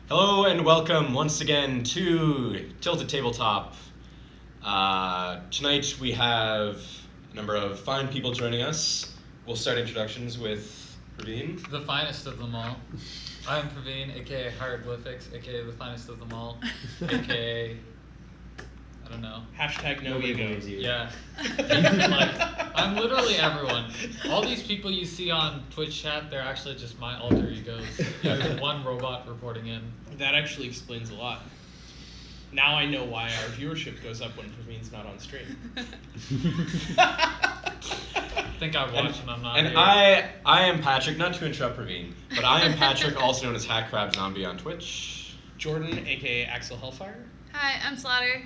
Hello and welcome once again to Tilted Tabletop. Tonight we have a number of fine people joining us. We'll start introductions with Praveen. The finest of them all. I'm Praveen, aka Hieroglyphics, aka the finest of them all, aka I don't know. Hashtag no ego. Yeah. Like, I'm literally everyone. All these people you see on Twitch chat, they're actually just my alter egos. There's one robot reporting in. That actually explains a lot. Now I know why our viewership goes up when Praveen's not on stream. I think I watch and I'm not And here. I am Patrick, not to interrupt Praveen, but I am Patrick, also known as Hack Crab Zombie on Twitch. Jordan, aka Axel Hellfire. Hi, I'm Slaughter,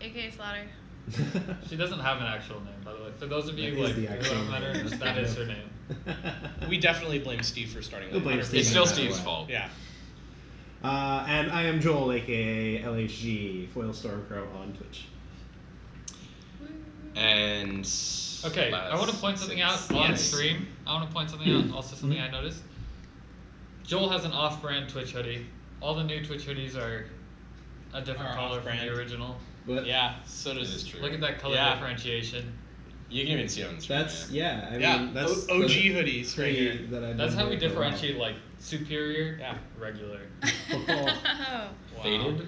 aka Slaughter. She doesn't have an actual name, by the way. For those of you That is like the who actual haven't met her, name. that is her name. We definitely blame Steve for starting We'll that. blame 100%. Steve. It's still no matter Steve's what. fault. Yeah. And I am Joel, aka LHG, Foil Stormcrow on Twitch. And Okay, I want to point something out on Yes. stream. I want to point something out. Also, something I noticed. Joel has an off-brand Twitch hoodie. All the new Twitch hoodies are a different Are color from off-brand. the original. But Yeah, so It is does... true. Look at that color Yeah. differentiation. You can even see it on the screen. that's, yeah, I Yeah, mean, that's OG the hoodies right pretty here. that I've That's been how we doing for a while. differentiate like superior, Yeah. regular. Oh. Wow. Faded,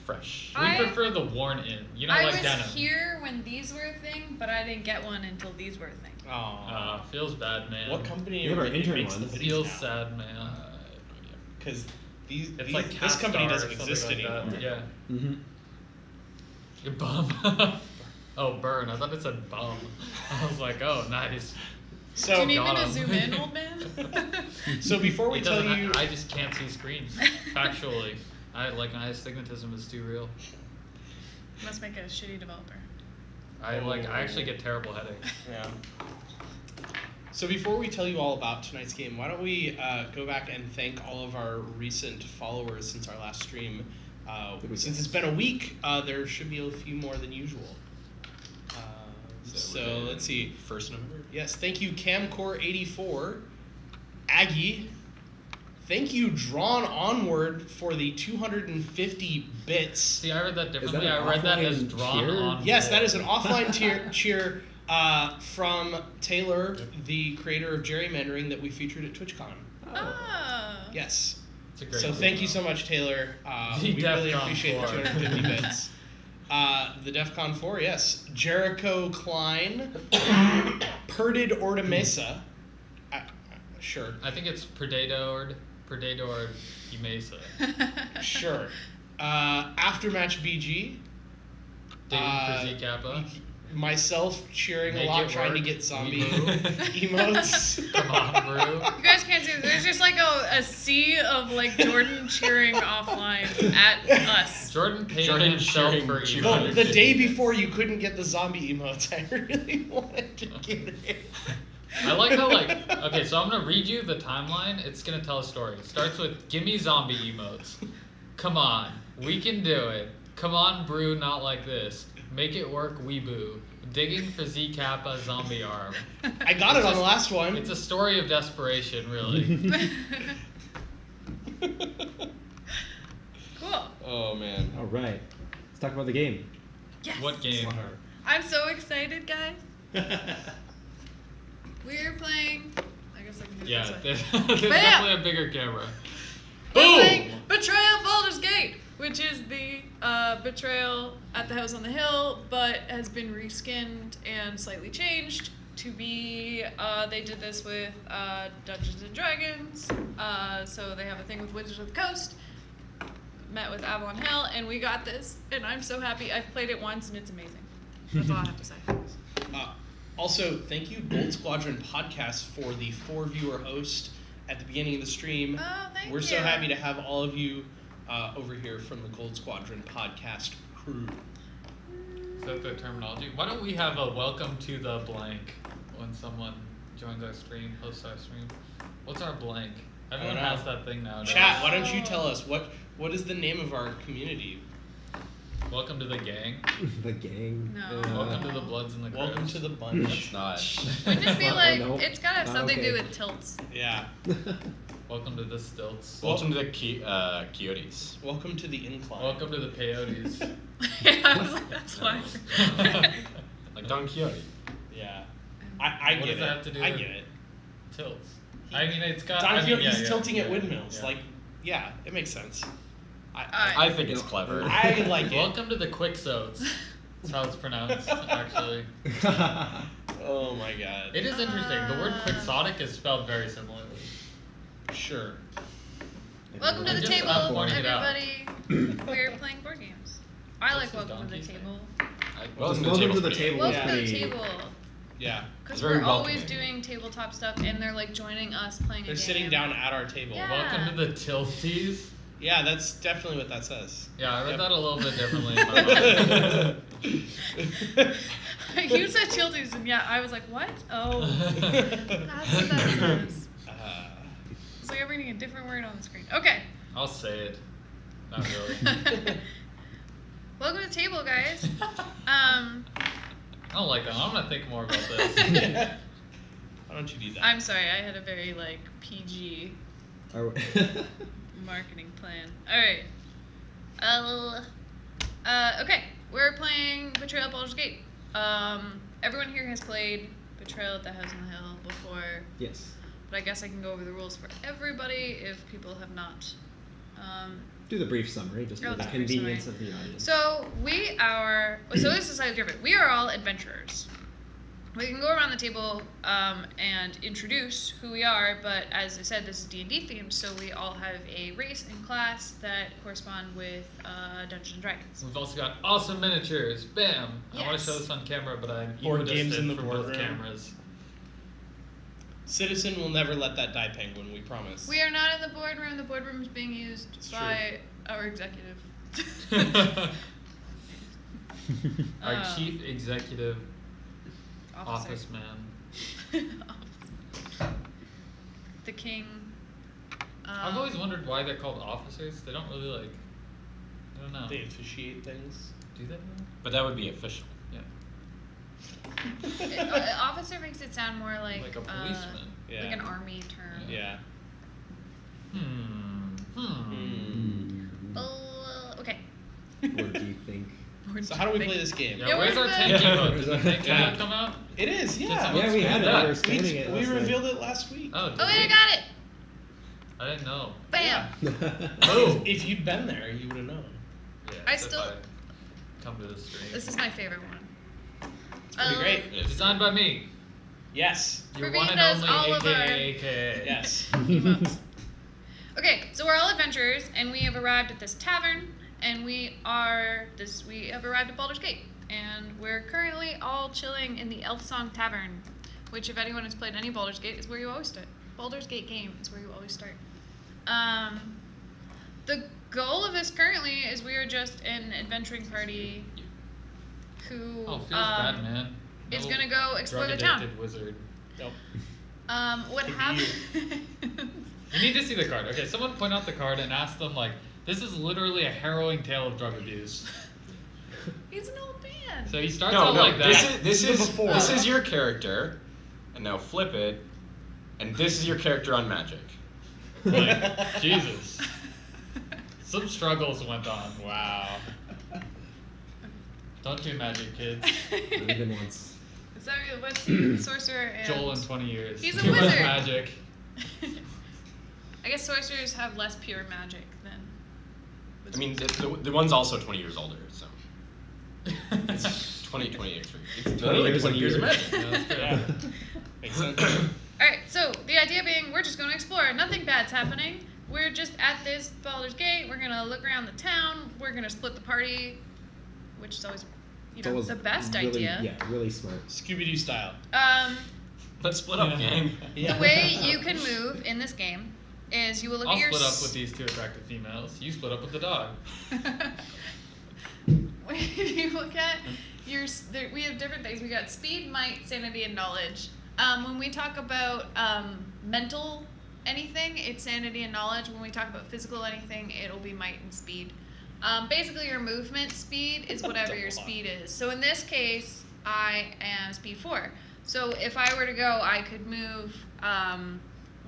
fresh. We I- prefer the worn in. You know, I like was denim. here when these were a thing, but I didn't get one until these were a thing. Aw. Feels bad, man. What company We have our intern makes the ones. hoodies Feels now? sad, man. Because these, It's these like this Cast company Star or doesn't something exist like anymore. that. Yeah. Mm-hmm. You bum. Oh, burn. I thought it said bum. I was like, oh, nice. Do So, you need me got to 'em. zoom in, old man? so before we It tell doesn't you... I just can't see screens. Factually. My astigmatism is too real. Must make a shitty developer. I actually get terrible headaches. Yeah. So before we tell you all about tonight's game, why don't we go back and thank all of our recent followers since our last stream. Since it's been a week, there should be a few more than usual. So let's see. First number. Yes, thank you Camcore84, Aggie. Thank you Drawn Onward for the 250 bits. See, I read that differently. an I read that as offline drawn tier? on. Yes, that board. is an offline cheer from Taylor, the creator of Gerrymandering that we featured at TwitchCon. Oh. Yes. It's a great So one. thank you so much, Taylor. The We really DEF CON appreciate the 4. 250 bits. The DEF CON 4, yes. Jericho Klein, Perdid Ortamesa. Sure. I think it's Predator Imesa. Sure. Aftermatch BG. Dating for Z Kappa. Myself cheering Make a lot, it trying to work. get zombie Emo. emotes. Come on, bro. You guys can't see this. There's just like a sea of like Jordan cheering offline at us. Jordan paid Jordan himself cheering for cheering. emo. The day before you couldn't get the zombie emotes, I really wanted to get it. I like how okay, so I'm gonna read you the timeline. It's gonna tell a story. It starts with gimme zombie emotes. Come on, we can do it. Come on, brew, not like this. Make it work, weeboo. Digging for Z Kappa zombie arm. I got it on the last one. It's a story of desperation, really. Cool. Oh man. All right. Let's talk about the game. Yes. What game? I'm so excited, guys. We're playing. I guess I can do it Yeah, this way. there's Bam! definitely a bigger camera. We're Boom! playing Betrayal Baldur's Gate, which is the Betrayal at the House on the Hill, but has been reskinned and slightly changed to be. They did this with Dungeons and Dragons, so they have a thing with Wizards of the Coast. Met with Avalon Hill, and we got this, and I'm so happy. I've played it once, and it's amazing. That's all I have to say. Also, thank you, Gold Squadron Podcast, for the 4-viewer host at the beginning of the stream. Oh, thank We're you. so happy to have all of you over here from the Gold Squadron Podcast crew. Is that the terminology? Why don't we have a welcome to the blank when someone joins our stream, hosts our stream? What's our blank? Everyone I don't has know. that thing now. Chat, why don't you tell us what is the name of our community? Welcome to the gang. The gang. No. Welcome to the Bloods and the Crips. Welcome to the bunch. It's not. Wouldn't it be Oh, like no. it's gotta have Not something to do okay. with tilts? Yeah. Welcome to the stilts. Welcome to the Coyotes. Welcome to the incline. Welcome to the peyotes. Yeah, I was like, that's why. Like Don Quixote. Yeah. I What get does it. that have to do I with- get it. Tilts. I mean, it's got. Don I mean, Quixote, yeah, he's yeah, tilting at yeah, windmills. yeah. Like, yeah, it makes sense. I think it's clever. I like it. Welcome to the Quixotes. That's how it's pronounced, actually. Oh my god. It is interesting. The word quixotic is spelled very similarly. Sure. Welcome to I'm the just- table, I'm pointing it out. everybody. We're playing board games. I like What's the welcome to the donkey table. Welcome Welcome to table's the pretty table. good. was Welcome to the pretty- table. Yeah. Because It's very we're always welcoming. doing tabletop stuff, and they're like joining us playing a They're game. sitting down at our table. Yeah. Welcome to the tilties. Yeah, that's definitely what that says. Yeah, I read Yep. that a little bit differently in my mind. You said tilties, and yeah, I was like, what? Oh, that's what that says. It's like I'm reading a different word on the screen. Okay. I'll say it. Not really. Welcome to the table, guys. I don't like that. I'm gonna think more about this. Why don't you do that? I'm sorry, I had a very like PG Are we- marketing plan. All right. Okay, we're playing Betrayal Baldur's Gate. Everyone here has played Betrayal at the House on the Hill before, Yes. but I guess I can go over the rules for everybody if people have not. Do the brief summary, just Oh, for the the brief convenience summary. of the audience. So we are. So this is slightly different. We are all adventurers. We can go around the table and introduce who we are, but as I said, this is D&D themed, so we all have a race and class that correspond with Dungeons and Dragons. We've also got awesome miniatures. Bam! I want to Yes. show this on camera, but I'm Board games in equidistant the for both boardroom. cameras. Citizen will never let that die penguin, we promise. We are not in the boardroom. The boardroom is being used It's by our executive. Our chief executive Officer. office man. The king. I've always wondered why they're called officers. They don't really like. I don't know. They officiate things. Do they? But that would be official. Yeah. Officer makes it sound more like Like a policeman. Yeah. like an army term. Yeah. Okay. What do you think? So how do we play this game? Yeah, Yeah, where's our where's tank the- emote? Did the tank Yeah. emote come out? It is, yeah. someone Yeah, we had it. Yeah. We were scanning it. We last night. revealed it last week. Oh, did Oh, yeah, we? I got it. I didn't know. Bam. Oh. If you'd been there, you would have known. Yeah, I if still- come to the stream. This is my favorite one. It's pretty great. It's Designed by me. Yes. Your Ruby one and does only all of our- AKA. Yes. Emotes. Okay, so we're all adventurers, and we have arrived at this tavern, and we have arrived at Baldur's Gate, and we're currently all chilling in the Elf Song Tavern, which, if anyone has played any Baldur's Gate, is where you always start. Baldur's Gate game is where you always start. The goal of this currently is we are just an adventuring party who Oh, feels bad, man. is No gonna go explore the town. drug-addicted wizard. Nope. What Could be happened? You need to see the card. Okay, someone point out the card and ask them like, this is literally a harrowing tale of drug abuse. He's an old man. So he starts No, out no. like that. This is before. This is your character, and now flip it, and this is your character on Magic. Like, Jesus. Some struggles went on. Wow. Don't do magic, kids. Not even once. Is that what's sorcerer and Joel in 20 years. He's a Too much wizard. magic. I guess sorcerers have less pure magic than. I mean, the one's also 20 years older, so. It's 20 years. It's 20 literally years 20 of years of years. Magic. Yeah, that's Yeah. fair. Makes sense. All right, so the idea being we're just going to explore. Nothing bad's happening. We're just at this Baldur's Gate. We're gonna look around the town. We're gonna split the party, which is always, That was the best really, idea. Yeah, really smart. Scooby-Doo style. Let's split up, gang. The way you can move in this game is you will look I'll at your. split up with these two attractive females. You split up with the dog. If you look at we have different things. We got speed, might, sanity, and knowledge. When we talk about mental anything, it's sanity and knowledge. When we talk about physical anything, it'll be might and speed. Basically, your movement speed is whatever your speed is. So in this case, I am speed 4. So if I were to go, I could move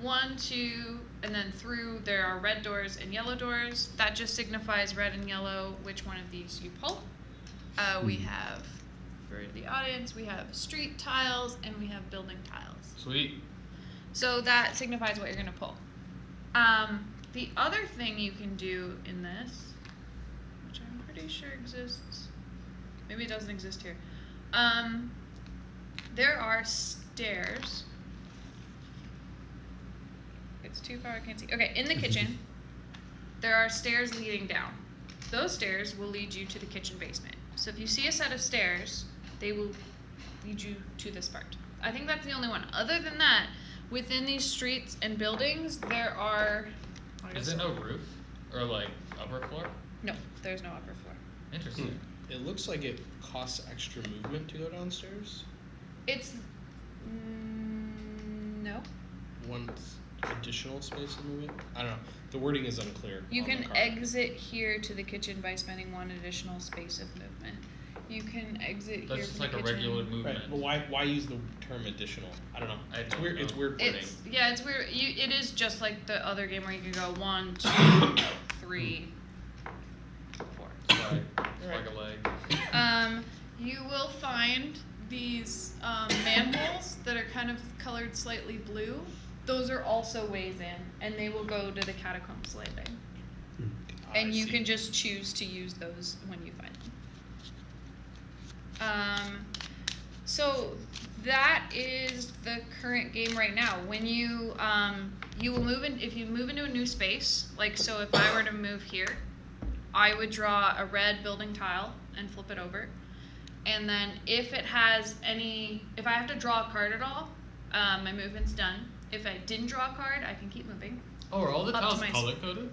1, 2, and then through. There are red doors and yellow doors. That just signifies red and yellow, which one of these you pull. We have, for the audience, we have street tiles and we have building tiles. Sweet. So that signifies what you're going to pull. The other thing you can do in this, which I'm pretty sure exists, maybe it doesn't exist here. There are stairs. It's too far, I can't see. Okay, in the kitchen, there are stairs leading down. Those stairs will lead you to the kitchen basement. So if you see a set of stairs, they will lead you to this part. I think that's the only one. Other than that, within these streets and buildings, there are... Is there no roof? Or like upper floor? No, there's no upper floor. Interesting. It looks like it costs extra movement to go downstairs. It's... no. One additional space of movement? I don't know. The wording is unclear. You on the can card. exit here to the kitchen by spending 1 additional space of movement. You can exit That's here just from like the a kitchen. regular movement. Right, but why use the term additional? I don't know. I It's don't weird. know. It's weird wording. It's weird. It is just like the other game where you can go 1, 2, 3, 4. Like a leg. You will find these manholes that are kind of colored slightly blue. Those are also ways in, and they will go to the catacombs landing. And you can just choose to use those when you find them. So that is the current game right now. When you you will move in, if you move into a new space, like so if I were to move here, I would draw a red building tile and flip it over. And then if it has any, if I have to draw a card at all, my movement's done. If I didn't draw a card, I can keep moving. Oh, are all the Up to tiles my color coded?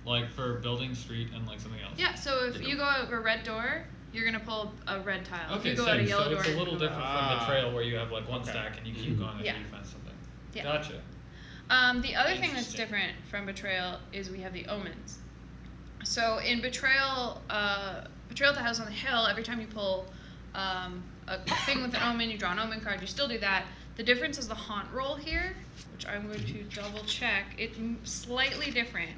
Like for building, street, and like something else? Yeah, so if you go out a red door, you're gonna pull a red tile. Okay, if you go out a same. yellow So door, it's a you're little gonna go different Ah. from Betrayal where you have like one Okay. stack and you keep going Yeah. until you find something. Yeah. Gotcha. The other thing that's Interesting. different from Betrayal is we have the omens. So in Betrayal, Betrayal at the House on the Hill, every time you pull a thing with an omen, you draw an omen card, you still do that. The difference is the haunt roll here, which I'm going to double check. It's slightly different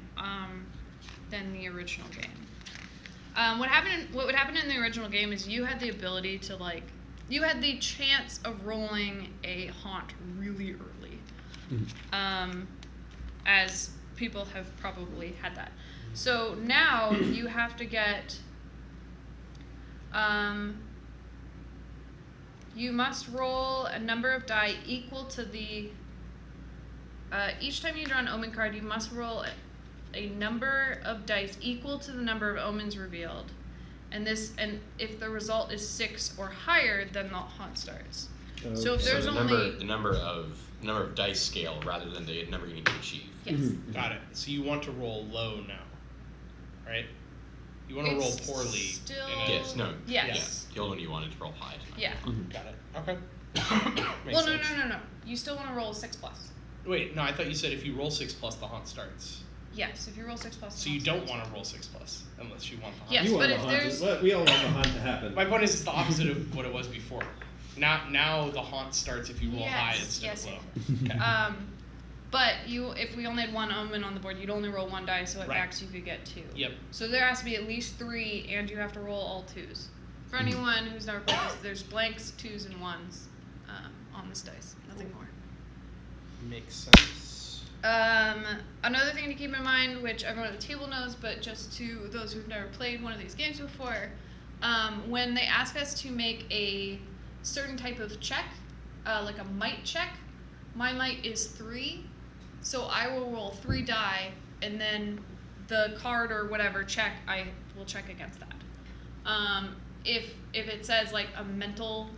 than the original game. What would happen in the original game is you had the ability to you had the chance of rolling a haunt really early. As people have probably had that. So now you have to get, you must roll a number of die equal to the, each time you draw an omen card, you must roll a number of dice equal to the number of omens revealed. And if the result is 6 or higher, then the haunt starts. Okay. So if there's the only number of dice scale rather than the number you need to achieve. yes. Got it. So you want to roll low now, right? You want to roll It's poorly. still- in a- Yes, no. Yes. Yeah. The old one you wanted to roll high tonight. Yeah. Got it. Okay. Makes Well, sense. no. You still want to roll 6+. Wait, no. I thought you said if you roll 6+, the haunt starts. Yes, if you roll 6+. So you don't want to roll 6+, unless you want the haunt. Yes, You want but the if haunt there's- to, we all want the haunt to happen. My point is, it's the opposite of what it was before. Now the haunt starts if you roll high Yes, instead yes, of low. yes. Okay. But if we only had one omen on the board, you'd only roll 1 die, so at Right. max you could get 2. Yep. So there has to be at least 3, and you have to roll all 2s. For anyone who's never played this, there's blanks, 2s, and 1s on this dice. Nothing more. Makes sense. Another thing to keep in mind, which everyone at the table knows, but just to those who've never played one of these games before, when they ask us to make a certain type of check, like a might check, my might is 3, so I will roll 3 die, and then the card or whatever check, I will check against that. If it says like a mental,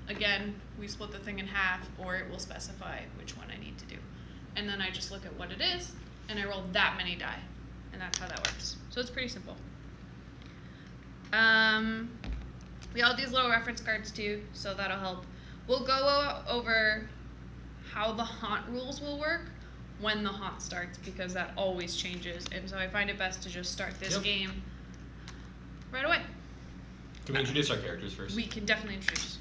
again, we split the thing in half, or it will specify which one I need to do. And then I just look at what it is, and I roll that many die. And that's how that works. So it's pretty simple. We all have these little reference cards too, so that'll help. We'll go over how the haunt rules will work when the haunt starts, because that always changes. And so I find it best to just start this Yep. game right away. Can we introduce our characters first? We can definitely introduce.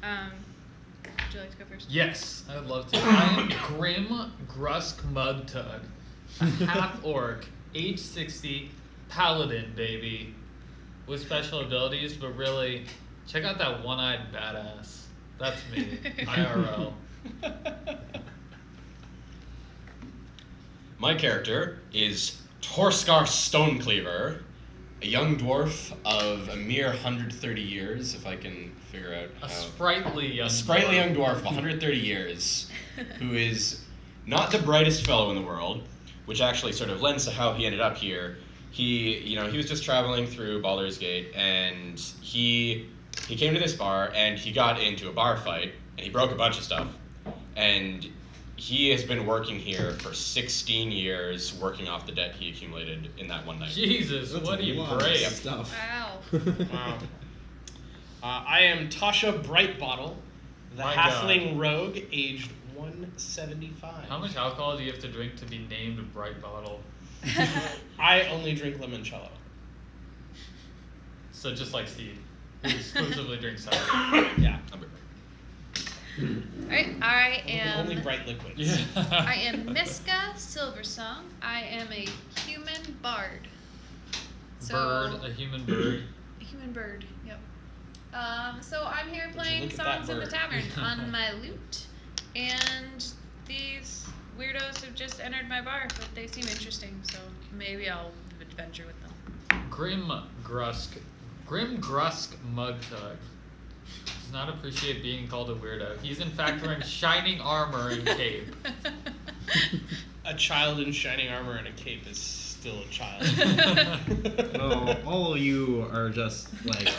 Would you like to go first? Yes, I would love to. I am Grim Grusk Mugtug, a half-orc, age 60, paladin, baby, with special abilities, but really, check out that one-eyed badass. That's me, IRL. My character is Torskar Stonecleaver, a young dwarf of a mere 130 years, if I can figure out A how. sprightly young Dwarf of 130 years, who is not the brightest fellow in the world, which actually sort of lends to how he ended up here. He was just traveling through Baldur's Gate, and he came to this bar, and he got into a bar fight, and he broke a bunch of stuff, and he has been working here for 16 years, working off the debt he accumulated in that one night. Jesus, That's what a do you lot of break? stuff. Wow. Wow. I am Tasha Brightbottle, the My halfling rogue, aged 175. How much alcohol do you have to drink to be named Bright Bottle? I only drink limoncello. So just like Steve, who exclusively drinks sour. Yeah. Alright, I am. Only bright liquids. Yeah. I am Miska Silversong. I am a human bard. So, Bird, a human bird. a human bird. Yep. So I'm here you playing look at that songs in the bird. tavern on my lute, and these weirdos have just entered my bar, but they seem interesting, so maybe I'll adventure with them. Grim Grusk Mugtug does not appreciate being called a weirdo. He's in fact wearing shining armor and cape. A child in shining armor and a cape is still a child. No, all of you are just like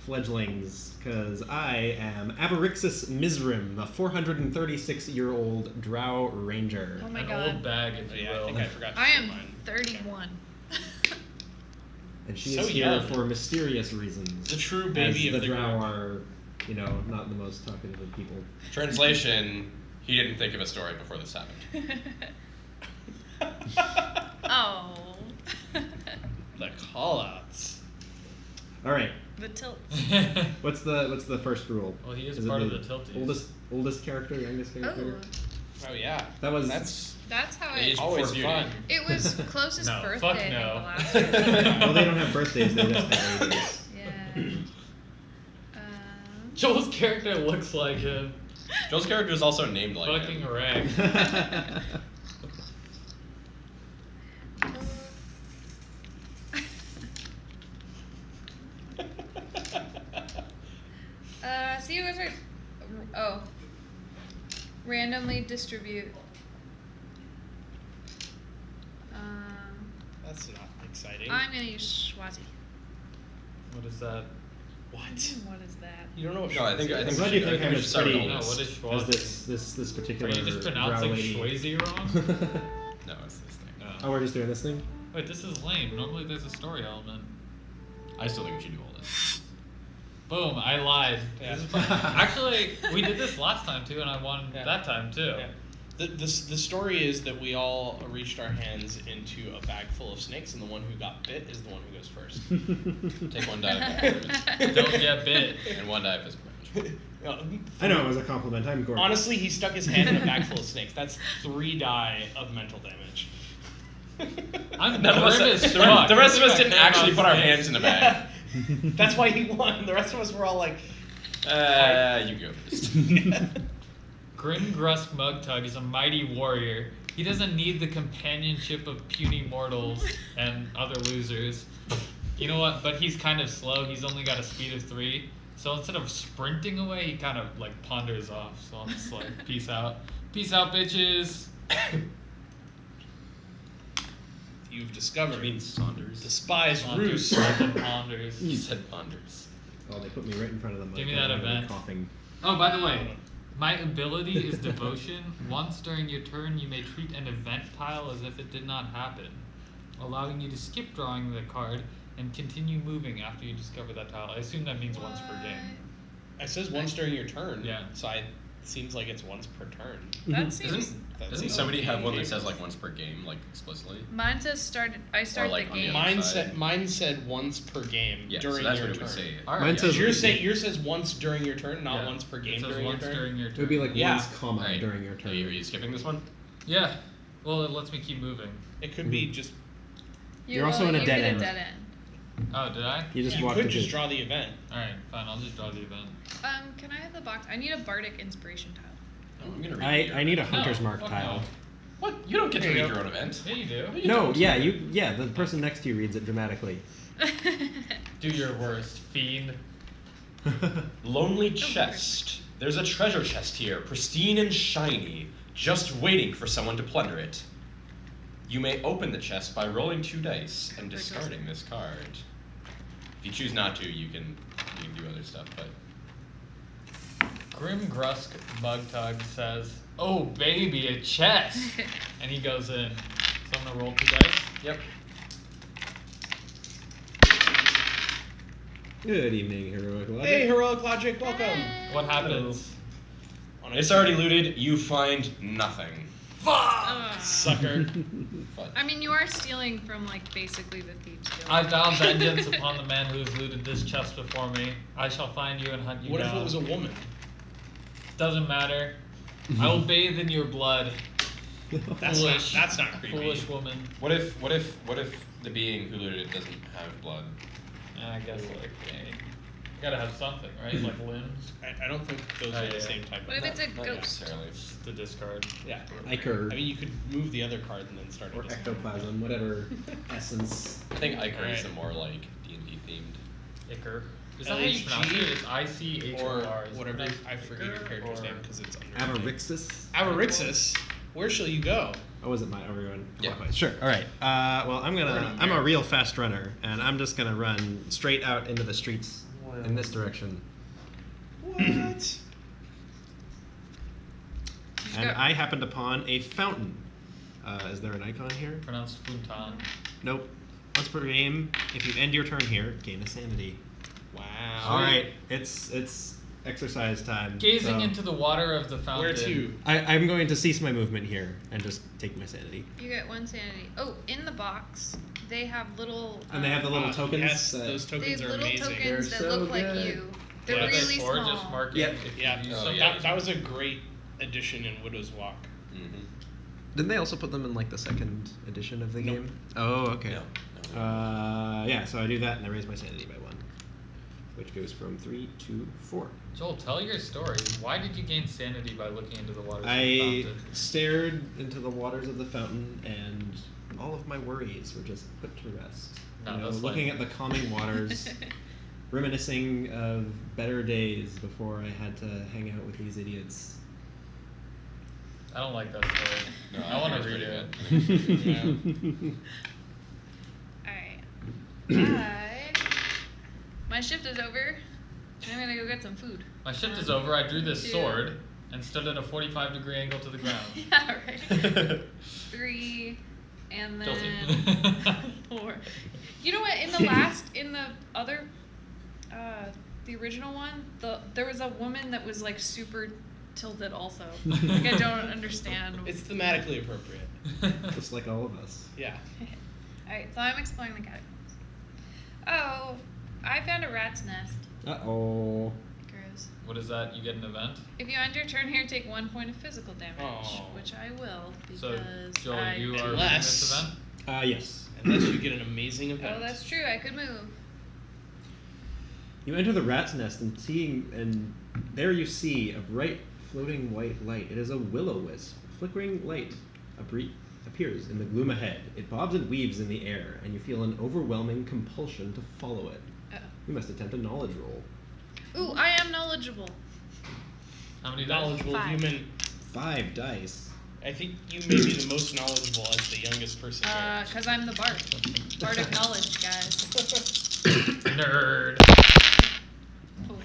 fledglings, because I am Avarixis Mizrim, a 436-year-old drow ranger. Oh my An god. old bag, if you Yeah, I will. think I forgot to I say am mine. 31. And she So is here young. for mysterious reasons. The true baby as of the the drow group. are, not the most talkative of people. Translation, he didn't think of a story before this happened. Oh. The callouts. All right, The tilt. what's the first rule? Well, he is it part of the Tilties. Oldest character, youngest character? Oh. Oh yeah. That was That's how Age it. Always before beauty. fun. It was closest No, birthday. fuck I think, no. the last one. Well, they don't have birthdays; they just have ages. Yeah. Joel's character looks like him. Joel's character is also named like Fucking him. wreck. So you guys are. Randomly distribute. That's not exciting. I'm gonna use Schwazi. What is that? What? What is that? You don't know what No, I think Schwartz I'm is? glad you think I'm we as should start pretty with No, all what this. is as Schwartz? this Are particular you just drow pronouncing lady. Schwazi wrong? No, it's this thing. Oh, we're just doing this thing? Wait, this is lame. Normally there's a story element. I still think we should do all this. Boom, I lied. Yeah. This is fun. Actually, we did this last time too, and I won Yeah. that time too. Yeah. The story is that we all reached our hands into a bag full of snakes, and the one who got bit is the one who goes first. Take one die of damage, Don't get bit. and one die of physical damage. I know it was a compliment. I'm Gordon. Honestly, he stuck his hand in a bag full of snakes. That's 3 die of mental damage. I'm None of us, grim as the fuck. rest of us I didn't care actually about put our snakes. hands in the bag. That's why he won. The rest of us were all like, You go first. Grim Grusk Mugtug is a mighty warrior. He doesn't need the companionship of puny mortals and other losers. You know what? But he's kind of slow. He's only got a speed of 3. So instead of sprinting away, he kind of like ponders off. So I'm just like, peace out. Peace out, bitches. you've discovered I mean Saunders. the spy's ruse. Ponders. He said Ponders. Oh, they put me right in front of them. Give me that event. Coughing. Oh, by the way, my ability is devotion. Once during your turn, you may treat an event tile as if it did not happen, allowing you to skip drawing the card and continue moving after you discover that tile. I assume that means once per game. It says once during your turn. Yeah. So I Seems like it's once per turn. That seems. Doesn't somebody have one that says like once per game, like explicitly? Mine says I start like the on the game. other Mine said once per game Yeah, during so that's your what it turn. would say. All right, Mine yeah. says- Yours says once during your turn, not Yeah. once per It game says during your once turn. during your turn. It would be like Yeah. once, comma, Alright. during your Are turn. you skipping this one? Yeah. Well, it lets me keep moving. It could be just. You're also in a you dead hit end. a dead end. Oh, did I? You just You walked could into just draw the event. All right, fine. I'll just draw the event. Can I have the box? I need a bardic inspiration tile. Oh, I'm gonna read I need a your hunter's No, mark fuck tile. no. What? You don't get to There you read go. your own event. Yeah, you do. No, yeah, the person next to you reads it dramatically. Do your worst, fiend. Lonely chest. There's a treasure chest here, pristine and shiny, just waiting for someone to plunder it. You may open the chest by rolling 2 dice and discarding this card. If you choose not to, you can do other stuff, but Grim Grusk Mugtug says, "Oh baby, a chest," and he goes in. So I'm gonna roll 2 dice. yep. Good evening, Heroic Logic. Hey, Heroic Logic, welcome. What happens? On a It's already looted. You find nothing. Ugh. sucker. But I mean, you are stealing from like basically the thieves guild. I vow vengeance upon the man who has looted this chest before me. I shall find you and hunt you What if down. it was a woman? Doesn't matter. I will bathe in your blood, Foolish. That's not creepy. foolish woman. what if the being who looted it doesn't have blood? I guess like, you gotta have something, right? Like limbs. I don't think those Oh, are the yeah. same type What of. if it's a Not ghost? necessarily. Just to discard. Yeah. Ichor I mean, you could move the other card and then start or it. ectoplasm, whatever essence. I think Ichor is Alright. the more like D&D themed. Ichor. Is that how you pronounce it? It's Or ICHOR. Is it whatever. pronounced I forget your Ichor character's or- name because it's under. Avarixis? Avarixis. Where shall you go? Oh, was it my everyone? Yeah. Sure. All right. Well, I'm Already I'm a there. real fast runner, and I'm just gonna run straight out into the streets in this direction. What? And go. I happened upon a fountain. Is there an icon here? Pronounced Funtan. Nope. Once per game, if you end your turn here, gain a sanity. Wow. All right. It's exercise time. Gazing so into the water of the fountain. Where to? I'm going to cease my movement here and just take my sanity. You get 1 sanity. Oh, in the box, they have little. And they have the little tokens. Yes, that- those They tokens have are little amazing. They're tokens that so look like good. you. They're Yeah, really Or small. just mark it Yep. if Yeah, you use Oh, so it. yeah. that was a great addition in Widow's Walk. Mm-hmm. Didn't they also put them in like the second edition of the Nope. game? Oh, okay. No. Yeah, so I do that and I raise my sanity by 1, which goes from 3 to 4. Joel, tell your story. Why did you gain sanity by looking into the waters of I the fountain? stared into the waters of the fountain and all of my worries were just put to rest. No, You know, that's looking like- at the calming waters, reminiscing of better days before I had to hang out with these idiots. I don't like that story. No, I want that's to read pretty it. Alright. My shift is over. I'm gonna go get some food. My shift is over. I drew this Two. sword and stood at a 45-degree angle to the ground. Yeah, right. good. 3, and Guilty. then 4. You know what? In the other, the original one, there was a woman that was like super tilted also. Like I don't understand. It's thematically appropriate. Just like all of us. Yeah. Alright, so I'm explaining the categories. Oh, I found a rat's nest. Uh-oh. Gross. What is that? You get an event? If you end your turn here, take 1 point of physical damage, Oh. which I will because So, Joel, I. you are reading Unless- this event? Yes. Unless you get an amazing event. Oh, that's true. I could move. You enter the rat's nest and there you see a bright floating white light. It is a will-o-wisp. Flickering light appears in the gloom ahead. It bobs and weaves in the air, and you feel an overwhelming compulsion to follow it. Uh-oh. You must attempt a knowledge roll. Ooh, I am knowledgeable. How many dice? Knowledgeable 5. human. 5 dice. I think you may be the most knowledgeable as the youngest person there. Because I'm the bard. Bard of knowledge, guys. Nerd. Oh,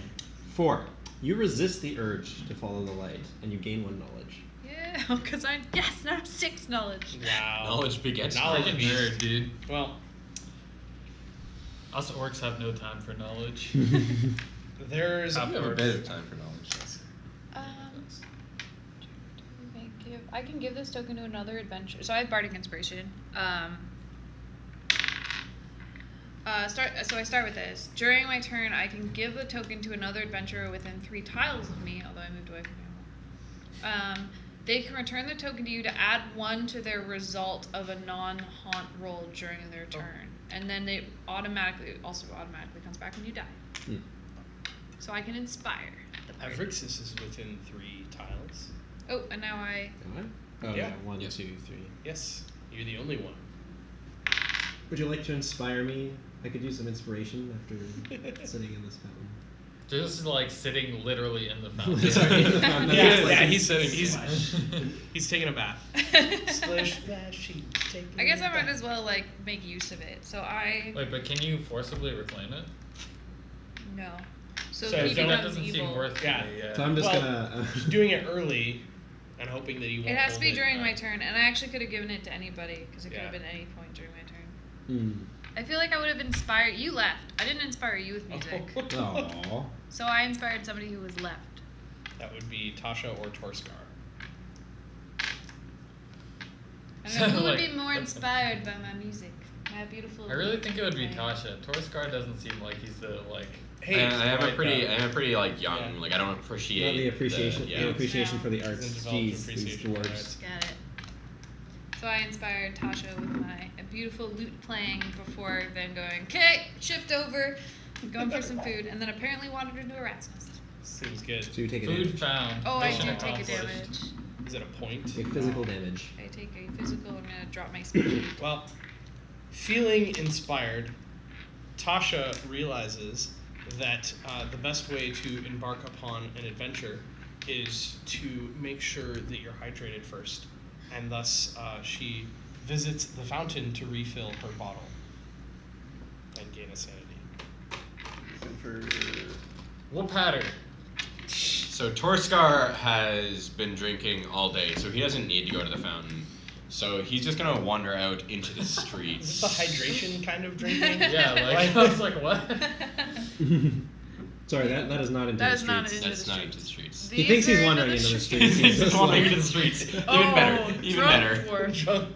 4. You resist the urge to follow the light, and you gain 1 knowledge. yeah, because I'm. Yes, now I have 6 knowledge. Wow. Knowledge begets Knowledge Freaking beast. nerd, dude. Well, Us orcs have no time for knowledge. there's You have a orcs. bit of time for knowledge. Um, I can give this token to another adventure. So I have Bardic Inspiration. So I start with this. During my turn, I can give the token to another adventurer within 3 tiles of me, although I moved away from you. They can return the token to you to add 1 to their result of a non-haunt roll during their turn. And then it automatically comes back when you die. So I can inspire the party. Avrixis is within 3 tiles. Oh, and now I... Oh, Yeah. yeah. 1, 2, 3. Yes, you're the only one. Would you like to inspire me? I could use some inspiration after sitting in this fountain. Just like sitting literally in the fountain. He's sitting. He's taking a bath. Splish, splash, he's taking I guess a I might bath. as well like make use of it. So I... Wait, but can you forcibly reclaim it? No. So So he don't- That becomes doesn't evil. seem worth Yeah. it. Yeah. So I'm just Well, gonna. Doing it early and hoping that he won't. It has to be hold during my turn, and I actually could have given it to anybody because it could Yeah. have been any point during my turn. Hmm. I feel like I would have inspired you. Left. I didn't inspire you with music, Aww. so I inspired somebody who was left. That would be Tasha or Torskar. I don't know who would Like- be more inspired by my music. My beautiful. I really think it would be playing. Tasha. Torskar doesn't seem like he's the like. Hey, I am a right, pretty like young. Yeah. Like I don't appreciate Not the appreciation. yeah. The appreciation Yeah. for the Doesn't arts. develop Jeez, these appreciation for dwarves. arts. Got it. So I inspired Tasha with my beautiful lute playing before then going, okay, shift over, going for some food, and then apparently wandered into a rat's nest. Seems good. So you take a Food damage. found. Oh, I Mission do take a accomplished. damage. Is it a point? Take physical damage. I take a physical, I'm gonna drop my speed. Well, feeling inspired, Tasha realizes that the best way to embark upon an adventure is to make sure that you're hydrated first, and thus she visits the fountain to refill her bottle and gain a sanity. What pattern? So Torskar has been drinking all day, so he doesn't need to go to the fountain. So he's just gonna wander out into the Is streets. this the hydration kind of drinking? Yeah, like I was like, what? Sorry, that is not into That the is not streets. into That's the not into streets. the streets. He thinks he's wandering into the streets. He's just just wandering like- into the streets. Even Oh, better. Even drunk better. dwarf. Drunk.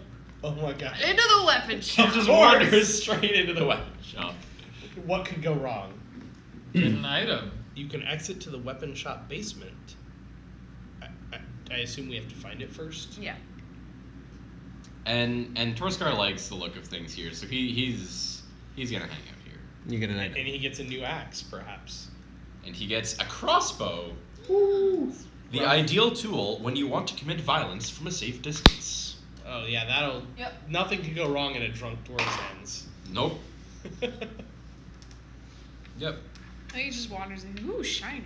Oh my god. Into the weapon He'll shop. just Of course. wander straight into the weapon shop. What could go wrong? Get an item. You can exit to the weapon shop basement. I assume we have to find it first. Yeah. And Torskar likes the look of things here, so he's gonna hang out here. You get an And item. he gets a new axe, perhaps. And he gets a crossbow. The Rough. ideal tool when you want to commit violence from a safe distance. Oh yeah, that'll. Yep. Nothing could go wrong in a drunk dwarf's hands. Nope. Yep. I think he just wanders in. Ooh, shiny.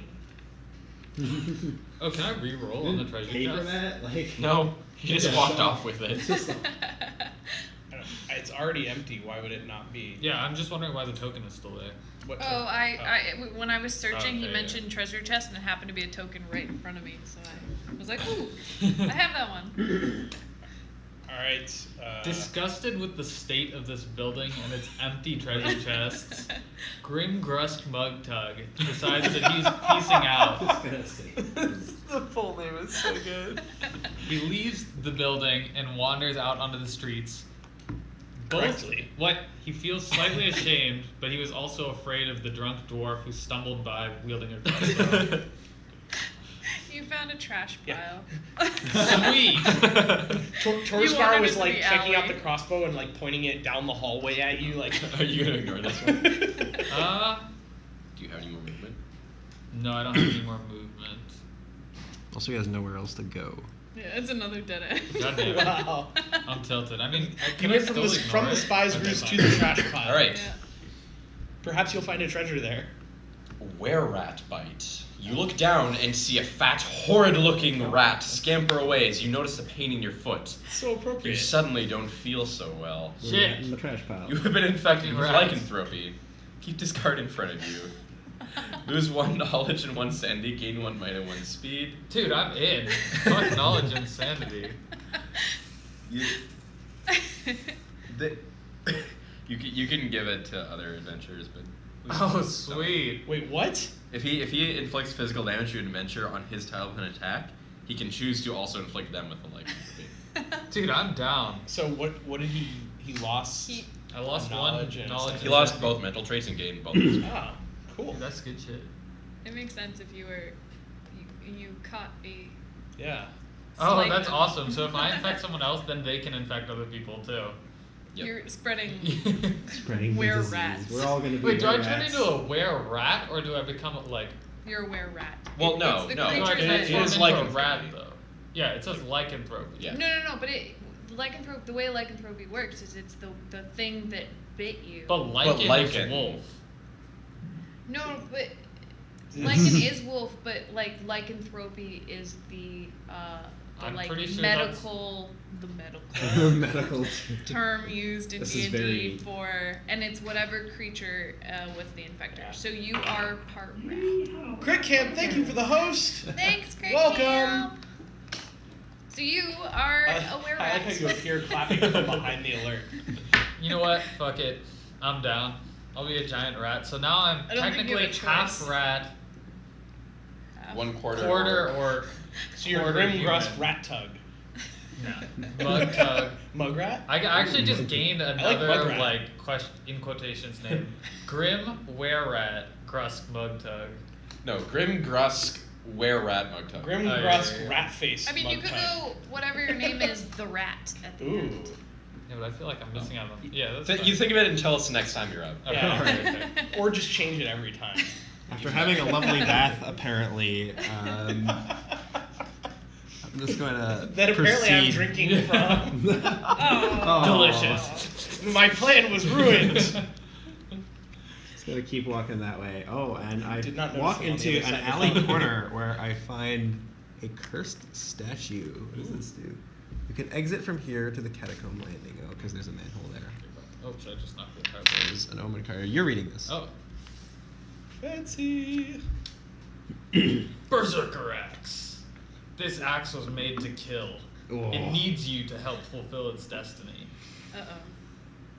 Oh, can I re-roll on the treasure Pay for chest? that? Like. No, he just Yeah. walked off with it. I don't- it's already empty. Why would it not be? Yeah, I'm just wondering why the token is still there. What Oh, when I was searching, he Okay, mentioned treasure chest, and it happened to be a token right in front of me. So I was like, ooh, I have that one. All right. Disgusted with the state of this building and its empty treasure chests, Grimgrust Mugtug decides that he's peacing out. The full name is so good. He leaves the building and wanders out onto the streets. Correctly. What? He feels slightly ashamed, but he was also afraid of the drunk dwarf who stumbled by wielding a crossbow. You found a trash Yeah. pile. Sweet! Torskar wandered was into like the checking out alley. the crossbow and like pointing it down the hallway at you, like. Are you gonna ignore this one? Uh, Do you have any more movement? no, I don't have any more movement. Also, he has nowhere else to go. Yeah, it's another dead end. God damn it. Wow. I'm tilted. I mean, You can I went still from the ignore from the it? spies' Okay, roost fine. to the trash pile. All right. Yeah. Perhaps you'll find a treasure there. Were rat bite. You look down and see a fat, horrid-looking rat scamper away as you notice a pain in your foot. So You appropriate. suddenly don't feel so well. Shit. In the trash pile. You have been infected with Rats. lycanthropy. Keep this card in front of you. Lose 1 knowledge and 1 sanity, gain 1 might and 1 speed. Dude, I'm in. Fuck knowledge and sanity. You, you can give it to other adventurers, but Oh, sweet. Wait, what? if he inflicts physical damage to an adventurer on his tile of an attack, he can choose to also inflict them with the lycanthropy. Dude, I'm down. So what did he lost? I lost knowledge one and knowledge. He lost both mental traits and gained both. His Ah, cool. Dude, that's good shit. It makes sense if you were you caught a Yeah. Oh, slight- that's awesome. So if I infect someone else, then they can infect other people too. Yep. You're spreading. Spreading the Were disease. rats. We're all gonna be Wait, do I rats. turn into a were-rat or do I become like? You're a were-rat. Well, no, It's the no. creature No, I It can't that- is transform into lycanthropy. a rat though. Yeah, it says lycanthropy. Yeah. No, but the way lycanthropy works is it's the thing that bit you. But lichen lichen- is wolf. No, but lichen is wolf, but like lycanthropy is the I'm like pretty sure medical Medical. term used in This is D&D very- for, and it's whatever creature was the infector. So you are part rat. Crit Camp, thank you for the host. Thanks, Craig. Welcome. So you are a I were like how you appear clapping from behind the alert. You know what? Fuck it. I'm down. I'll be a giant rat. So now I'm I don't think you have technically a half choice. rat, 1/4 quarter orc. So you're quarter Grim Grust human. Rat Tug. Mug tug. Mugrat? I actually just gained like another Mugrat. like question in quotations name. Grim were-rat Grusk mug tug. No, Grim Grusk Were-Rat Mugtug. Grim Oh, yeah, Grust yeah, yeah. Rat Face. I mean, you Mug could Tug. go whatever your name is, the rat at the Ooh. end. Yeah, but I feel like I'm missing out on. Yeah, that's You fine. think of it until it's the next time you're up. Okay, Yeah. okay. Or just change it every time. After having a lovely bath, apparently, I'm just going to Then apparently I'm proceed. drinking from. Oh. Delicious. My plan was ruined. Just gotta keep walking that way. Oh, and I Did not notice walk them on the into other an side of the alley tunnel. corner where I find a cursed statue. What does this do? You can exit from here to the catacomb landing. Oh, because there's a manhole there. Oh, should I just knock the entire There's an omen card. You're reading this. Oh. Fancy. Berserker axe. This axe was made to kill. Oh. It needs you to help fulfill its destiny. Uh-oh.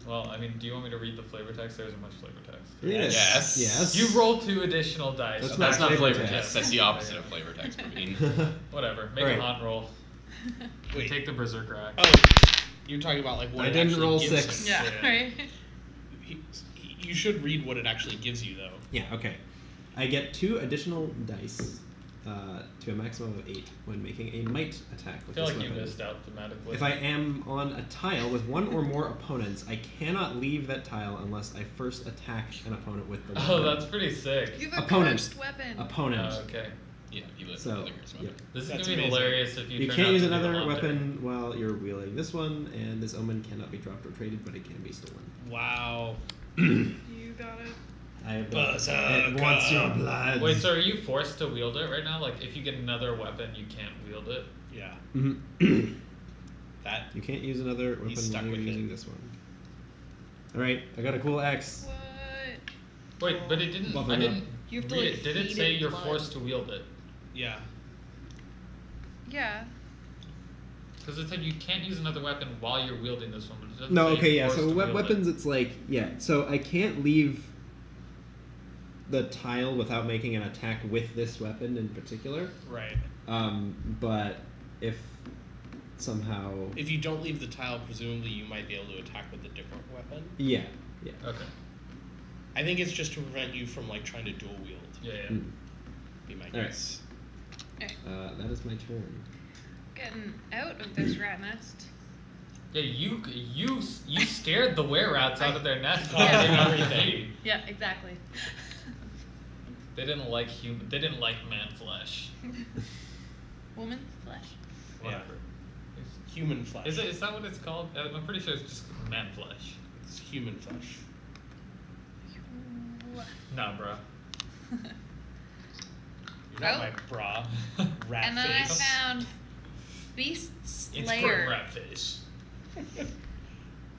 Well, I mean, do you want me to read the flavor text? There isn't much flavor text. Read it. Yes. Yes. You roll 2 additional dice. That's That's not flavor flavor text. text. That's the opposite of flavor text. Praveen. Whatever. Make Alright. a haunt roll. Wait. Take the berserker axe. Oh, you're talking about like what I it didn't actually roll gives 6. him. Yeah, Yeah. right? You should read what it actually gives you, though. Yeah, okay. I get 2 additional dice to a maximum of 8 when making a might attack I with feel this like you weapon. missed out thematically. If I am on a tile with 1 or more opponents, I cannot leave that tile unless I first attack an opponent with the weapon. Oh, that's pretty sick. You have a Opponent. cursed weapon. Opponent. Oh, okay. Yeah, he lives So, with the curse weapon. yep. This is That's gonna be amazing. hilarious if you You turn can't out use to be the another haunter. weapon while you're wielding this one, and this omen cannot be dropped or traded, but it can be stolen. Wow. You got it. I have Berserker. it wants your blood. Wait, so are you forced to wield it right now? Like, if you get another weapon, you can't wield it? Yeah. Mhm. That. You can't use another weapon He's stuck while you're with it. using this one. Alright, I got a cool axe. What? Wait, but it didn't. Buff I it up. didn't You have to, read like, it. Did it feed say it you're blood. forced to wield it? Yeah. Yeah. Because it said you can't use another weapon while you're wielding this one, but it doesn't No, say okay, you're yeah. forced So to wield it. weapons, it's like, yeah. So I can't leave the tile without making an attack with this weapon in particular. Right. But if somehow, If you don't leave the tile, presumably you might be able to attack with a different weapon. yeah. Okay. I think it's just to prevent you from like trying to dual wield. Yeah, yeah. Mm. Be my Alright. guess. That is my turn. Getting out of this rat nest. Yeah, you scared the were-rats out of their nest. Yeah. Causing everything. Yeah, exactly. They didn't like They didn't like man flesh. Woman flesh. Whatever. Human flesh. Is that what it's called? I'm pretty sure it's just man flesh. It's human flesh. Nah, bro. You're not Oh. my bra. Rat And then I face. found Beast's It's Lair. rat face.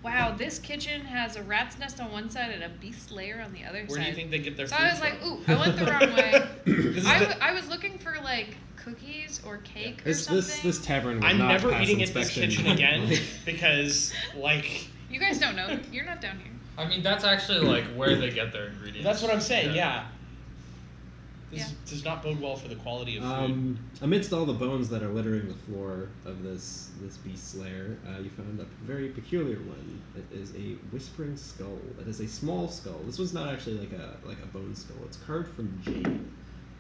Wow, this kitchen has a rat's nest on one side and a beast's lair on the other side. Where do you think they get their So food I was like, from? ooh, I went the wrong way. This is the- I was looking for like cookies or cake or This something. this tavern will I'm not never pass eating at this inspection. kitchen again because, like, You guys don't know. You're not down here. I mean, that's actually like where they get their ingredients. that's what I'm saying. Yeah. This does not bode well for the quality of food. Amidst all the bones that are littering the floor of this beast's lair, you found a very peculiar one. It is a whispering skull. It is a small skull. This was not actually like a bone skull. It's carved from jade.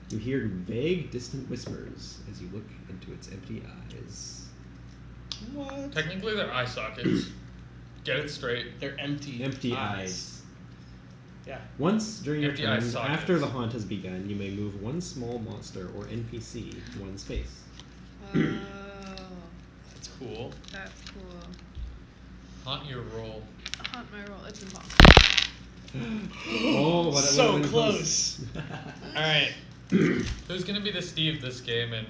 You hear vague, distant whispers as you look into its empty eyes. What? Technically, they're eye sockets. Get it straight. They're empty. Empty eyes. Yeah. Once during your Empty eye turn, sockets. after the haunt has begun, you may move one small monster or NPC one space. Oh, That's cool. that's cool. Haunt your roll. Haunt my roll. It's impossible. Oh, what So would've been close. All right. Who's gonna be the Steve this game and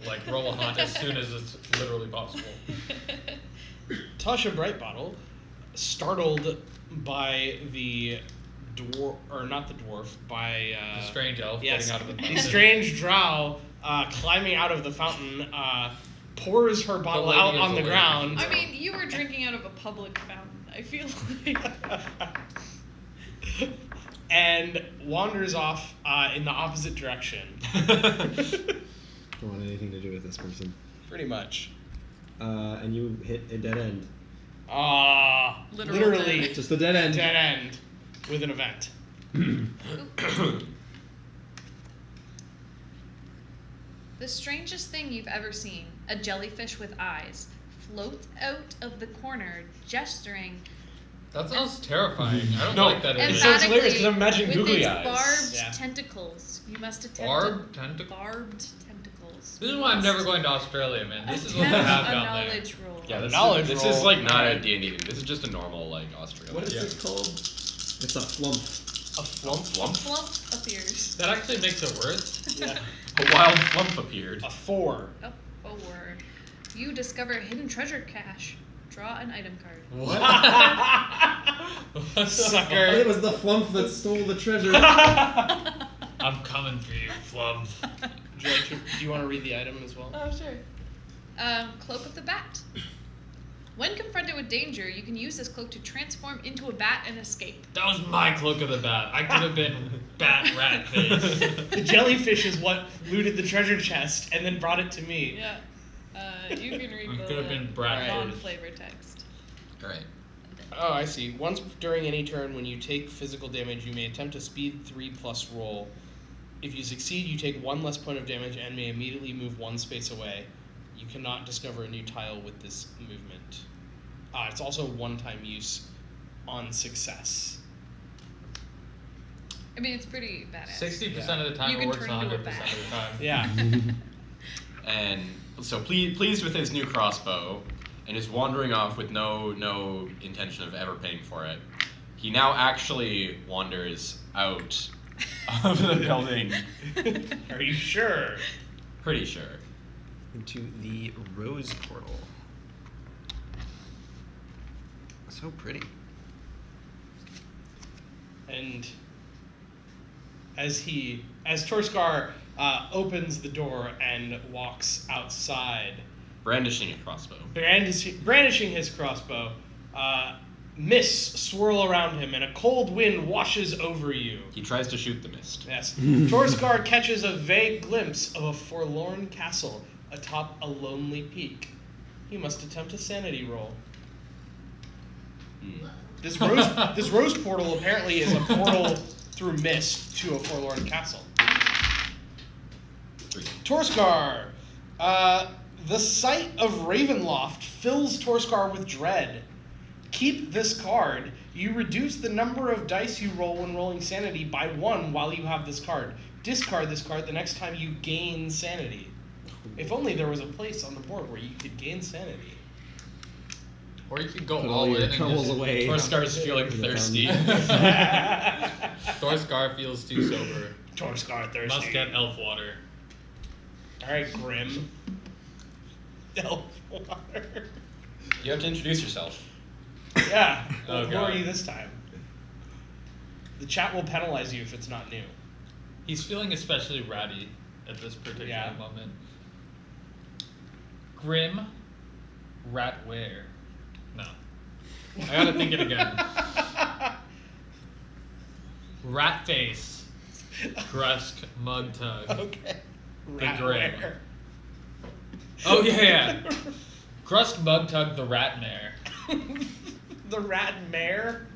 like roll a haunt as soon as it's literally possible? Tasha Brightbottle, startled by the dwarf, or not the dwarf, by The strange elf yes, getting out of the the fountain. strange drow climbing out of the fountain, pours her bottle lady out is on the a lady. ground. I mean, you were drinking out of a public fountain. I feel like. And wanders off in the opposite direction. Don't want anything to do with this person. Pretty much. And you hit a dead end. Literal Literally dead. Just a dead end. dead end with an event. The strangest thing you've ever seen, a jellyfish with eyes, floats out of the corner, gesturing That sounds terrifying. I don't No, like that It's image. so hilarious 'cause I'm imagining with googly its eyes. barbed Yeah. tentacles. You must attempt Barbed tentacles? barbed tentacles. This is You why I'm must never going to Australia, man. This is what attempt we have a down there. knowledge roll. Yeah, Knowledge this roll. is like not a Alright. D&D thing. This is just a normal like Australia. What is Yeah. this called? It's a flump. A flump. Flump? Flump appears. That actually makes it worse. Yeah. A wild flump appeared. A 4. Oh, a word. You discover hidden treasure cache. Draw an item card. What? What the Sucker. It was the flump that stole the treasure. fuck? I'm coming for you, Flump. Do you want to read the item as well? Oh, sure. Cloak of the Bat. When confronted with danger, you can use this cloak to transform into a bat and escape. That was my cloak of the bat. I could have been Bat Rat Face. The jellyfish is what looted the treasure chest and then brought it to me. Yeah. You can read It could have been Brat Alright. Face. non-flavor text. Alright. Oh, I see. Once during any turn when you take physical damage, you may attempt a speed 3+ roll. If you succeed, you take 1 less point of damage and may immediately move 1 space away. You cannot discover a new tile with this movement. It's also one-time use on success. I mean, it's pretty badass. 60% of the time You it can works turn into a 100% bat. of the time. Yeah. And so pleased with his new crossbow and is wandering off with no intention of ever paying for it. He now actually wanders out of the building. Are you sure? Pretty sure. Into the rose portal. So pretty. And as Torskar opens the door and walks outside, Brandishing a crossbow. brandishing his crossbow, mists swirl around him and a cold wind washes over you. He tries to shoot the mist. Yes. Torskar catches a vague glimpse of a forlorn castle atop a lonely peak. He must attempt a sanity roll. Hmm. This rose portal apparently is a portal through mist to a forlorn castle. 3. Torskar, the sight of Ravenloft fills Torskar with dread. Keep this card. You reduce the number of dice you roll when rolling sanity by 1 while you have this card. Discard this card the next time you gain sanity. If only there was a place on the board where you could gain sanity. Or you could go Put all all your in and troubles just... away. Torskar's feeling thirsty. Torskar feels too sober. Torskar thirsty. Must get elf water. Alright, Grim. Elf water. You have to introduce yourself. Yeah. Oh, Who are God. you this time? The chat will penalize you if it's not new. He's feeling especially ratty at this particular Yeah. moment. Grim Ratware. No. I gotta think it again. Rat face. Grusk Mugtug. Okay. The Grim. Ratmare. Oh yeah. Grusk Mugtug the Ratmare. The rat mare?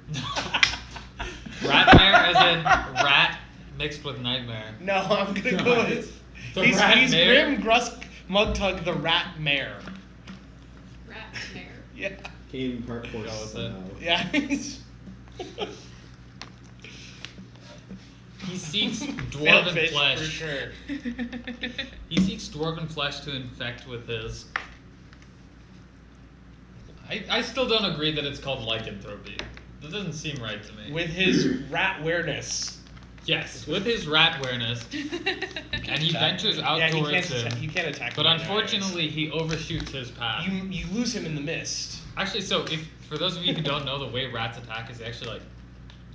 Ratmare as in rat mixed with nightmare. No, I'm gonna go with The he's Ratmare? Grim Grusk Mugtug the rat mare. Rat mare. Yeah. Came part horse Go with it. somehow. Yeah. He seeks Failed dwarven fish flesh. for sure. He seeks dwarven flesh to infect with his. I still don't agree that it's called lycanthropy. That doesn't seem right to me. With his rat awareness. Yes, with his rat awareness, and he ventures out Yeah, towards you him. can't attack But him. unfortunately, he overshoots his path. you lose him in the mist. Actually, so if for those of you who don't know, the way rats attack is they actually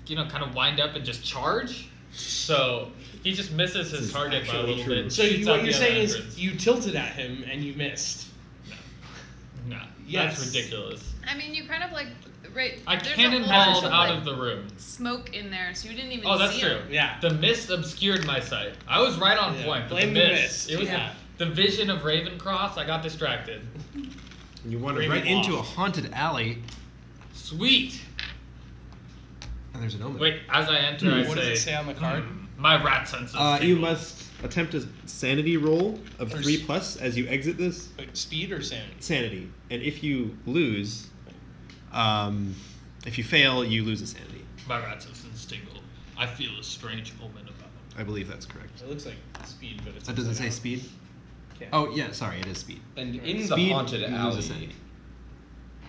like, kind of wind up and just charge. So he just misses This his is target by a actually little true. bit. So shoots what out you're the other saying is entrance. you tilted at him and you missed. No, Yes. that's ridiculous. I mean, you kind of like right. I there's a cannonballed whole out bunch of the room. smoke in there, so you didn't even Oh, that's see true. him. Yeah. The mist obscured my sight. I was right on Yeah. point, but Blame the the mist. mist. It was Yeah. the vision of Ravencross. I got distracted. You wandered Raven right into a loft. haunted alley, Sweet. and there's an omen. Wait, as I enter, I What say, does it say on the card? my rat senses. You tingle." must attempt a sanity roll of Or 3+ as you exit this. Like speed or sanity? Sanity. And if you lose, if you fail, you lose a sanity. My rat senses tingle. I feel a strange omen about him. I believe that's correct. It looks like speed, but it's. Does it upside say down. speed? Yeah. Oh, yeah, sorry, it is speed. And in the Speed, haunted you lose a alley, sanity.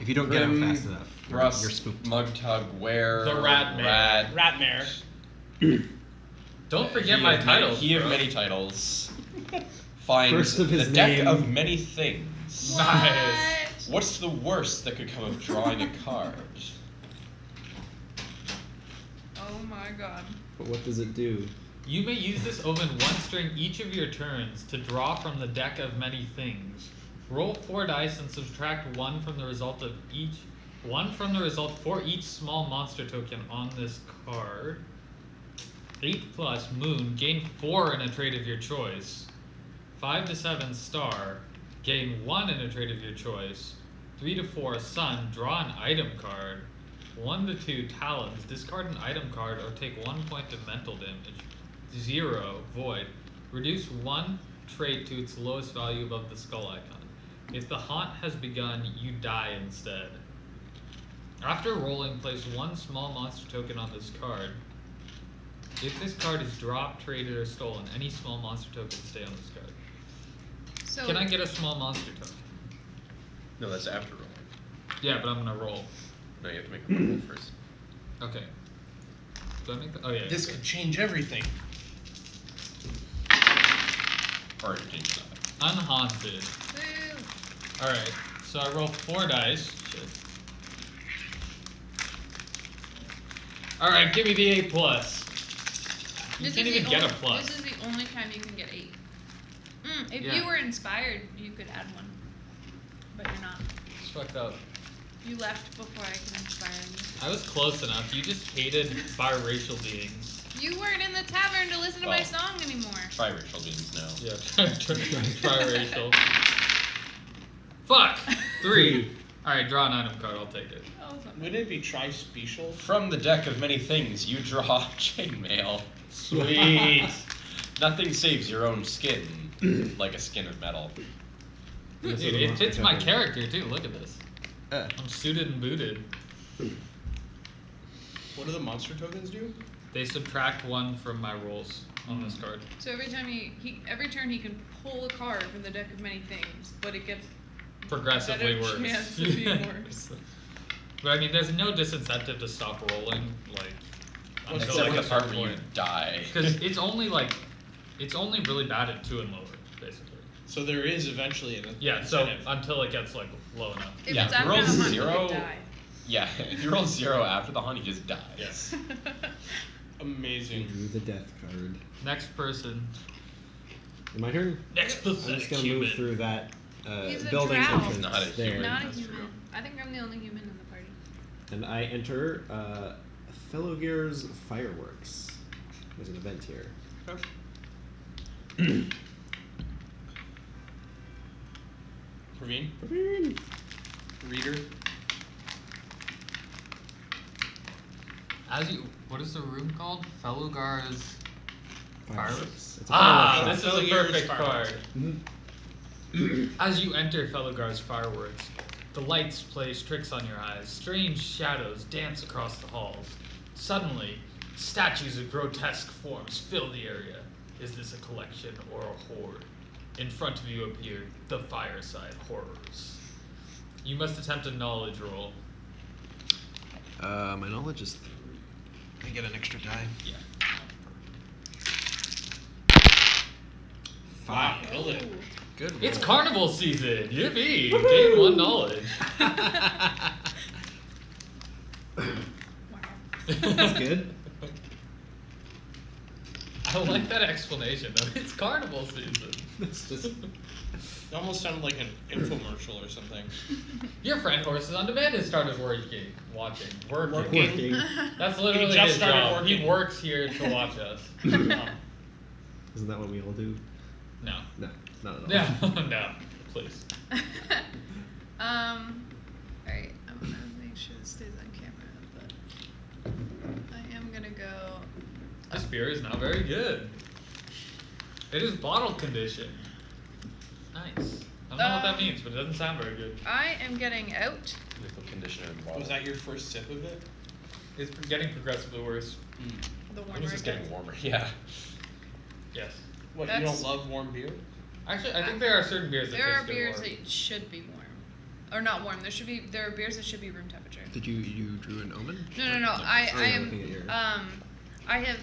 If you don't get him fast enough, you're Russ, spooked. Mugtug, where The Ratmare. Rat mare. Don't forget He my of title. Many, he of many titles. Finds First of his the deck name. of many things. Nice. What's the worst that could come of drawing a card? Oh my god. But what does it do? You may use this omen once during each of your turns to draw from the deck of many things. Roll 4 dice and subtract 1 from the result of each. 1 from the result for each small monster token on this card. 8+ Moon, gain 4 in a trait of your choice. 5 to 7 Star, gain 1 in a trait of your choice. 3 to 4 Sun, draw an item card. 1 to 2 Talons, discard an item card or take 1 point of mental damage. 0 Void, reduce 1 trait to its lowest value above the skull icon. If the haunt has begun, you die instead. After rolling, place 1 small monster token on this card. If this card is dropped, traded, or stolen, any small monster tokens stay on this card. So Can I get a small monster token? No, that's after rolling. Yeah, but I'm gonna roll. No, you have to make the roll first. Okay. Do I make the? Oh yeah. This okay. could change everything. Or change nothing. Unhaunted. Woo. All right. So I roll 4 dice. Shit. All right, give me the 8+. You This can't is even the get a only- plus. This is the only time you can get 8. If Yeah. you were inspired, you could add 1, but you're not. It's fucked up. You left before I could inspire you. I was close enough. You just hated biracial beings. You weren't in the tavern to listen to my Well. song anymore. Biracial beings now. Yeah, triracial. Fuck! 3. Alright, draw an item card. I'll take it. Oh, it's not Wouldn't it be trispecial? From the deck of many things, you draw chainmail. Sweet. Nothing saves your own skin like a skin of metal. Dude, it fits my character too. Look at this. I'm suited and booted. What do the monster tokens do? They subtract 1 from my rolls on this card. So every time every turn he can pull a card from the deck of many things, but it gets Progressively better worse. chance of being worse. But I mean, there's no disincentive to stop rolling, like, What's Except the the part where you die. because it's only really bad at 2 and lower, basically. So there is eventually an Yeah, so incentive. until it gets like low enough. If Yeah, it's after roll the hunt, zero. you could die. Yeah, if you roll 0 after the hunt, you just die. Yes. Amazing. Drew the death card. Next person. My turn? Next I'm pathetic just gonna human. move through that He's a building drow. entrance Not a there. human. Not a That's human. true. I think I'm the only human in the party. And I enter Fellow Gear's Fireworks. There's an event here. Praveen? Reader. What is the room called? Fellugar's Fireworks? It's a Ah, fireworks this shop. is a perfect Fireworks. card. As you enter Fellugar's Fireworks, the lights play tricks on your eyes. Strange shadows dance across the halls. Suddenly, statues of grotesque forms fill the area. Is this a collection or a horde? In front of you appear the Fireside Horrors. You must attempt a knowledge roll. My knowledge is 3. I get an extra die. Yeah. 5. Killed it. Good roll. It's carnival season! Yippee! Gain 1 knowledge. That's good. I like that explanation though. It's carnival season. It's just It almost sounded like an infomercial or something. Your friend Horses on Demand has started working. Working. working. That's literally He just his started job. working. He works here to watch us. Isn't that what we all do? No. No, not at all. No. No. Please. Alright, I'm gonna make sure this stays on camera, but I am gonna go. This beer is not very good. It is bottle conditioned. Nice. I don't know what that means, but it doesn't sound very good. I am getting out. Liquid conditioner in the bottle. Was that your first sip of it? It's getting progressively worse. The When warmer is this it getting gets. warmer? Yeah. Yes. What, you That's- don't love warm beer? Actually, I think there are certain beers that There are taste good beers warm. that should be warm, or not warm. There are beers that should be room temperature. Did you drew an omen? No. I Oh, yeah, looking at am. your- I have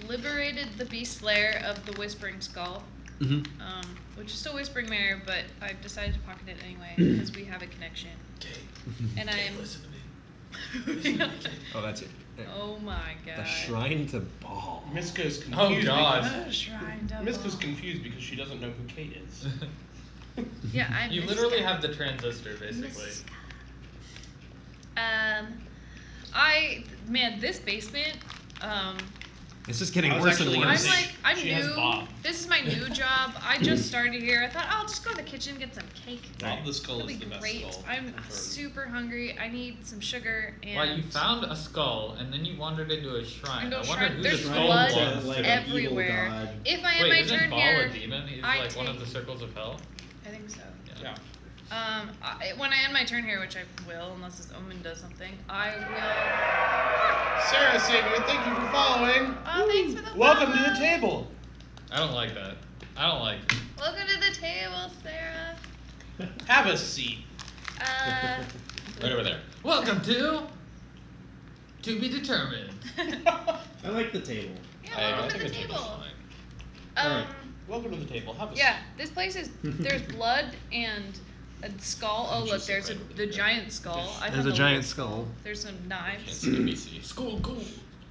liberated the beast lair of the Whispering Skull, Mm-hmm. which is still Whispering Mare, but I've decided to pocket it anyway because we have a connection. And I am. Listen to me. Oh, that's it. Oh my god. The Shrine to Baal. Miska's confused. Oh, God. because- Shrine to Miska's Baal. confused because she doesn't know who Kate is. Yeah, I'm. You literally have the transistor, basically. This basement. It's just getting I was worse and actually I'm gonna worse. say- like, I'm she has new. Bob. This is my new job. I just started here. I thought I'll just go to the kitchen and get some cake. Bob the Skull That'll is be the best great. skull. I'm I've heard. super hungry. I need some sugar and. Why, you found a skull and then you wandered into a shrine. Into a I wonder shrine. who There's the Shrine blood skull to, was. like, an everywhere. evil god. If I end Wait, my isn't turn Baal here, a demon? He's I like one of take- the circles of hell. I think so. Yeah. When I end my turn here, which I will, unless this omen does something, I Sarah Savior, thank you for following. will. Oh, thanks for the Welcome to follow. the table. I don't like that. I don't like it. Welcome to the table, Sarah. Have a seat. Right over there. Welcome to be determined. I like the table. Yeah, welcome to the the table's table. fine. Alright. Welcome to the table. Have a Yeah, seat. this place is. There's blood and a skull. Oh, look, there's the giant skull. I There's found a giant little skull. There's some Can't knives. see the BC. School, cool.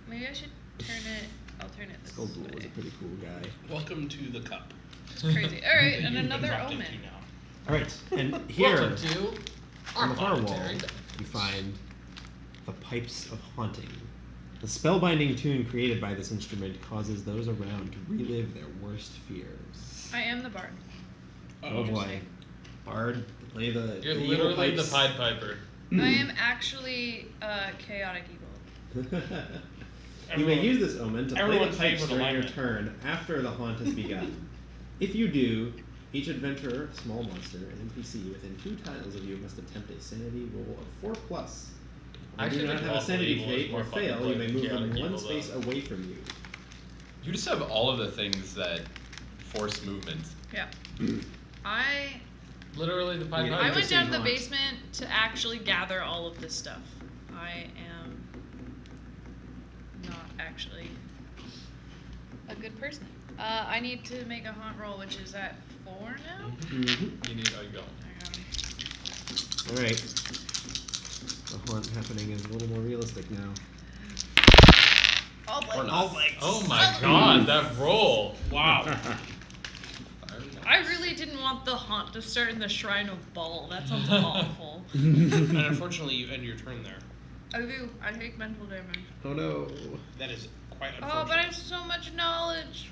Maybe I should turn it. I'll turn it this Skullghoul was a way. pretty cool guy. Welcome to the cup. It's crazy. All right, that and you've been another dropped omen. into now. Alright, and here Welcome to on our the far wall, voluntary you find the Pipes of Haunting. The spellbinding tune created by this instrument causes those around to relive their worst fears. I am the bard. Oh boy. Bard, play the You're the evil literally the pipes. Pied Piper. I am actually chaotic evil. You may Everyone- use this omen to play the everyone's pipes favorite during your alignment. turn after the haunt has begun. If you do, each adventurer, small monster, and NPC within 2 tiles of you must attempt a sanity roll of 4+. If I you actually do not think have a lawful sanity evil is trait more or fun to fail, play you may than move them chaotic 1 evil, space though. away from you. You just have all of the things that force movement. Yeah. I Literally the Pied Yeah, I Piper. went down to the haunt. basement to actually gather all of this stuff. I am not actually a good person. I need to make a haunt roll, which is at 4 now. Mm-hmm. You need. Oh, you don't. Hang on. Alright. The haunt happening is a little more realistic now. All Or blanks. not. Oh my God, that roll. Wow. I really didn't want the haunt to start in the Shrine of Baal. That sounds awful. And unfortunately, you end your turn there. I do. I take mental damage. Oh no. That is quite unfortunate. Oh, but I have so much knowledge.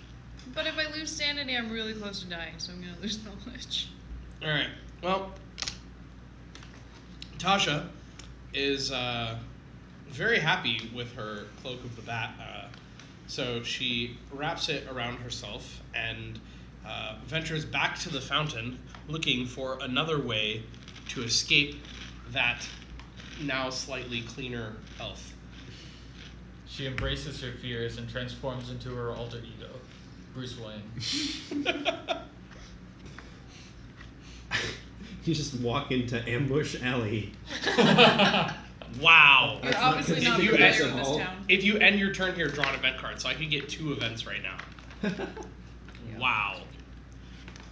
But if I lose sanity, I'm really close to dying, so I'm gonna lose knowledge. All right. Well, Tasha is very happy with her cloak of the bat, so she wraps it around herself and ventures back to the fountain, looking for another way to escape that now slightly cleaner elf. She embraces her fears and transforms into her alter ego, Bruce Wayne. You just walk into Ambush Alley. Wow. You're That's not obviously not considered familiar aggressive with this at all. town. If you end your turn here, draw an event card, so I could get 2 events right now. Wow.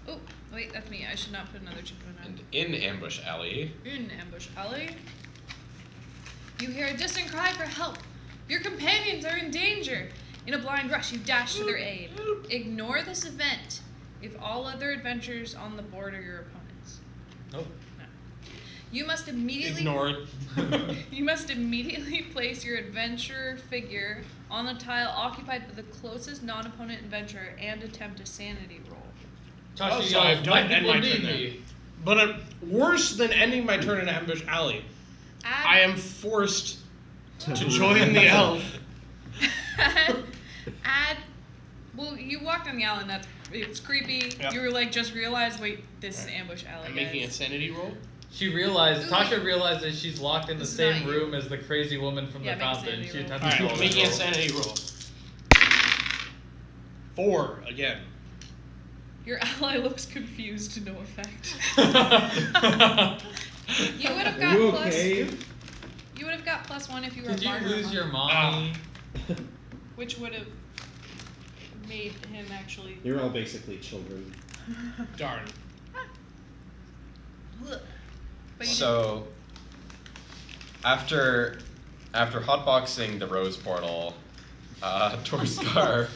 Oh, wait, that's me. I should not put another chip in And in Ambush Alley, In Ambush Alley, you hear a distant cry for help. Your companions are in danger. In a blind rush, you dash to their aid. Ignore this event if all other adventurers on the board are your opponents. Oh. You must immediately Ignored. You must immediately place your adventurer figure on the tile occupied by the closest non-opponent adventurer and attempt a sanity roll. Tasha Oh, so yells, I've done "My end people my need turn there." me." But worse than ending my turn in Ambush Alley, I am forced to join the elf. add. Well, you walked down the alley and it's creepy. Yep. You were like, just realized, wait, this is Ambush Alley. I'm making a guys. sanity roll. Tasha realizes she's locked in the This is same not you. room as the crazy woman from Yeah, the make a fountain. sanity She roll. attempts Alright, to I'm roll making a roll. sanity roll. 4 again. Your ally looks confused to no effect. You would have Are got you plus. okay? You would have got +1 if you were Did a you barter lose monk, your mommy? which would have made him actually. You're all basically children. Darn. But you so after hotboxing the Rose Portal, Torskar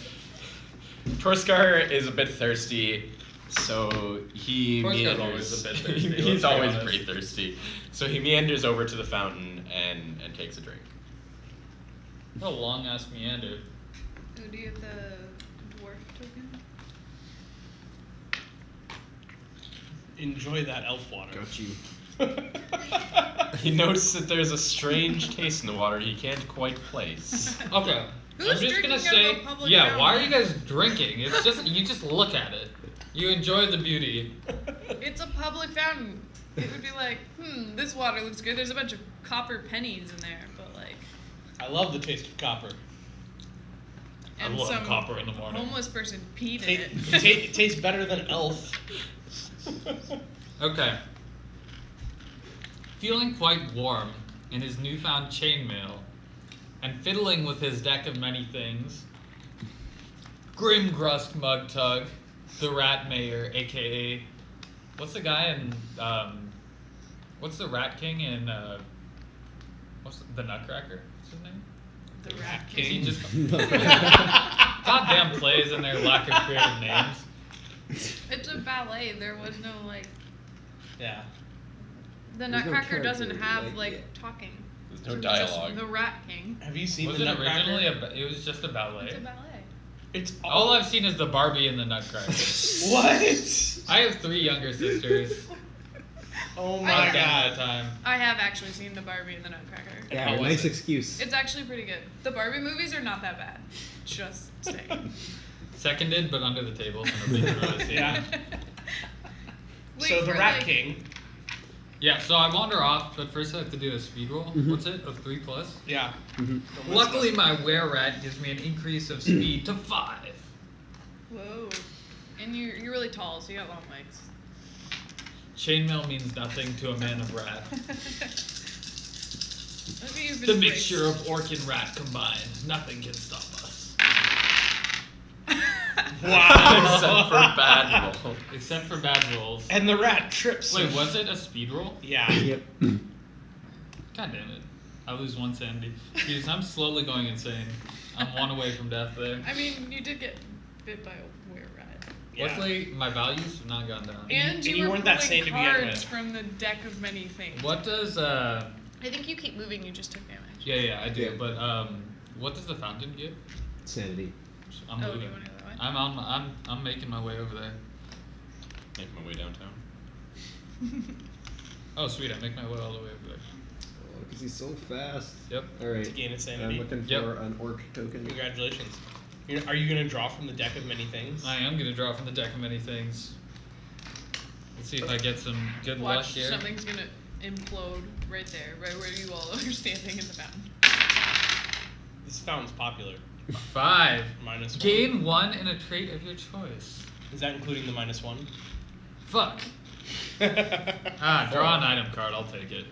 is a bit thirsty, so he Torskar's meanders. always a bit thirsty, let's He's be always honest. pretty thirsty, so he meanders over to the fountain and takes a drink. What a long ass meander. Oh, do you have the dwarf token? Enjoy that elf water. Got you. He notes that there's a strange taste in the water he can't quite place. Okay. Who's I'm just drinking gonna out of say, a public yeah. Why are fountain? you guys drinking? It's just you just look at it. You enjoy the beauty. It's a public fountain. It would be like, this water looks good. There's a bunch of copper pennies in there, but like. I love the taste of copper. I And love some copper in the morning. homeless person peed Ta- in it. it tastes better than elf. Okay. Feeling quite warm in his newfound chainmail, and fiddling with his deck of many things, Grimgrusk Mugtug, the Rat Mayor, aka what's the guy in what's the Rat King in what's the Nutcracker? What's his name? The rat Is he king. just goddamn plays and their lack of creative names? It's a ballet. There was no like. Yeah. The There's no Nutcracker doesn't character, have like, like yeah. talking. There's So no it's just dialogue. the Rat King. Have you seen Was the it Nutcracker? originally it was just a ballet? It's a ballet. It's All I've seen is the Barbie and the Nutcracker. What? I have 3 younger sisters. Oh I my Back at god. that time. I have actually seen the Barbie and the Nutcracker. And Yeah, how was nice it? excuse. It's actually pretty good. The Barbie movies are not that bad. Just saying. Seconded, but under the table, so nobody can really see Yeah. it. Wait, So the for, Rat like- King. Yeah, so I wander off, but first I have to do a speed roll. Mhm. What's it? Of 3 plus? Yeah. Mhm. Luckily, my were-rat gives me an increase of speed to 5. Whoa. And you're really tall, so you got long legs. Chainmail means nothing to a man of rat. Okay, you've been The braced. mixture of orc and rat combined, nothing can stop us. Except for bad roll. Except for bad rolls. And the rat trips. Wait, was it a speed roll? Yeah. Yep. God damn it. I lose 1 sanity. Jeez, I'm slowly going insane. I'm 1 away from death there. I mean, you did get bit by a were-rat. Yeah. Luckily, my values have not gone down. And you you were weren't that pulling sane to begin cards with. from the deck of many things. What does, I think you keep moving, you just took damage. yeah, I do, Yeah. but, what does the fountain give? Sanity. I'm Oh, do you moving. want to go that way? I'm making my way over there. Make my way downtown. Oh, sweet! I make my way all the way over there. Oh, because he's so fast. Yep. All right. To gain I'm insanity. looking for Yep. an orc token. Congratulations. Are you going to draw from the deck of many things? I am gonna draw from the deck of many things. Let's see if I get some good luck Watch, here. something's gonna implode right there, right where you all are standing in the fountain. This fountain's popular. 5. -1. Gain 1 in a trait of your choice. Is that including the -1? Fuck. Draw an item card. I'll take it.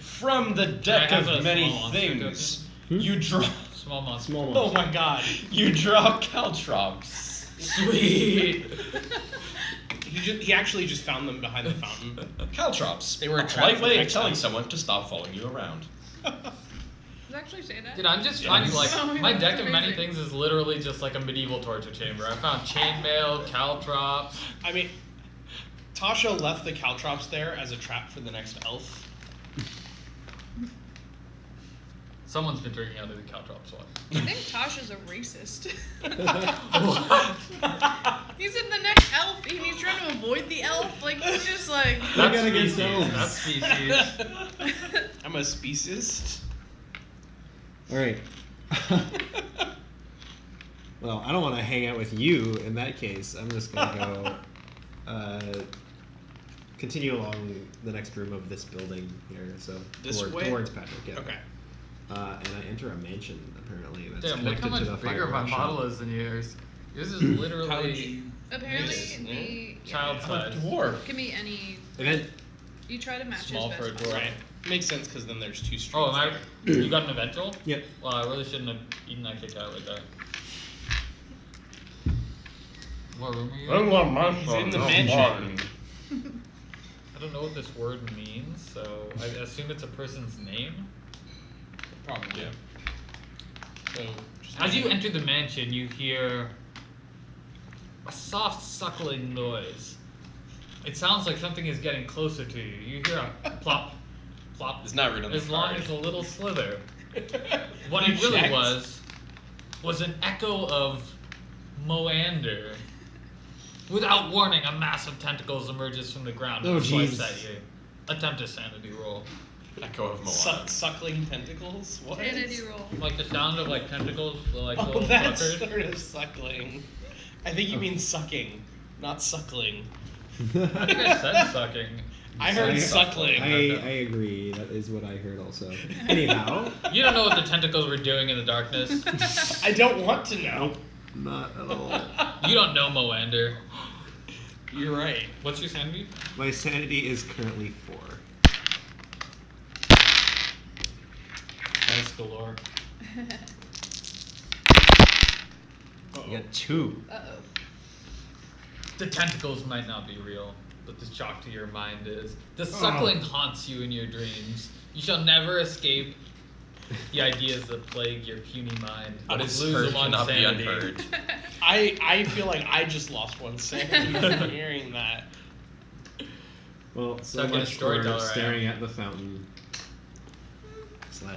From the deck I have a of many small monster things, token? you draw. Small monster. Small Oh monster. my god. You draw caltrops. Sweet. He actually just found them behind the fountain. Caltrops. They were a a trap polite for way of next telling time. someone to stop following you around. Does it actually say that? Dude, I'm just Yes. finding like Oh, my that's deck of many amazing. things is literally just like a medieval torture chamber. I found chainmail, caltrops. I mean, Tasha left the caltrops there as a trap for the next elf. Someone's been drinking out of the caltrops one. I think Tasha's a racist. What? He's in the next elf and he's trying to avoid the elf. Like, he's just like. Look at it against elves. That's species. I'm a speciesist. All right. Well, I don't want to hang out with you in that case. I'm just gonna go continue along the next room of this building here. So This way? towards Patrick. Yeah. Okay. And I enter a mansion apparently that's Damn, look connected how much to the bigger my fire model shop. is than yours. Yours is How would literally you? Apparently, Yes. the. child I'm a size. dwarf. Give me any. And then You try to match Small his for a best dwarf. Right. Makes sense because then there's two streets. Oh, am I? there. You got an eventual? Yep. Well, I really shouldn't have eaten that kick out like that. What room are you in? He's in the mansion. I don't know what this word means, so I assume it's a person's name. Probably. Yeah. So. just- As you enter the mansion, you hear a soft suckling noise. It sounds like something is getting closer to you. You hear a plop, plop. It's not written on the as long card. as a little slither. What You it really checked? was an echo of Moander. Without warning, a mass of tentacles emerges from the ground and Oh, swipes jeez. at you. Attempt a sanity roll. Echo of Moana. Suckling tentacles? What? Sanity roll. Like the sound of like tentacles, like Oh, little that's suckers. sort of suckling. I think you mean sucking, not suckling. I think I said sucking. I heard I- suckling. I agree. That is what I heard also. Anyhow, You don't know what the tentacles were doing in the darkness. I don't want to know. not at all. You don't know Moander. You're right. What's your sanity? My sanity is currently 4. Nice galore. I got 2. Uh-oh. The tentacles might not be real, but the shock to your mind is. The suckling haunts you in your dreams. You shall never escape the ideas that plague your puny mind. But What is lose heard them on cannot be sanity. unheard. I feel like I just lost one sanity from hearing that. Well, so Suck it, much for storyteller I staring at the fountain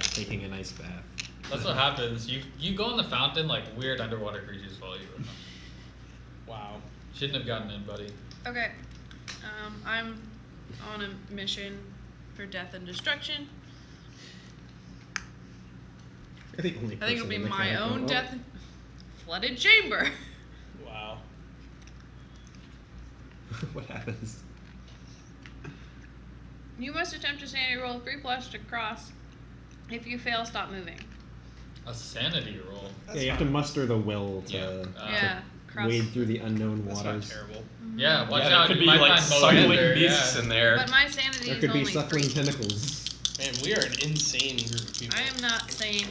/ taking a nice bath. That's what happens. You go in the fountain like weird underwater creatures follow you. Wow. Shouldn't have gotten in, buddy. Okay. I'm on a mission for death and destruction. I think only. I think it'll person be in the my catacomb- own oh, death. Flooded chamber. Wow. What happens? You must attempt a sanity roll 3+ to cross. If you fail, stop moving. A sanity roll. Yeah, you have to muster the will to, Yeah. Yeah, cross. wade through the unknown That's not waters. terrible. Yeah, watch Yeah, out. there could You be might like find suckling Moander, beasts yeah. in there. But my sanity There is could be only suckling 3. tentacles. Man, we are an insane group of people. I am not saying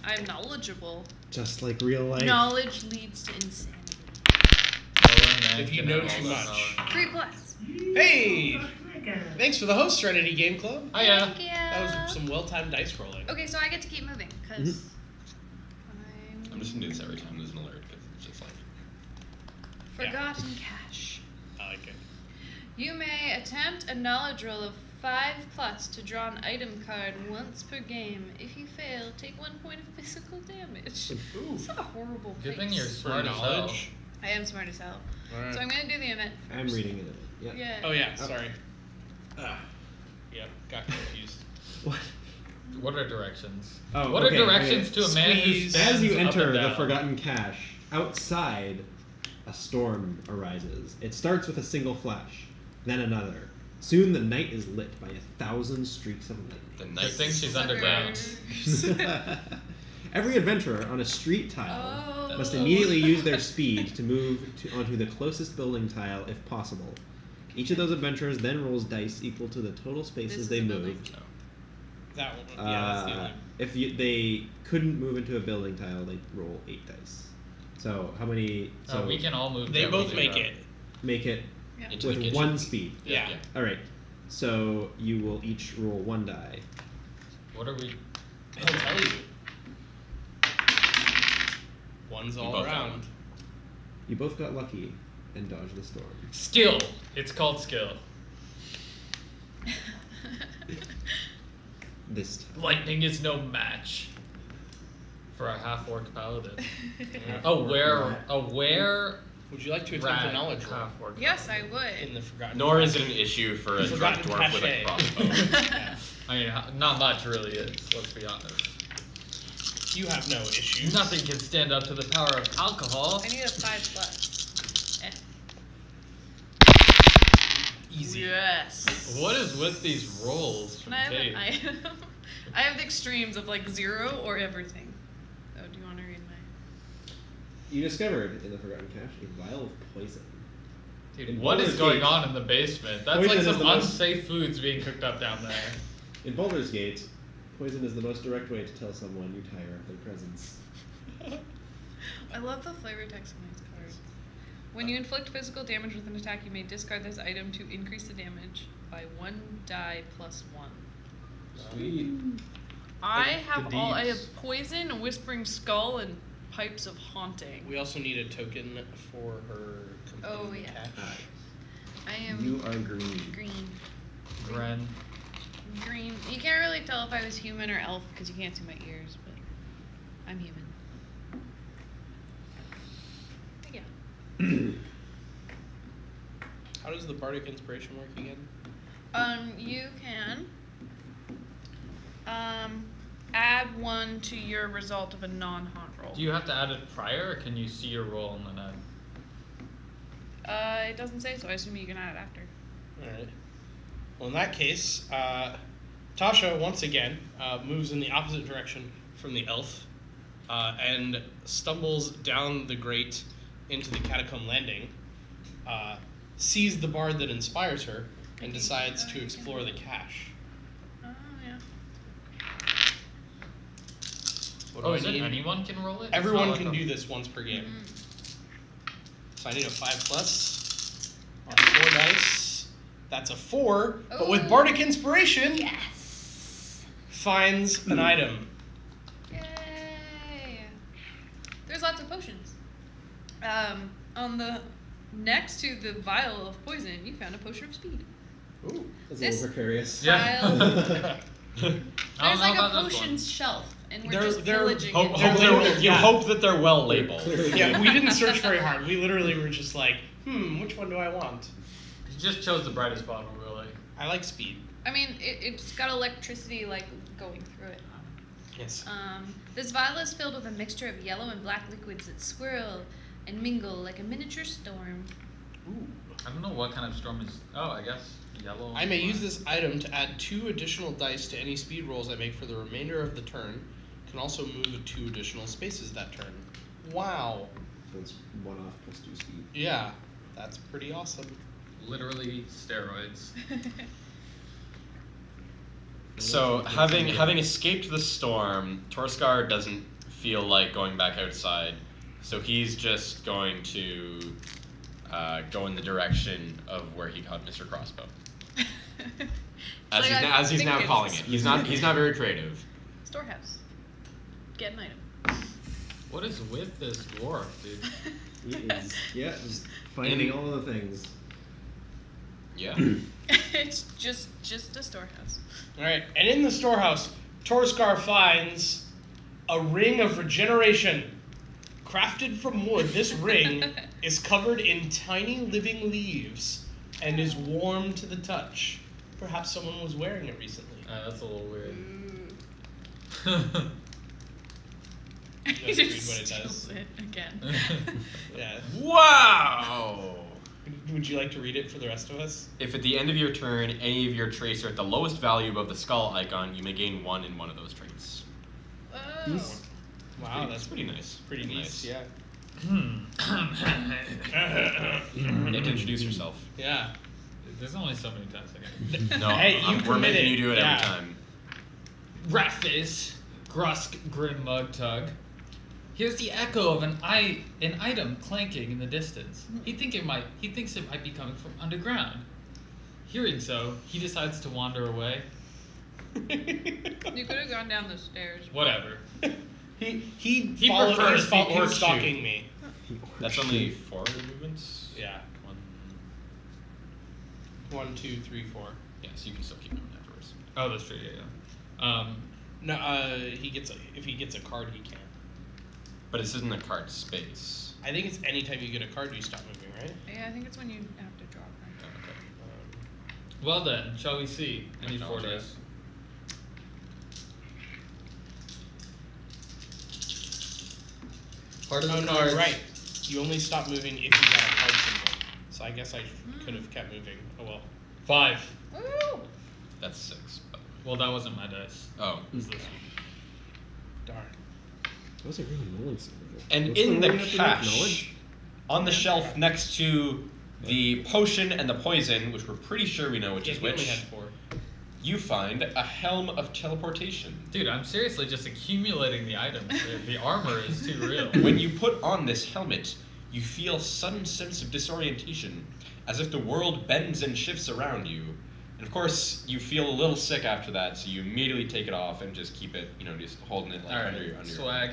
I'm knowledgeable. Just like real life. Knowledge leads to insanity. If you know too much. 3+. Hey! Thanks for the host, Serenity Game Club. Hiya. Thank you. That was some well-timed dice rolling. Okay, so I get to keep moving because I'm just gonna do this every time there's an alert because it's just like. Yeah. forgotten cash. I like it. You may attempt a knowledge roll of 5+ to draw an item card once per game. If you fail, take 1 point of physical damage. Ooh. It's not a horrible Good place. thing you're For smart as hell. knowledge. I am smart as hell. Alright. So I'm gonna do the event first. I'm reading it. Yeah. Yeah. Oh yeah, sorry. Yep, got confused. What? What are directions? Oh, what okay, are directions okay. to a man who Squeeze. stands As you up enter and the down? Forgotten Cache, outside, a storm arises. It starts with a single flash, then another. Soon the night is lit by 1,000 streaks of The lightning. night. Good thing she's underground. Every adventurer on a street tile Oh. must immediately use their speed to move onto the closest building tile if possible. Each of those adventurers then rolls dice equal to the total spaces This is they a building. moved. That one. Yeah, that's the only. If they couldn't move into a building tile, they roll 8 dice. So how many? So We can all move. They that both way, make though. it. make it Yeah. Into the with kitchen. 1 speed. Yeah. All right. So you will each roll 1 die. What are we? He'll tell you. One's We all both got around. one. You both got lucky and dodged the storm. Skill. It's called skill. This time. Lightning is no match for a half-orc paladin. Half-orc Aware. Would you like to attempt a knowledge roll half-orc. Yes, I in would. the Forgotten? Nor Cache? is it an issue for a Forgotten drunk dwarf with a cachet. crossbow. Yeah. I mean, not much really is. Let's be honest. You have no issues. Nothing can stand up to the power of alcohol. I need a 5+. Easy. Yes. What is with these rolls from And I have, Kate? I have the extremes of like 0 or everything. Oh, do you want to read my? You discovered in the Forgotten Cache a vial of poison. Dude, what is Baldur's going Gate, on in the basement? That's poison like is some the most- unsafe foods being cooked up down there. In Baldur's Gate, poison is the most direct way to tell someone you tire of their presence. I love the flavor text on these cards. When you inflict physical damage with an attack, you may discard this item to increase the damage by 1 die plus 1. Sweet. I The have all. I have deeds. poison, whispering skull, and pipes of haunting. We also need a token for her. Oh, completing the yeah. cache. I am You are green. green. Gren. Green. You can't really tell if I was human or elf because you can't see my ears, but I'm human. Yeah. How does the bardic inspiration work again? You can add 1 to your result of a non-haunt roll. Do you have to add it prior, or can you see your roll and then add? It doesn't say, so I assume you can add it after. Alright. Well, in that case, Tasha, once again, moves in the opposite direction from the elf and stumbles down the grate into the catacomb landing, sees the bard that inspires her, and decides to explore the cache. Oh, yeah. What Oh, do is I it need? anyone can roll it? It's Everyone not can like do a- this once per game. Mm. So I need a 5+ on 4 dice. That's a 4, but with Ooh. bardic inspiration, Yes. finds an item. Yay. There's lots of potions. On the next to the vial of poison, you found a potion of speed. Ooh. That's This- a little precarious. Yeah. Vial. I don't There's know like a about this one. potions shelf, and we're They're- just they're- pillaging Hope, it. hope they're, you Yeah. hope that they're well labeled. Clearly. Yeah, we didn't search very hard. We literally were just like, which one do I want? You just chose the brightest bottle, really. I like speed. I mean, it's got electricity like going through it. Yes. This vial is filled with a mixture of yellow and black liquids that swirl and mingle like a miniature storm. Ooh. I don't know what kind of storm is. Oh, I guess yellow. I may and use black. this item to add 2 additional dice to any speed rolls I make for the remainder of the turn. Can also move 2 additional spaces that turn. Wow. So it's 1 off plus 2 speed. Yeah, that's pretty awesome. Literally steroids. So, having escaped the storm, Torskar doesn't feel like going back outside, so he's just going to go in the direction of where he caught Mr. Crossbow. As Like, I he's think now it's- calling it. He's not very creative. Storehouse. Get an item. What is with this dwarf, dude? He is, yeah, just finding all the things. Yeah. It's just a storehouse. All right, and in the storehouse, Torskar finds a ring of regeneration. Crafted from wood, this ring is covered in tiny living leaves and is warm to the touch. Perhaps someone was wearing it recently. That's a little weird. Ooh. Just read what it does. Steals it again. Yeah. Wow! Would you like to read it for the rest of us? If at the end of your turn, any of your traits are at the lowest value above the skull icon, you may gain 1 in one of those traits. Whoa. Wow, that's pretty nice. pretty nice. Yeah. You have to introduce yourself. Yeah. There's only so many times I can. No, Hey, we're making you do it every time. Ratface, Grusk, Grim Mug Tug. Here's the echo of an item clanking in the distance. He thinks it might be coming from underground. Hearing so, he decides to wander away. You could have gone down the stairs. Whatever. He prefers the he was horseshoe. stalking me. That's only 4 movements? Yeah. 1, 2, 3, 4. Yeah, so you can still keep moving afterwards. Oh, that's true. Yeah. No, if he gets a card, he can. But this isn't a card space. I think it's anytime you get a card, you stop moving, right? Yeah, I think it's when you have to draw a card. Okay. Well then, shall we see? I need 4 Acknowledge dice. Part of the Oh no, cards. you're right. You only stop moving if you got a card symbol. So I guess I could have kept moving. Oh well. 5. Woo! That's 6. But... Well, that wasn't my dice. Oh. It's this one. Darn. That was a really knowing symbol. And What's in the the way up to make cache, knowledge? on the shelf next to the potion and the poison, which we're pretty sure we know which Yeah, is we only which, had 4. you find a helm of teleportation. Dude, I'm seriously just accumulating the items. The armor is too real. When you put on this helmet, you feel a sudden sense of disorientation, as if the world bends and shifts around you. And of course, you feel a little sick after that, so you immediately take it off and just keep it, just holding it like under your swag.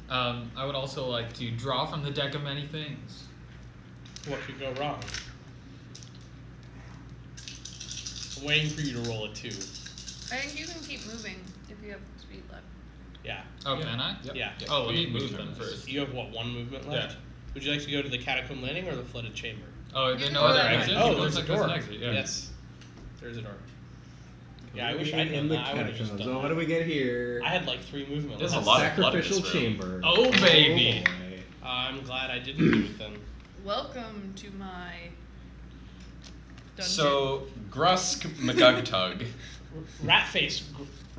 I would also like to draw from the deck of many things. What could go wrong? I'm waiting for you to roll a 2. I think you can keep moving if you have speed left. Yeah. Oh, can I? Yep. Yeah. Yep. Oh, let me We move determined them this. first. You have what, 1 movement left? Yeah. Would you like to go to the catacomb landing or the flooded chamber? Oh, You there's can no go other that way. exit? Oh, It looks there's a like door. there's an exit, yeah. Yes. There's a door. Yeah, I wish I in had the that. I would have just catacombs. done Oh, what that. do we get here? I had like 3 movement There's left. a lot of blood in Sacrificial this room. chamber. Oh, baby. boy. I'm glad I didn't do it then. Welcome to my dungeon. So, Grusk Magugtug, Ratface.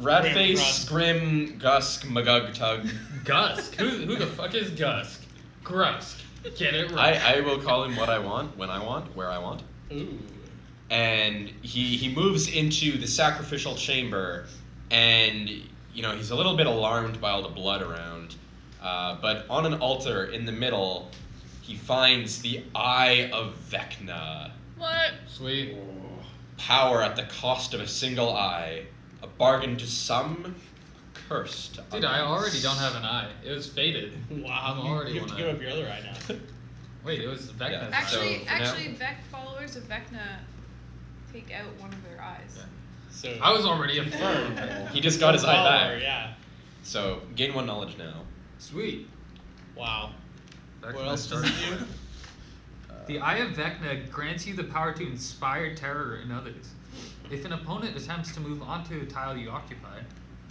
Ratface, Grim, Gusk, Magugtug. Gusk. Who the fuck is Gusk? Grusk. Get it right. I will call him what I want, when I want, where I want. Ooh. And he moves into the sacrificial chamber, and he's a little bit alarmed by all the blood around. But on an altar in the middle, he finds the Eye of Vecna. What? Sweet. Power at the cost of a single eye, a bargain to some, a curse to Dude, I others. already don't have an eye. It was faded. Wow. I'm already you have to one give eye. up your other eye now. Wait, it was Vecna's Yeah. eye. Actually, So, for now- Vec followers of Vecna take out one of their eyes. Yeah. So I was already a firm. He just got his eye follower, back. Yeah. So, gain 1 knowledge now. Sweet. Wow. Back What to my else does it start. do? The Eye of Vecna grants you the power to inspire terror in others. If an opponent attempts to move onto a tile you occupy,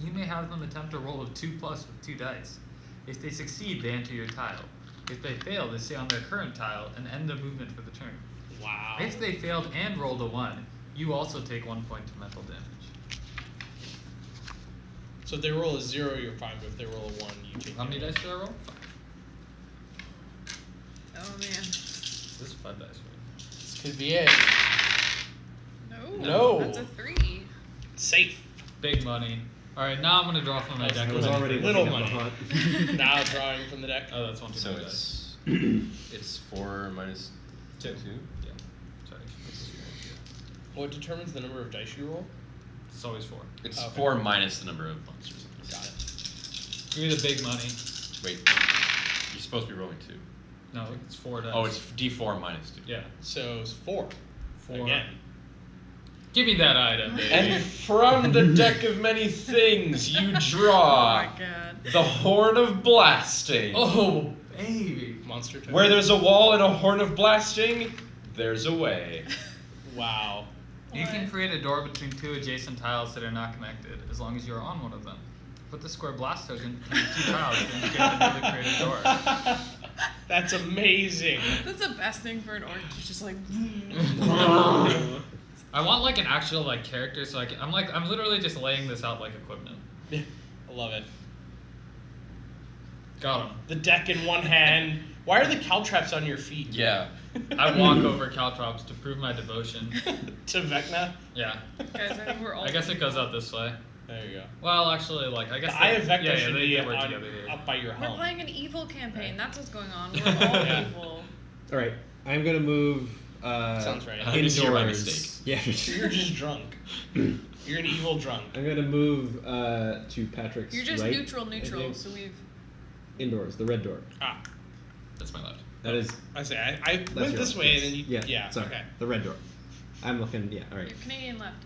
you may have them attempt a roll of 2+ with 2 dice. If they succeed, they enter your tile. If they fail, they stay on their current tile and end the movement for the turn. Wow. If they failed and rolled a 1, you also take 1 point of mental damage. So if they roll a 0, you're fine, but if they roll a 1, you take How many damage. dice do I roll? Oh man. This is 5 dice, right? This could be it. No. No. That's a 3. Safe. Big money. Alright, now I'm gonna draw from my deck. I was already Little looking at the money. hunt. Now drawing from the deck. Oh, that's 1, 2, So 3 dice. it's 4 minus 2. Yeah. Sorry. What determines the number of dice you roll? It's always 4. It's Okay. 4 minus the number of monsters. Got it. Give me the big money. Wait, you're supposed to be rolling 2. No, it's 4 dice. Oh, it's D4 minus 2. Yeah. So it's 4. 4. Again. Give me that item, baby. And from the deck of many things, you Oh draw my god. the Horn of Blasting. Oh, baby. Monster token. Where there's a wall and a Horn of Blasting, there's a way. Wow. You can What? create a door between 2 adjacent tiles that are not connected, as long as you're on one of them. Put the square blast token between 2 tiles, and you get to create a door. That's amazing. That's the best thing for an orc. You're just like. I want like an actual like character, so I'm literally just laying this out like equipment. I love it. Got him. The deck in one hand. Why are the caltraps on your feet? Yeah. I walk over caltrops to prove my devotion. To Vecna? Yeah. Guys, I think we're all. I guess it goes out this way. There you go. Well, actually, like I guess The Eye of Vecna yeah, should they be work on, together here. up by your We're helm. playing an evil campaign. That's what's going on. We're all Yeah. evil. All right, I'm gonna move. Sounds right. This year by Indoors. mistake. Yeah. You're just drunk. You're an evil drunk. I'm gonna move to Patrick's You're just right, neutral, I think. so we've. Indoors, the red door. Ah, That's my left. That is. I say I That's went your this left, way yes. and then you. Yeah. Sorry. Okay. The red door. I'm looking. Yeah. All right. You're Canadian left.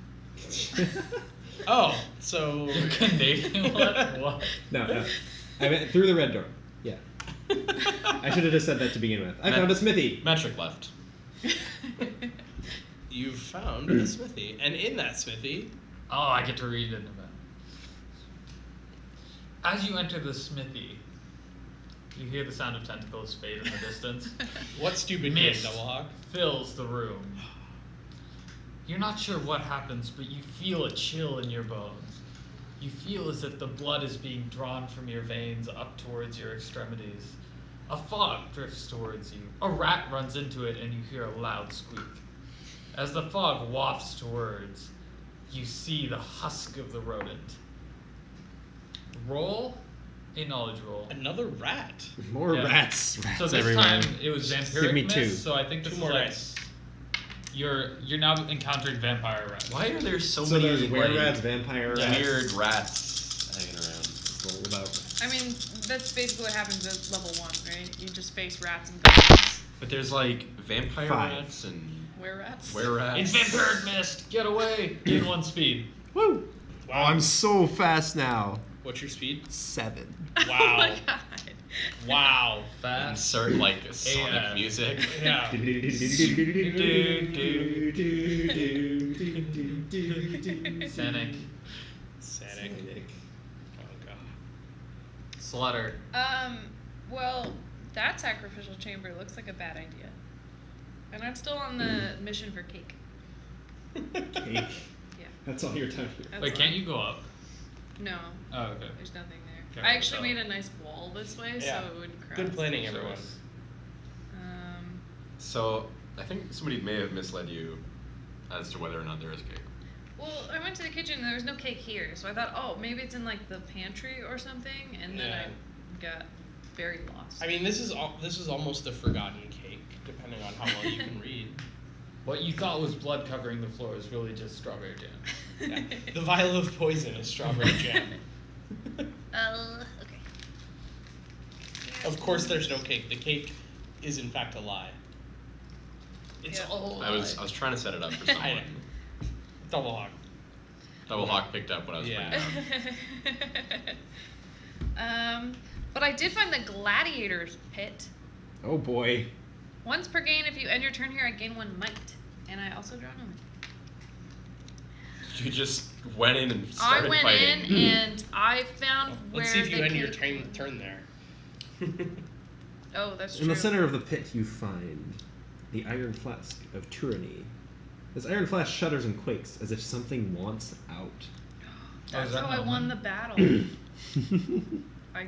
Oh, so. You're Canadian left? What? No. I meant through the red door. Yeah. I should have just said that to begin with. I found a smithy. Metric left. You've found a smithy, and in that smithy, Oh, I get to read it. As you enter the smithy, you hear the sound of tentacles fade in the distance. what stupid game, Mist Doublehawk? fills the room. You're not sure what happens, but you feel a chill in your bones. You feel as if the blood is being drawn from your veins up towards your extremities. A fog drifts towards you. A rat runs into it, and you hear a loud squeak. As the fog wafts towards, you see the husk of the rodent. Roll a knowledge roll. Another rat. More Yeah. rats. So Rats this everywhere. time it was Just vampiric give me mist, two. so I think this Two is more like rats. you're now encountering vampire rats. Why are there so, So many there's were like, rats, vampire rats. weird rats hanging around? Roll about. I mean, that's basically what happens at level 1, right? You just face rats and goblins. But there's like vampire 5. rats and Were rats? were rats. It's vampiric mist. Get away. Gain 1 speed. Woo! Wow. Oh, I'm so fast now. What's your speed? 7. Oh my Wow. god. Wow. Fast. Insert like sonic AF. music. Yeah. Sanic. Sanic. Oh god. Slaughter. Well, that sacrificial chamber looks like a bad idea. And I'm still on the mission for cake. Cake. Yeah. That's all your time. That's Wait, all. can't you go up? No, Oh, okay. there's nothing there. Okay, I actually so- made a nice wall this way, Yeah. so it wouldn't crash. Good planning, everyone. So I think somebody may have misled you as to whether or not there is cake. Well, I went to the kitchen and there was no cake here, so I thought, oh, maybe it's in like the pantry or something, and then Yeah. I got very lost. I mean, this is almost a forgotten cake, depending on how well you can read. What you thought was blood covering the floor is really just strawberry jam. Yeah. The vial of poison is strawberry jam. Okay. Of course, there's no cake. The cake is in fact a lie. It's Yeah. all I was trying to set it up for someone. Doublehawk. Doublehawk picked up what I was Yeah. putting down. But I did find the gladiator's pit. Oh boy. Once per game, if you end your turn here, I gain 1 might, and I also draw 1. You just went in and I started went fighting. in and I found where Let's see if you the end your cake- turn there. Oh, that's true. In the center of the pit, you find the iron flask of tyranny. This iron flask shudders and quakes as if something wants out. That's is that how I an won omen? the battle. I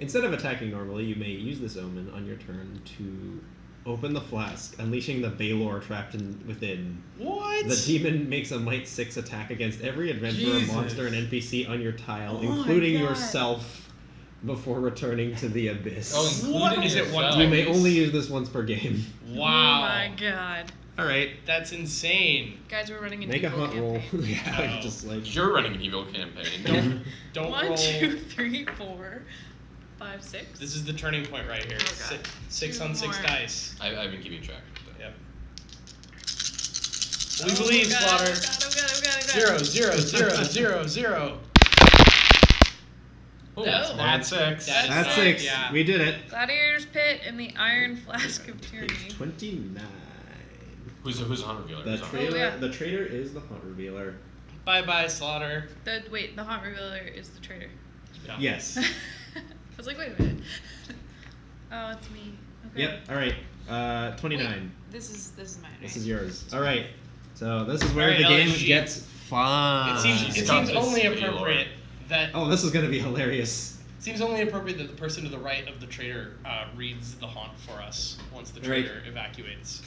Instead of attacking normally, you may use this omen on your turn to open the flask, unleashing the Balor trapped within. What? The demon makes a Might 6 attack against every adventurer, Jesus. monster, and NPC on your tile, Oh my including God. yourself, before returning to the abyss. Oh, including What? Is it one yourself. you may Nice. only use this once per game. Wow. Oh my god. Alright, That's insane. Guys, we're running an make a evil hunt roll. campaign. Yeah, Oh. just like. You're running an evil campaign. Don't 1, roll. 2, 3, 4, 5, 6. This is the turning point right here. Oh, God. Six Two on 6 more. dice. I've been keeping track of that. Yep. We believe, God, Slaughter. Oh God. 0, 0, 0, 0, 0. Oh, No. That's 6. That is That's not- 6. Yeah. We did it. Gladiator's Pit and the Iron Flask of Tyranny. Page 29. Who's a hunt revealer? The Who's a hunt trailer. Oh, yeah. The traitor is the hunt revealer. Bye-bye, Slaughter. The Haunt Revealer is the traitor. Yeah. Yes. I was like, wait a minute. Oh, it's me. Okay. Yep. All right. 29. Wait, this is mine. Right? This is yours. All right. So this is where All right, the game LSG. gets fun. It seems Stop this only video, appropriate that Oh, this is gonna be hilarious. seems only appropriate that the person to the right of the traitor reads the haunt for us once the Right. traitor evacuates.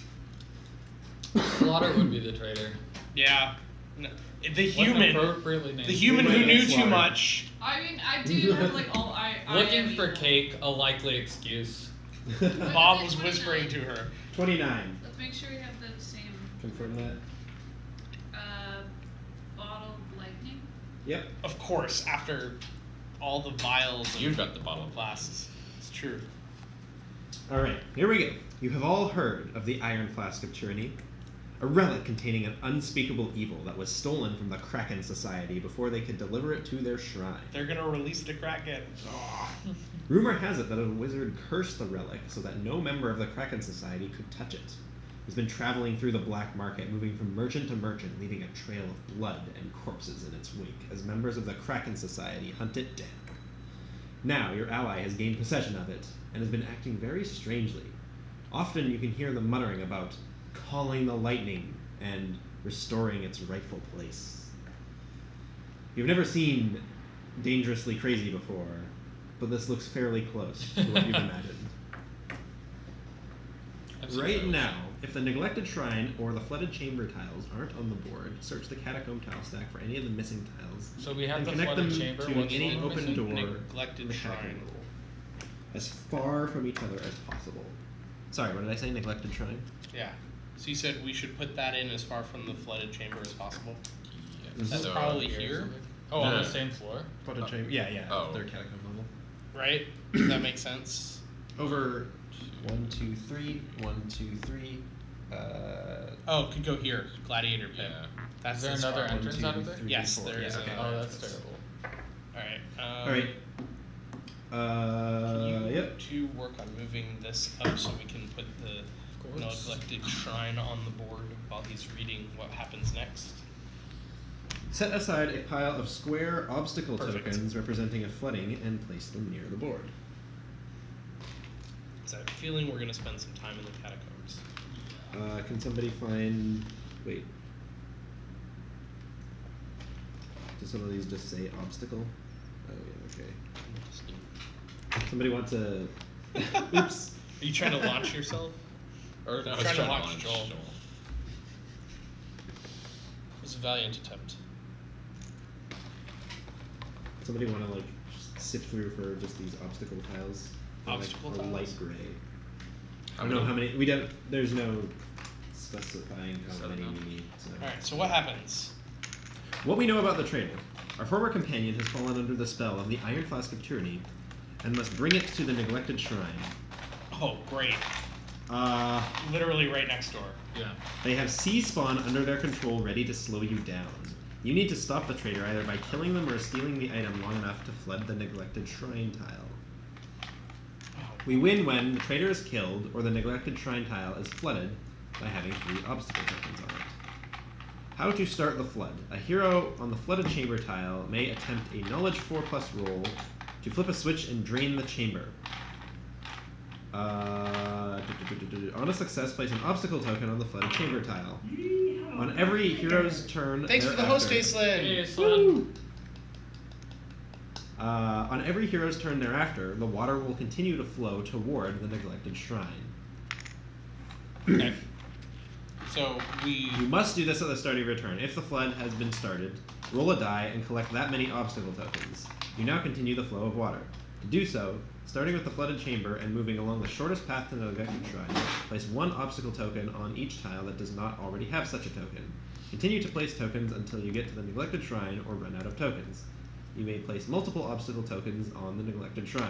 Slaughter would be the traitor. Yeah. No, the What an human. appropriately named The human We who might knew have too slaughtered. much. I mean, I do have like all Looking for cake, a likely excuse. Bob was whispering to her. 29. Let's make sure we have the same Confirm that. bottled lightning. Yep. Of course, after all the vials of You've got the bottle of glasses. It's true. All right. Here we go. You have all heard of the Iron Flask of Tyranny, a relic containing an unspeakable evil that was stolen from the Kraken Society before they could deliver it to their shrine. They're gonna release the Kraken. Rumor has it that a wizard cursed the relic so that no member of the Kraken Society could touch it. He's been traveling through the black market, moving from merchant to merchant, leaving a trail of blood and corpses in its wake as members of the Kraken Society hunt it down. Now your ally has gained possession of it and has been acting very strangely. Often you can hear them muttering about calling the lightning and restoring its rightful place. You've never seen Dangerously Crazy before, but this looks fairly close to what you've imagined. Right now, if the neglected shrine or the flooded chamber tiles aren't on the board, search the catacomb tile stack for any of the missing tiles. So we have and the connect flooded them chamber. to What's any the one open missing? door Neglected in the catacomb shrine. rule, as far from each other as possible. Sorry, what did I say? Neglected shrine? Yeah. So you said we should put that in as far from the flooded chamber as possible. That's So- probably here, Oh, on No. the same floor? Flooded chamber? Yeah. Oh. They're catacomb level. right? Does that make sense? Over 1, 2, 3, 1, 2, 3. Oh, it could go here. Gladiator pit. Yeah. That's Is there as another far- entrance 1, 2, out of there? 3, Yes, 4. there is Yeah, a- okay. Oh, that's terrible. Alright. All right. Can you Yep. two work on moving this up so we can put the course. neglected shrine on the board while he's reading what happens next? Set aside a pile of square obstacle Perfect. tokens representing a flooding and place them near the board. Because I have a feeling we're going to spend some time in the catacombs. Can somebody find... Wait. Do some of these just say obstacle? Oh, yeah, okay. Somebody want to... Oops. Are you trying to launch yourself? Or No, I was trying to trying launch Joel? It was a valiant attempt. Somebody want to, like, sift through for just these obstacle tiles? They're, Obstacle like, a tiles? light gray. I don't know how many... We don't... There's no specifying how many we need. So. Alright, so what happens? What we know about the traitor. Our former companion has fallen under the spell of the Iron Flask of Tyranny and must bring it to the neglected shrine. Oh, great. Uh, Literally right next door. Yeah. they have sea spawn under their control ready to slow you down. You need to stop the traitor either by killing them or stealing the item long enough to flood the neglected shrine tile. We win when the traitor is killed or the neglected shrine tile is flooded by having 3 obstacle tokens on it. How to start the flood. A hero on the flooded chamber tile may attempt a knowledge 4+ roll to flip a switch and drain the chamber. On a success, place an obstacle token on the flooded chamber tile. On every hero's turn Thanks for the host, thereafter- Aislinn! Hey, son. On every hero's turn thereafter, the water will continue to flow toward the neglected shrine. Okay. So we... You must do this at the start of your turn. If the flood has been started, roll a die and collect that many obstacle tokens. You now continue the flow of water. To do so, starting with the flooded chamber and moving along the shortest path to the neglected shrine, place 1 obstacle token on each tile that does not already have such a token. Continue to place tokens until you get to the neglected shrine or run out of tokens. You may place multiple obstacle tokens on the neglected shrine.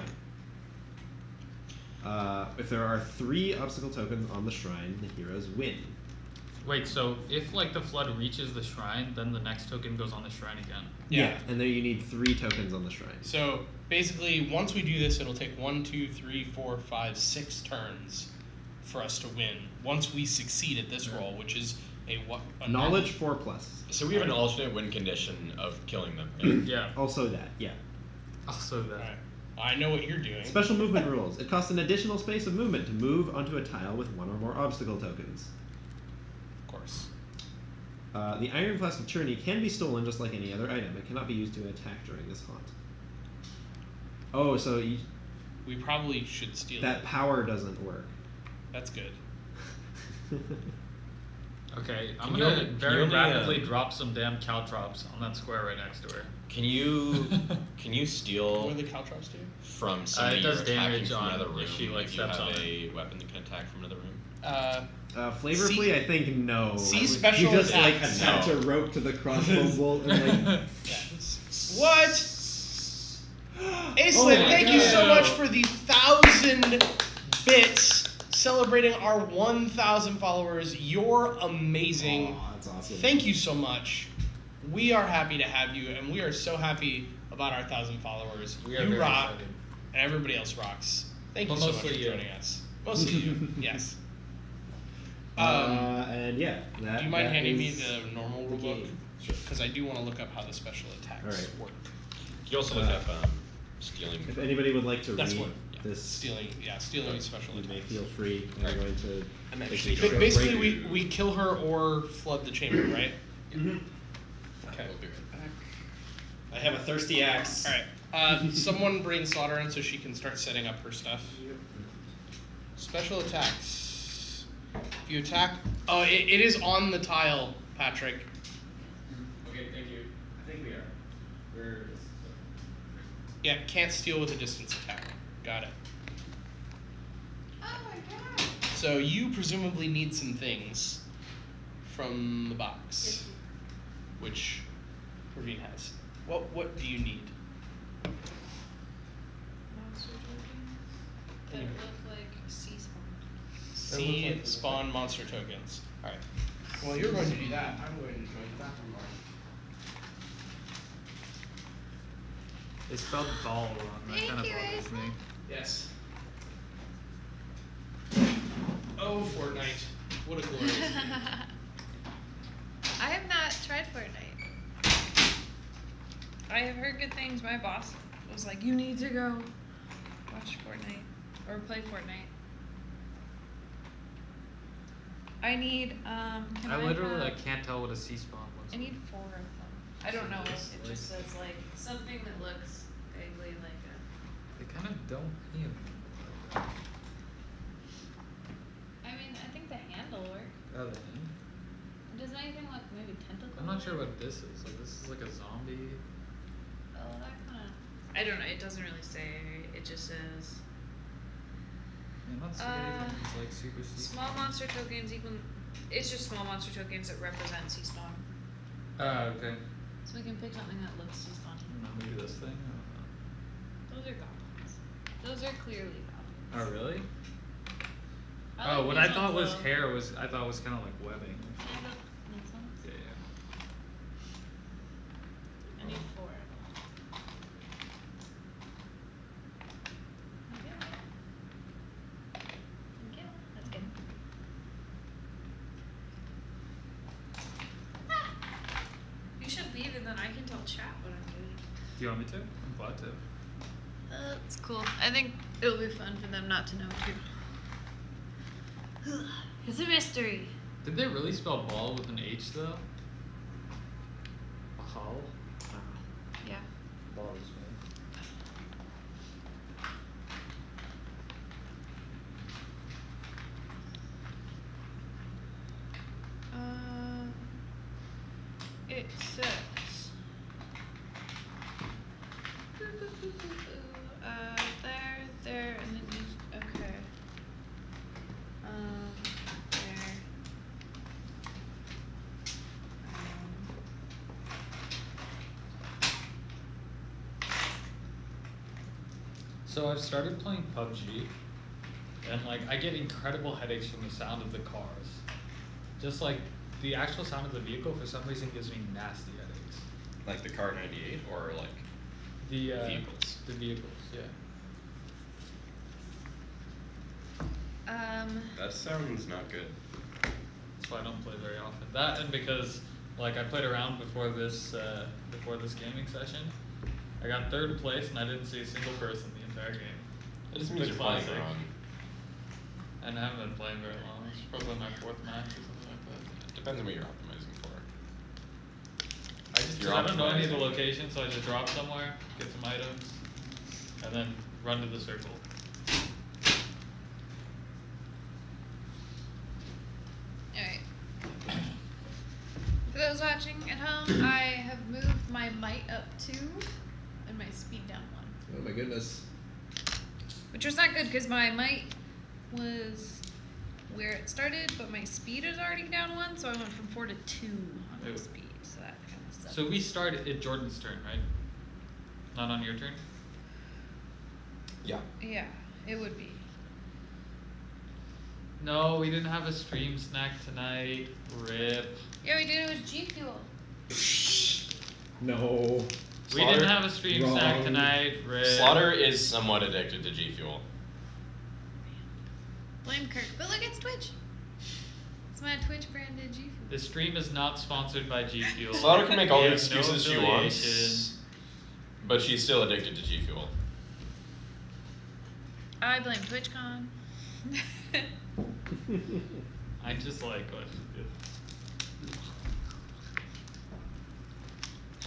If there are 3 obstacle tokens on the shrine, the heroes win. Wait, so if like the flood reaches the shrine, then the next token goes on the shrine again. Yeah. And then you need 3 tokens on the shrine. So basically, once we do this, it'll take 1, 2, 3, 4, 5, 6 turns for us to win. Once we succeed at this roll, which is a Knowledge 4+. So we have an alternate win condition of killing them. Yeah. Also that, yeah. Also that. Alright. I know what you're doing. Special movement rules. It costs an additional space of movement to move onto a tile with 1 or more obstacle tokens. Of course. The Iron Flask of Churney can be stolen just like any other item. It cannot be used to attack during this haunt. Oh, so We probably should steal that it. power doesn't work. That's good. Okay, I'm Can you gonna only- can very you only, rapidly drop some damn caltrops on that square right next to her. Can you steal What do the caltrops do? from somebody it you're does attacking damage from on another room if she, like, if you steps have on a weapon that can attack from another room? Flavorfully, I think no. See special You just like attacks. attach a rope to the crossbow bolt and like. What? Aislinn, Oh my thank you so God. much for the 1,000 bits celebrating our 1,000 followers. You're amazing. Aw, that's awesome. Thank you so much. We are happy to have you, and we are so happy about our 1,000 followers. We are You very rock, excited. and everybody else rocks. Thank you But so much for mostly you. joining us. Mostly you, yes. And yeah. Do you mind that handing me is the normal the rule book? game. Sure. Because I do want to look up how the special attacks Alright. work. You also look up stealing. If anybody would like to That's read what- this, Stealing special you may attacks. feel free. I'm Alright. going to. I'm take actually a going short Basically, break. we kill her or flood the chamber, right? Mhm. Okay. We'll be right back. I have a thirsty axe. Alright. Someone bring Slaughter in so she can start setting up her stuff. Special attacks. If you attack. Oh, it is on the tile, Patrick. Okay, thank you. I think we are. We're. Yeah, can't steal with a distance attack. Got it. Oh my god. So you presumably need some things from the box, which Ravine has. What do you need? Monster tokens that look like sea spawn. Sea spawn monster tokens. Alright. Well, you're going to do that. I'm going to join the bathroom line. They spelled ball wrong. That Thank kind of you, bothers me. Yes. Oh, Fortnite. What a glorious game. I have not tried Fortnite. I have heard good things. My boss was like, "You need to go watch Fortnite or play Fortnite." I need can I literally have- like can't tell what a sea spawn looks I like. need 4 of them. I don't know. It just says like something that looks vaguely like a. They kind of don't feel. I mean, I think the handle work. Other than, Does anything look maybe tentacle? I'm not sure what this is. Like this is like a zombie. Oh, that kind of. I don't know. It doesn't really say. It just says I'm not seeing anything that's like super sea. small monster tokens equal. It's just small monster tokens that represent sea spawn. Okay. So we can pick something that looks sea spawn. I don't know, maybe this thing. I don't Those are goblins. Those are clearly goblins. know. Oh really? I Oh, like what these I thought ones, was though. hair was I thought was kind of like webbing. I don't- these ones? Yeah, yeah. I need 4. Okay. That's good. Ah! You should leave and then I can tell chat what I'm doing. Do you want me to? I'm glad to. That's cool. I think it'll be fun for them not to know too. It's a mystery. Did they really spell ball with an H though? Ball. Yeah. Ball is right. It says. There, and then just okay. There. So I've started playing PUBG, and like I get incredible headaches from the sound of the cars. Just like the actual sound of the vehicle for some reason gives me nasty headaches. Like the car 98 or like The vehicles. The vehicles, yeah. That sounds not good. That's why I don't play very often. That and because like I played around before this gaming session. I got third place and I didn't see a single person the entire game. That just means The you're playing classic. wrong. And I haven't been playing very long. It's probably my 4th match or something like that. It depends on what you're optimizing for. I don't know any of the locations, so I just drop somewhere, get some items, and then run to the circle. Alright. For those watching at home, I have moved my might up 2 and my speed down 1. Oh my goodness. Which was not good because my might was where it started, but my speed is already down 1, so I went from 4 to 2 on my Ooh. speed. So that kind of sucks. So we start at Jordan's turn, right? Not on your turn? Yeah. Yeah, it would be. No, we didn't have a stream snack tonight. RIP. Yeah, we did it with G Fuel. No. We Slaughter? didn't have a stream snack Wrong. tonight. RIP. Slaughter is somewhat addicted to G Fuel. Blame Kirk. But look, it's Twitch. It's my Twitch branded G Fuel. The stream is not sponsored by G Fuel. Slaughter can make all We the have excuses no she wants, affiliation. but she's still addicted to G Fuel. I blame TwitchCon. I just like what.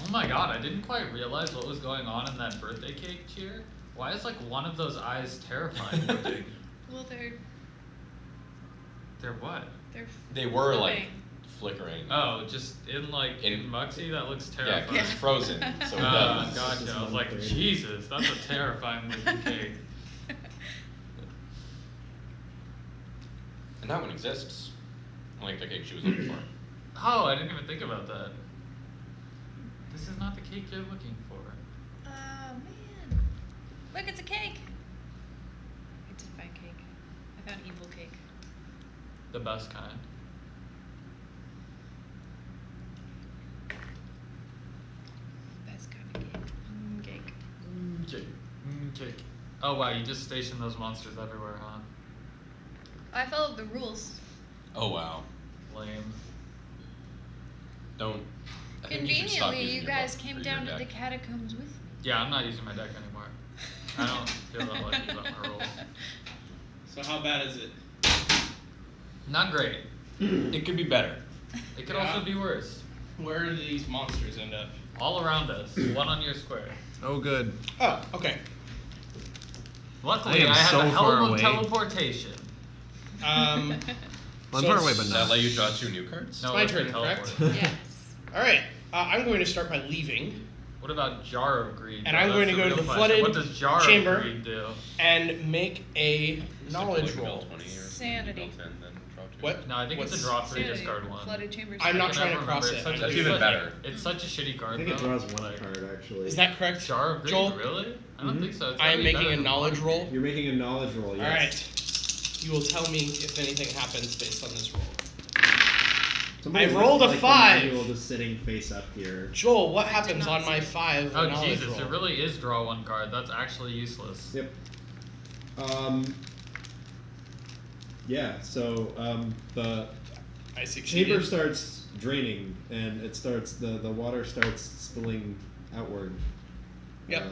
Oh my god, I didn't quite realize what was going on in that birthday cake cheer. Why is like one of those eyes terrifying looking? Well, They're what? they're They were like flipping. flickering. Oh, just in like in In- Muxie? That looks Yeah, terrifying. 'cause it's frozen, so it Oh, does. gotcha. I was like, Jesus, that's a terrifying looking cake. And that one exists. Like the cake she was looking for. Oh, I didn't even think about that. This is not the cake you're looking for. Oh man! Look, it's a cake. I did find cake. I found evil cake. The best kind. Best kind of cake. Cake. Cake. Cake. Oh wow, you just stationed those monsters everywhere, huh? I followed the rules. Oh wow. Lame. Don't. I think you should stop Conveniently, using you your guys book came or your down to the deck. catacombs with me. Yeah, I'm not using my deck anymore. I don't feel that lucky about my rolls. So how bad is it? Not great. It could be better. It could Yeah. also be worse. Where do these monsters end up? All around us, one on your square. Oh, good. Oh, okay. Luckily, I am I have so a hell far of a away. teleportation. Um, I'm So far away, it's- but Does not. that let you draw 2 new cards? No, my let's turn, get correct? teleported. Yes. all right. I'm going to start by leaving What about Jar of Greed? And though? I'm That's going to go real to the question. flooded What does Jar chamber. of Greed do? and make a knowledge Simply roll. build 20 or Sanity. build 10, then draw 2. What? No, I think it's What's- a draw 3, Sanity. discard 1. Flooded chambers. I'm not I can trying to never cross remember. it. It's such That's a even shitty- better. It's such a shitty card. I think it though. draws one Like, card, actually. Is that correct? Jar of Greed, Joel? really? I don't Mhm. think so. It's I am gotta be making better a than knowledge Flooded roll. Greed. You're making a knowledge roll, yes. All right. You will tell me if anything happens based on this roll. Somebody I looks rolled a like the 5. manual just sitting face up here. Joel, what I did happens not on my see it. 5 Oh knowledge Jesus! roll? It really is draw 1 card. That's actually useless. Yep. Yeah, so the I succeeded. chamber starts draining and it starts the water starts spilling outward. Yep.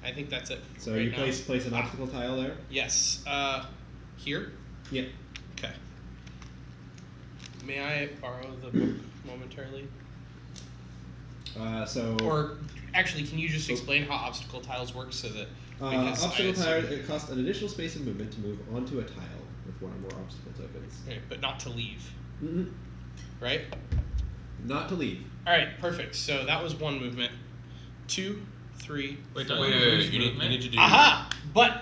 I think that's it. So right you now. place an obstacle tile there. Yes. Here. Yep. Okay. May I borrow the book momentarily? So Or actually, can you just explain how obstacle tiles work so that because obstacle I tile assume- it costs an additional space of movement to move onto a tile with one or more obstacle tokens. Okay, but not to leave, Mm-mm. right? Not to leave. All right, perfect. So that was 1 movement. 2, 3. Wait, four. don't Wait, you wait, wait. lose You need movement? to do. Aha! But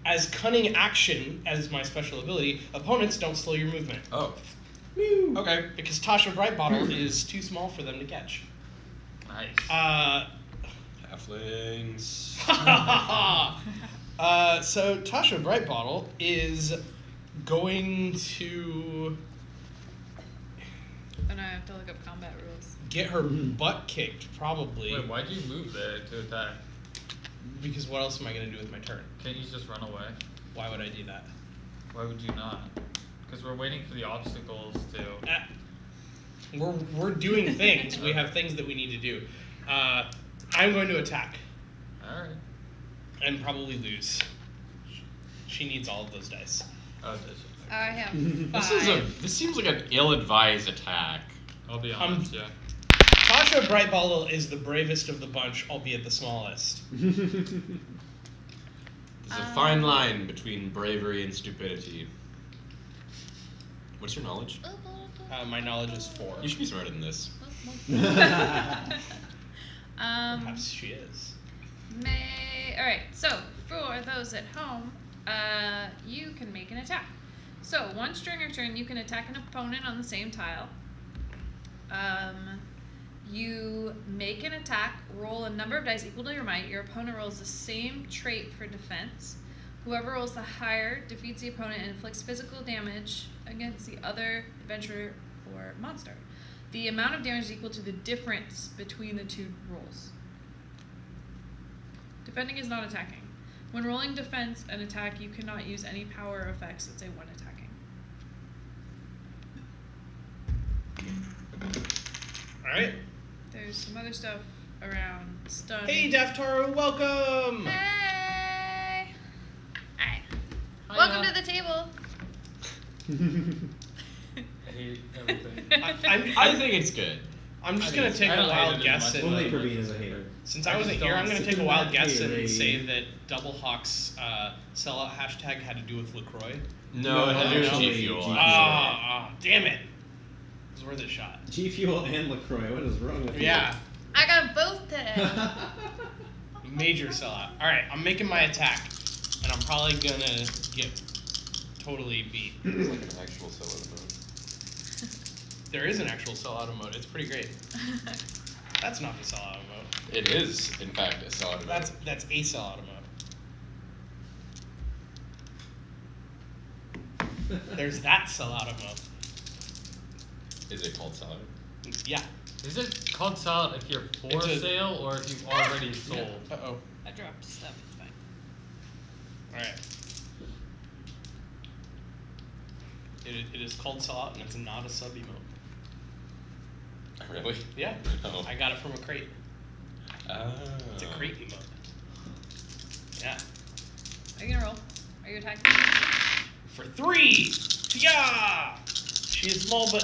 as cunning action as my special ability, opponents don't slow your movement. Oh. Woo! Okay, because Tasha Brightbottle is too small for them to catch. Nice. Halflings. So Tasha Brightbottle is going to. I have to look up combat rules. Get her butt kicked, probably. Wait, why'd you move there to attack? Because what else am I going to do with my turn? Can't you just run away? Why would I do that? Why would you not? Because we're waiting for the obstacles to. We're doing things. We have things that we need to do. I'm going to attack. Alright. And probably lose. She needs all of those dice. Oh, does she? I have 5. This seems like an ill-advised attack. I'll be honest, yeah. Tasha Brightbottle is the bravest of the bunch, albeit the smallest. There's a fine line between bravery and stupidity. What's your knowledge? My knowledge is 4. You should be smarter than this. Perhaps she is. Alright, so for those at home, you can make an attack. So once during your turn, you can attack an opponent on the same tile. You make an attack, roll a number of dice equal to your might. Your opponent rolls the same trait for defense. Whoever rolls the higher defeats the opponent and inflicts physical damage against the other adventurer or monster. The amount of damage is equal to the difference between the two rolls. Defending is not attacking. When rolling defense and attack, you cannot use any power effects that say when attacking. Alright. There's some other stuff around stun. Hey, Daftaru, welcome! Hey! Hi. Hiya. Welcome to the table. I hate everything. I think it's good. I'm just going to take I a don't wild hate it guess. as much. And, Only Praveen is a hater. since I I wasn't just here, don't I'm going to sit take a in wild that guess and theory. say that Double Hawk's sellout hashtag had to do with LaCroix. No, it had to do with actually, G Fuel. G Fuel. Damn it. It was worth a shot. G Fuel and LaCroix, what is wrong with you? Yeah. I got both today. Major sellout. Alright, I'm making my attack. And I'm probably going to get totally beat. It's like an actual sellout mode. There is an actual sellout mode. It's pretty great. That's not the sellout mode. It is, in fact, a sellout mode. That's a sellout mode. There's that sellout mode. Is it called sellout? Yeah. Is it called salad if you're for It's a- sale or if you've already sold? Uh-oh. I dropped stuff. It's fine. Alright. It is called sellout and it's not a sub emote. Really? Yeah. Oh. I got it from a crate. Oh. It's a crate emote. Yeah. Are you gonna roll? Are you attacking? For 3! Yeah! She is small but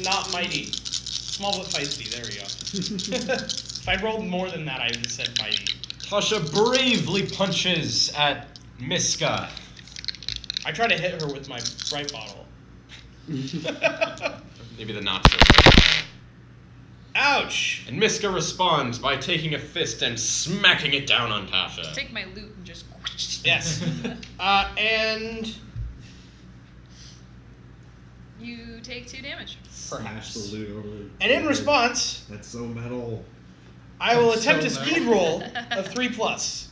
not mighty. Small but feisty. There we go. If I rolled more than that, I would have said mighty. Tasha bravely punches at Miska. I try to hit her with my bright bottle. Maybe the not so. Ouch! And Miska responds by taking a fist and smacking it down on Tasha. Take my loot and just. Yes. And You take 2 damage. Smash the loot over. and in response, That's so metal. I will That's attempt so a speed metal. roll of 3+.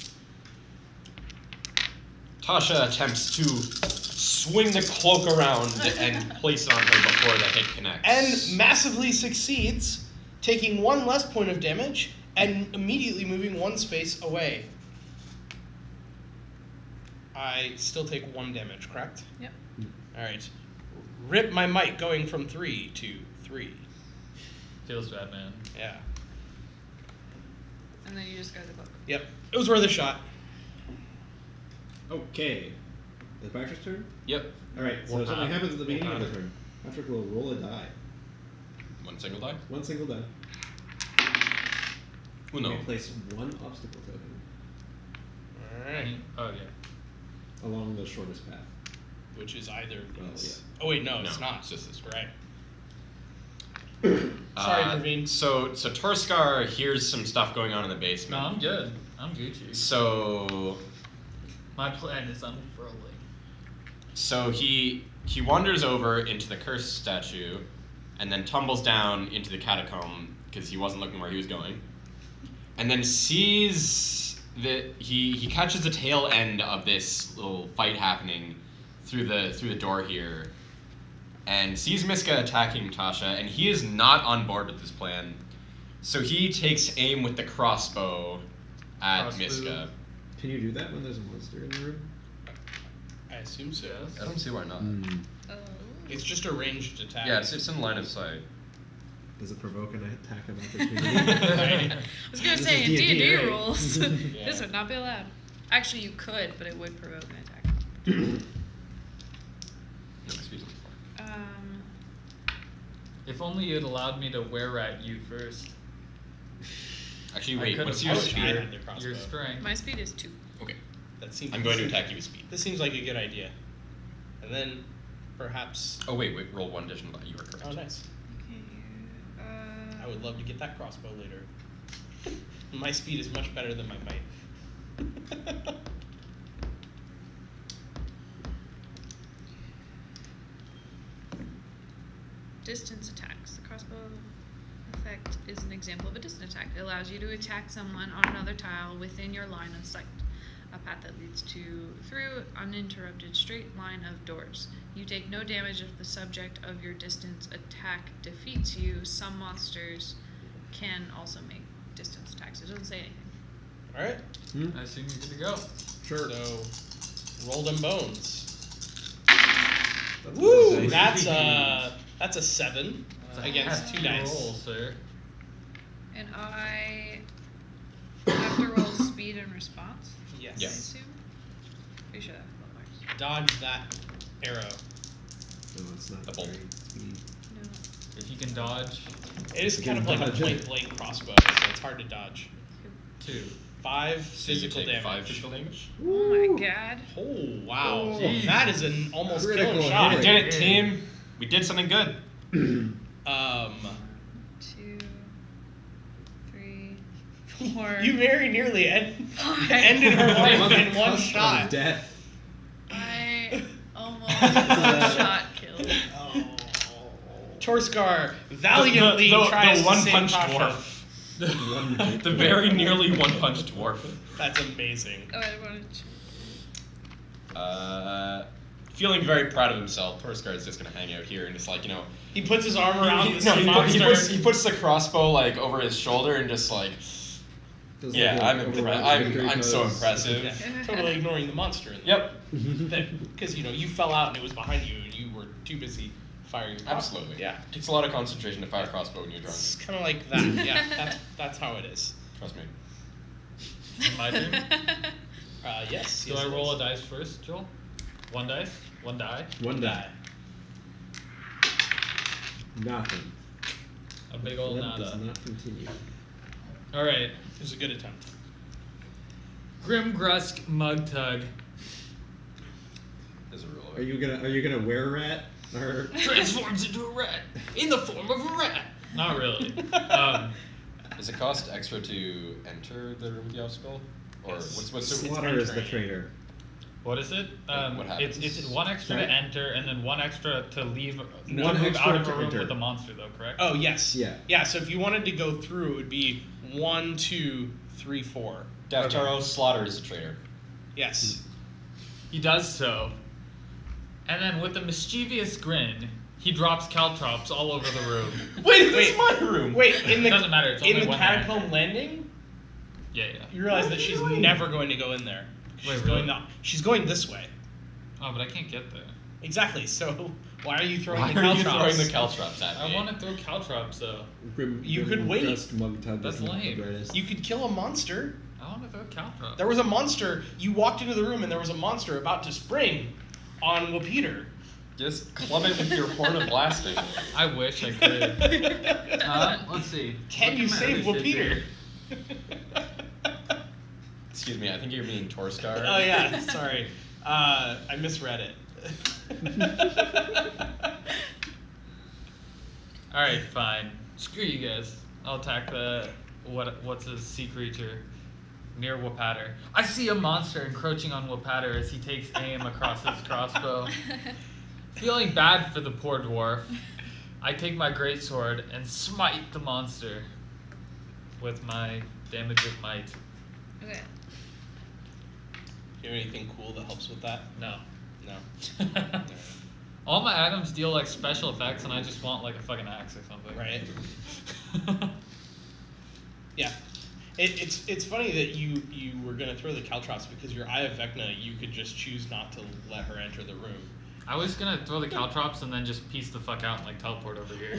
Tasha attempts to swing the cloak around and place it on her before the hit connects. And massively succeeds, taking 1 less point of damage and immediately moving 1 space away. I still take 1 damage, correct? Yep. Alright. Rip my might going from 3 to 3. Feels bad, man. Yeah. And then you just go to the book. Yep. It was worth a shot. Okay. Is Patrick's turn? Yep. Alright, so Well, something happens at the beginning of the well, turn. Patrick will roll a die. One single die? 1 single die. Oh no. You may place 1 obstacle token Alright. Oh, yeah. along the shortest path. Which is either of Well, these. Oh wait, no, it's No, not. it's just this one. Right. Sorry, Praveen. So Torskar hears some stuff going on in the No, basement. I'm good. I'm Gucci. So My plan is unfurling. he wanders over into the cursed statue, and then tumbles down into the catacomb because he wasn't looking where he was going, and then sees that he catches the tail end of this little fight happening through the door here, and sees Miska attacking Tasha, and he is not on board with this plan. So he takes aim with the crossbow at Crossbow. Miska. Can you do that when there's a monster in the room? I assume so. Yes. I don't see why not. Oh. It's just a ranged attack. Yeah, it's in line of sight. Does it provoke an attack of opportunity? Right. I was gonna This say is in D&D, D&D right? rules, Yeah. this would not be allowed. Actually, you could, but it would provoke an attack. No, my speed's only 4. If only you'd allowed me to were-rat you first. Actually, I wait, could've what's I your wish I speed? had the crossbow. Your strength. My speed is 2. Okay, That seems. I'm going to attack you with speed. This seems like a good idea. And then, perhaps. Oh wait, roll 1 additional die. You were correct. Oh, nice. I would love to get that crossbow later. My speed is much better than my might. Distance attacks. The crossbow effect is an example of a distant attack. It allows you to attack someone on another tile within your line of sight. A path that leads through uninterrupted straight line of doors. You take no damage if the subject of your distance attack defeats you. Some monsters can also make distance attacks. It doesn't say anything. Alright, I assume you're good to go. Sure. so roll them bones. That's Woo! nice. That's a 7 It's a against 2 hefty dice. roll, sir. And I have to roll speed and response, Yes. I Yeah. assume. Pretty sure that's what works. Dodge that arrow. No, it's not The bolt. very speed. No. If you can dodge, It is You kind can of like a dodge it. point blank crossbow, so it's hard to dodge. 2. 5 So you physical take damage. 5 physical damage. Oh my god. Oh wow! Oh. Jeez. That is an almost Critical killing shot. We hit. did it, team. We did something good. 2, 3, 4. You very nearly Five. ended her life in one Cusp of shot. Death. I almost shot killed. Torskar valiantly tries the one to save punch Tasha. dwarf. One The very nearly one punch dwarf. That's amazing. Oh, I wanted to. Feeling very proud of himself, Torskar is just gonna hang out here and just like, He puts his arm around this he monster. puts the crossbow like over his shoulder and just like, Does yeah, like a I'm overwatch impressed. victory I'm so pose. impressive. Yeah, totally ignoring the monster. Yep, Because you fell out and it was behind you and you were too busy firing. Your crossbow. absolutely. Yeah. It takes a lot of concentration to fire a crossbow when you're drunk. It's kind of like that. Yeah. That's how it is. Trust me. My turn? Yes. Do yes, I it roll is. a dice first, Joel? 1 dice? 1 die? One die. Nothing. A big ol' Blood does nada. not continue. Alright. It was a good attempt. Grimgrusk Mug Tug. There's a rule. Are you gonna wear rat or? Transforms into a rat. In the form of a rat. Not really. Does it cost extra to enter the room with the obstacle? Or Yes. what's the Slaughter is the entering. traitor. What is it? What happens? It's 1 extra Sorry? to enter, and then 1 extra to leave. One to move extra out of to a room enter. with the monster, though. Correct? Oh yes. Yeah. Yeah. So if you wanted to go through, it would be 1, 2, 3, 4. Daftaro Slaughter is a traitor. Yes. He does so, and then with a mischievous grin, he drops caltrops all over the room. Wait, this Wait. is my room. Wait, in the Doesn't matter, it's in only the one catacomb landing, Yeah. you realize that What are she's you doing? never going to go in there. She's Wait, going really? she's going this way. Oh, but I can't get there. Exactly. So why are you throwing Why the are you caltrops? throwing the caltrops at me? I want to throw caltrops though. You could wait. Just mug tug That's is not the lame. greatest. You could kill a monster. I want to throw caltrops. There was a monster. You walked into the room and there was a monster about to spring on Wapeter. Just club it with your horn of blasting. I wish I could. Let's see. Can Look you at my save other shit Wapeter? here. Excuse me, I think you're being Torskar. Oh yeah, sorry. I misread it. All right, fine. Screw you guys. I'll attack the what's a sea creature near Wapater. I see a monster encroaching on Wapater as he takes aim across his crossbow. Feeling bad for the poor dwarf, I take my greatsword and smite the monster with my damage of might. Okay. Do you have anything cool that helps with that? No. No. All my items deal like special effects, and I just want like a fucking axe or something. Right. Yeah. It's funny that you were gonna throw the caltrops because your Eye of Vecna, you could just choose not to let her enter the room. I was gonna throw the caltrops and then just piece the fuck out and like teleport over here.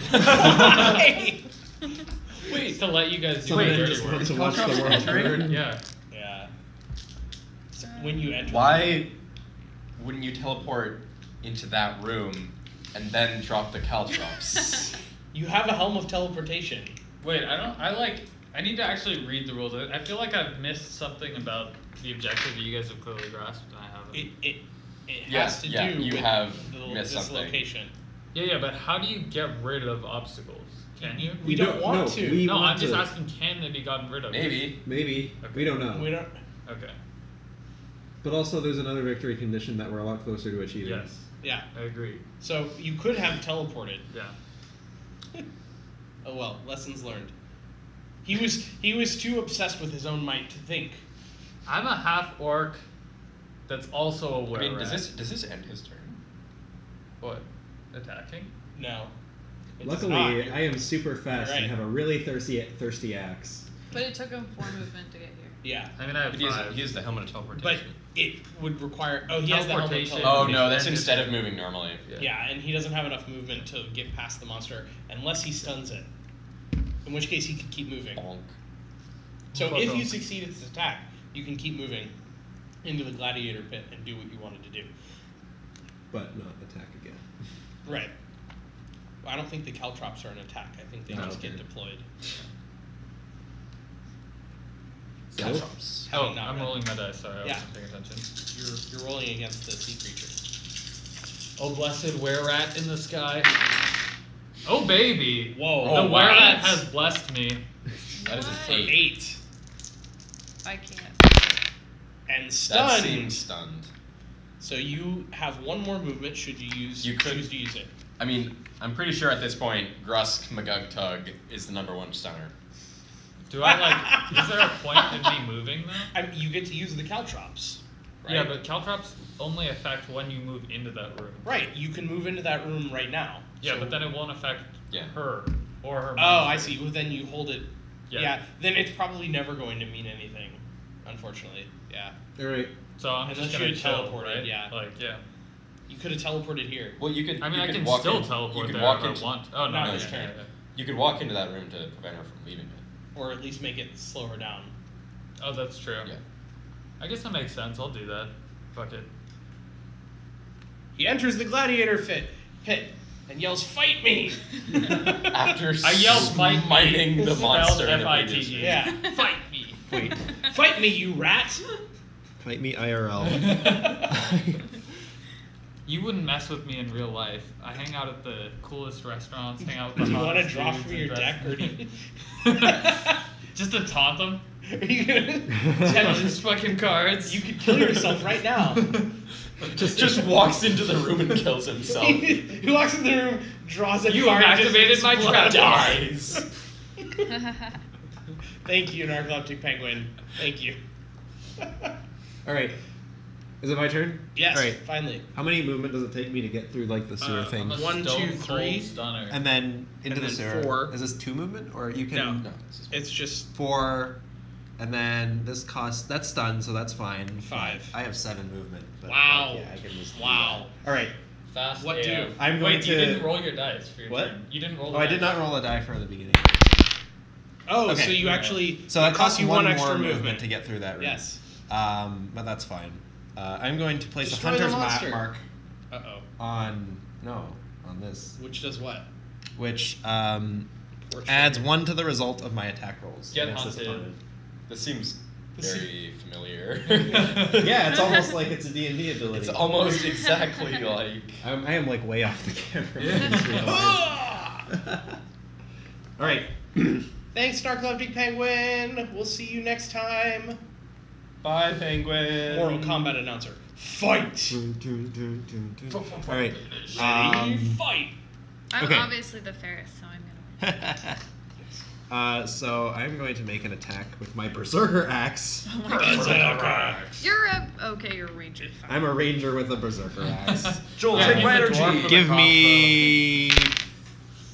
Wait, to let you guys do Someone the dirty just work. wants to watch the world burn. Yeah. Yeah. So when you enter. Why wouldn't you teleport into that room and then drop the caltrops? You have a helm of teleportation. Wait, I need to actually read the rules. I feel like I've missed something about the objective that you guys have clearly grasped and I haven't. It has Yes, to yeah, do you with have this missed something. location. Yeah, but how do you get rid of obstacles? Can you? We don't want to. We No, want I'm just to. asking, can they be gotten rid of? Maybe. Maybe. Okay. We don't know. We don't. Okay. But also, there's another victory condition that we're a lot closer to achieving. Yes, Yeah. I agree. So you could have teleported. Yeah. Oh well, lessons learned. He was too obsessed with his own might to think. I'm a half orc that's also a were I mean, rat. does this end his turn? What? Attacking? No. It does not. Luckily, I am super fast You're right. and have a really thirsty axe. But it took him 4 movement to get here. Yeah. I mean, I have But five. he has the helmet of teleportation. But it would require. Oh, he has the helmet of Teleportation. Oh teleportation. no, that's And instead it's- of moving normally. Yeah, and he doesn't have enough movement to get past the monster unless he stuns it. In which case, he could keep moving. Bonk. So Bonk. if you succeed at this attack, you can keep moving into the gladiator pit and do what you wanted to do. But not attack again. Right. Well, I don't think the caltrops are an attack. I think they Oh, just okay. get deployed. So, Caltrops. Oh, Having not I'm read. rolling my dice. Sorry, I Yeah. wasn't paying attention. You're rolling against the sea creature. Oh, blessed were-rat in the sky. Oh, baby. Whoa. The Oh, were-rat wow. has blessed me. That is an What? 8. 8. I can't. And That stunned. seems stunned. So you have one more movement should you use You could- choose to use it. I mean, I'm pretty sure at this point, Grusk Magugtug is the #1 stunner. Do I like? Is there a point in me moving though? You get to use the caltrops. Right? Yeah, but caltrops only affect when you move into that room. Right, you can move into that room right now. Yeah, So- but then it won't affect Yeah. her or her. Oh, I monster. see. Well, then you hold it. Yeah. Then it's probably never going to mean anything, unfortunately. Yeah. all right. So I'm Unless just you gonna had chill, teleported, right? yeah. Like, yeah. You could have teleported here. Well, you could. I mean, you I could can walk still in- teleport you could there walk if into, I want. Oh no, Not yeah, this yeah, turn. yeah. You could walk into that room to prevent her from leaving it. Or at least make it slow her down. Oh, that's true. Yeah. I guess that makes sense. I'll do that. Fuck it. He enters the gladiator pit and yells, "Fight me!" After I yell fight me, mining the spelled monster in the F-I-T-E. previous room. Yeah. Fight me. Wait. Fight me, you rat! Fight me IRL. You wouldn't mess with me in real life. I hang out at the coolest restaurants, hang out Do with the you want to hottest draw dudes from and your dress- deck, or do you... Just to taunt them. Are you gonna... Just fucking cards. You could kill yourself right now. Just walks into the room and kills himself. He walks in the room, draws a You card, have just activated my explodes. trap. Dies. Thank you, Narcoleptic Penguin. Thank you. All right. Is it my turn? Yes, All right. finally. How many movement does it take me to get through like the sewer I'm thing? a 1, 2, stone cold 3. stunner. And then into And the then sewer. 4. Is this 2 movement or you can? No. No, this is It's just 4, and then this costs. That's stunned, so that's fine. 5. I have 7 movement. But Wow. Yeah, I can just. do Wow. that. All right. Fast What AF. do? I'm going Wait, to. you didn't roll your dice for your What? turn. You didn't roll. Oh, the I did dice. not roll a die for the beginning. Oh, Okay. so you actually So it that costs you one one extra more movement. movement to get through that room. Yes. But that's fine. I'm going to place Destroy a the hunter's monster. mark Uh-oh. on this, Which does what? which Poor adds trigger. 1 to the result of my attack rolls. Get against this hunted. opponent. This seems very familiar. Yeah, it's almost like it's a D&D ability. It's almost exactly like. I am like way off the camera. I just realized. All right. Thanks, Narcoleptic Penguin. We'll see you next time. Bye, penguin. Mortal Kombat announcer. Fight! All right. Fight! I'm Okay. obviously the fairest, so I'm gonna win. So I'm going to make an attack with my Berserker Axe. You're a ranger. Fine. I'm a ranger with a Berserker Axe. Joel, Yeah, take he's my a dwarf energy. with a Give crossbow. me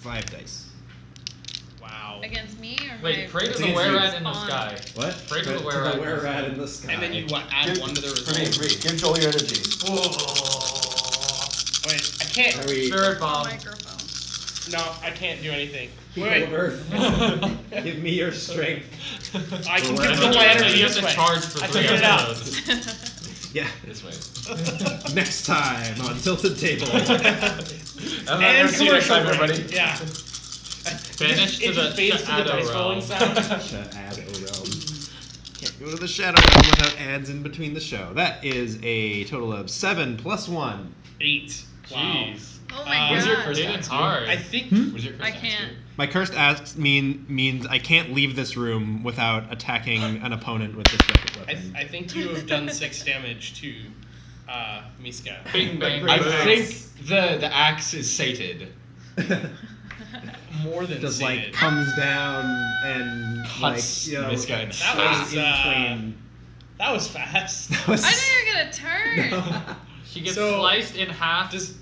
5 dice. Wow. Against me or Wait, my pray to the Against were-rat you. in the sky. What? Pray to the were-rat. were-rat in the sky. And then you add one to the For me, result. give Joel your energy. Wait, I can't. Are we Spirit bomb. Microphone. No, I can't do anything. people Wait, of Earth? Give me your strength. I can Where- control And my then energy you this have way. to charge for I 3 figured it out. episodes. Yeah. This way. Next time on Tilted Table. And And see you next time, commercial break. everybody. Yeah. Finish to It the just fades to the shadow dice rolling realm. sound. Shadow Realm. Can't go to the Shadow Realm without ads in between the show. That is a total of 7 plus 1. 8. Wow. Jeez. Oh my What's god. your first Hitting axe, hard. I think. Hmm? What's your first I axe, can't. dude? My cursed axe means I can't leave this room without attacking an opponent with this weapon. I think you have done 6 damage to Miska. Bing bang. I boom. think the axe is sated. More than Just sated. like comes down and Cuts like Miska in That half. was, in twain. That was fast. That was- I knew you were gonna turn. She gets So, sliced in half. Does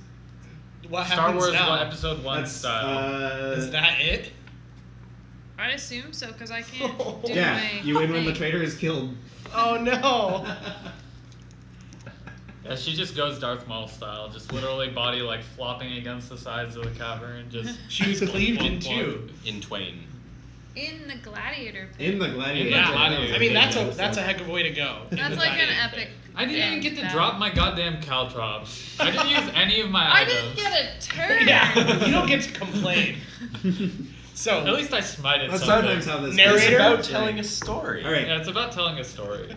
what Star happens Wars now? Episode 1 That's style. Is that it? I'd assume so, because I can't do yeah. my You win when the thing. traitor is killed. Oh no! Yeah, she just goes Darth Maul style, just literally body like flopping against the sides of the cavern, just. She was cleaved in Plunk, two. In twain. In the gladiator pit. In the gladiator. Yeah, I mean that's a heck of a way to go. That's like an epic. I didn't even get to battle. drop my goddamn caltrops. I didn't use any of my I items. didn't get a turn. Yeah, you don't get to complain. So At least I smited That's something. sometimes how this Narrator? It's goes. about telling a story. All right. Yeah, it's about telling a story.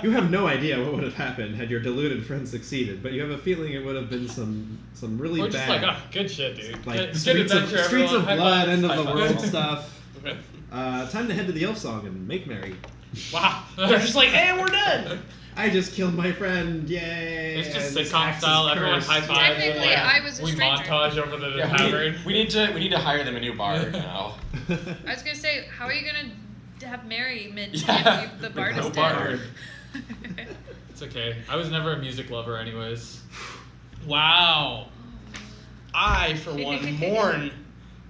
You have no idea what would have happened had your deluded friend succeeded, but you have a feeling it would have been some really We're just bad, like, oh, good shit, dude. like Good streets adventure, of everyone. High blood, fives, end of high the fives. world stuff. Okay. Time to head to the elf song and make merry. Wow, they're just like, hey, we're done. I just killed my friend, yay! It's just and this sitcom axe is style. Everyone cursed. high fives. Technically, like, I was a we stranger. montage over the Yeah, tavern. we need to hire them a new bard now. I was gonna say, how are you gonna have merriment Yeah, if the with bard no is bard. dead? It's okay. I was never a music lover, anyways. Wow. I, for one, mourn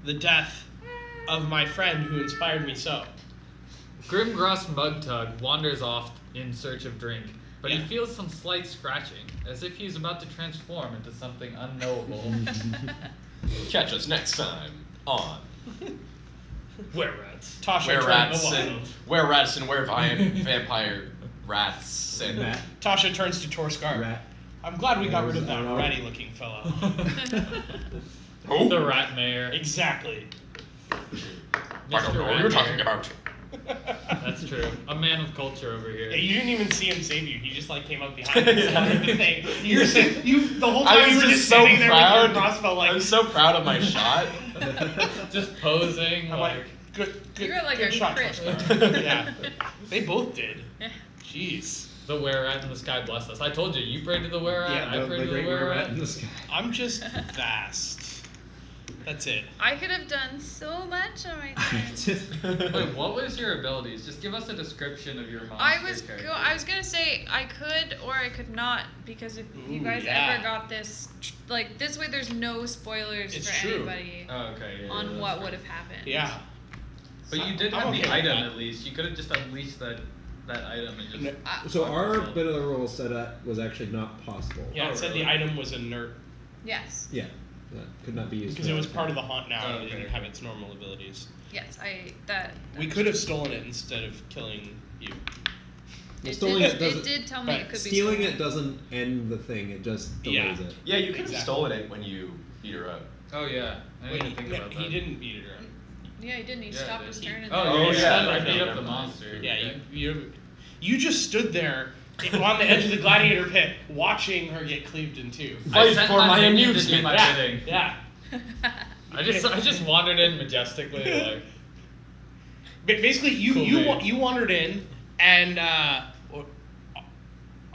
the death of my friend who inspired me so. Grimgross Mugtug wanders off in search of drink, but Yeah. he feels some slight scratching, as if he's about to transform into something unknowable. Catch us next time on Where rats? Tasha Where turned Rats the and wild. Where Rats and Where Vampire Rats and Rat. Tasha turns to Torskar. Rat. I'm glad we got rid of that Oh. ratty-looking fellow. Oh, The Rat Mayor. Exactly. I don't know what you're talking about. That's true. A man of culture over here. Yeah, you didn't even see him save you. He just like came up behind you and Yeah. slaughtered the thing. You the whole I time you was were just just so standing there proud. with your crossbow, like I was so proud of my shot. Just posing. I'm like, like, good. You got, like, good a shot, crit. Torskar. Yeah, they both did. Jeez, the Were-Rat in the sky bless us. I told you, you prayed to the Were-Rat, Yeah, I the prayed to the great rat Were-Rat. in the sky. I'm just vast. That's it. I could have done so much on my turn. Wait, what was your abilities? Just give us a description of your monster character. I was gonna say I could or I could not, because if you Ooh, guys yeah. ever got this, like this way, there's no spoilers It's for true. anybody Oh, okay. Yeah, on yeah, what that's would true. have happened. Yeah. But you did I'm have okay the with item that. at least. You could have just unleashed that item and just. No- So our bit of the roll setup was actually not possible. Yeah, Oh, it said really? the item was inert Yes. Yeah, that could not be used. because for it was that. part of the haunt now Oh, and it okay. didn't have its normal abilities. Yes. We could have stolen it instead of killing you. Well, It stealing did, it doesn't. it did tell me but it could Stealing be it doesn't end the thing. It just delays Yeah. it. Yeah, you could have Exactly. stolen it when you beat her up. Oh yeah, I Wait, didn't even think about that. he didn't beat it around. Yeah, he didn't. He Yeah, stopped did his he? turn. And Oh, then yeah, yeah, yeah, I yeah, beat yeah, up the yeah. monster. Yeah, you just stood there on the edge of the gladiator pit watching her get cleaved in two. I Fight sent for my minion to do amusement. my Yeah, bidding. yeah. I just wandered in majestically, like. Basically, you Cool you name. you wandered in, and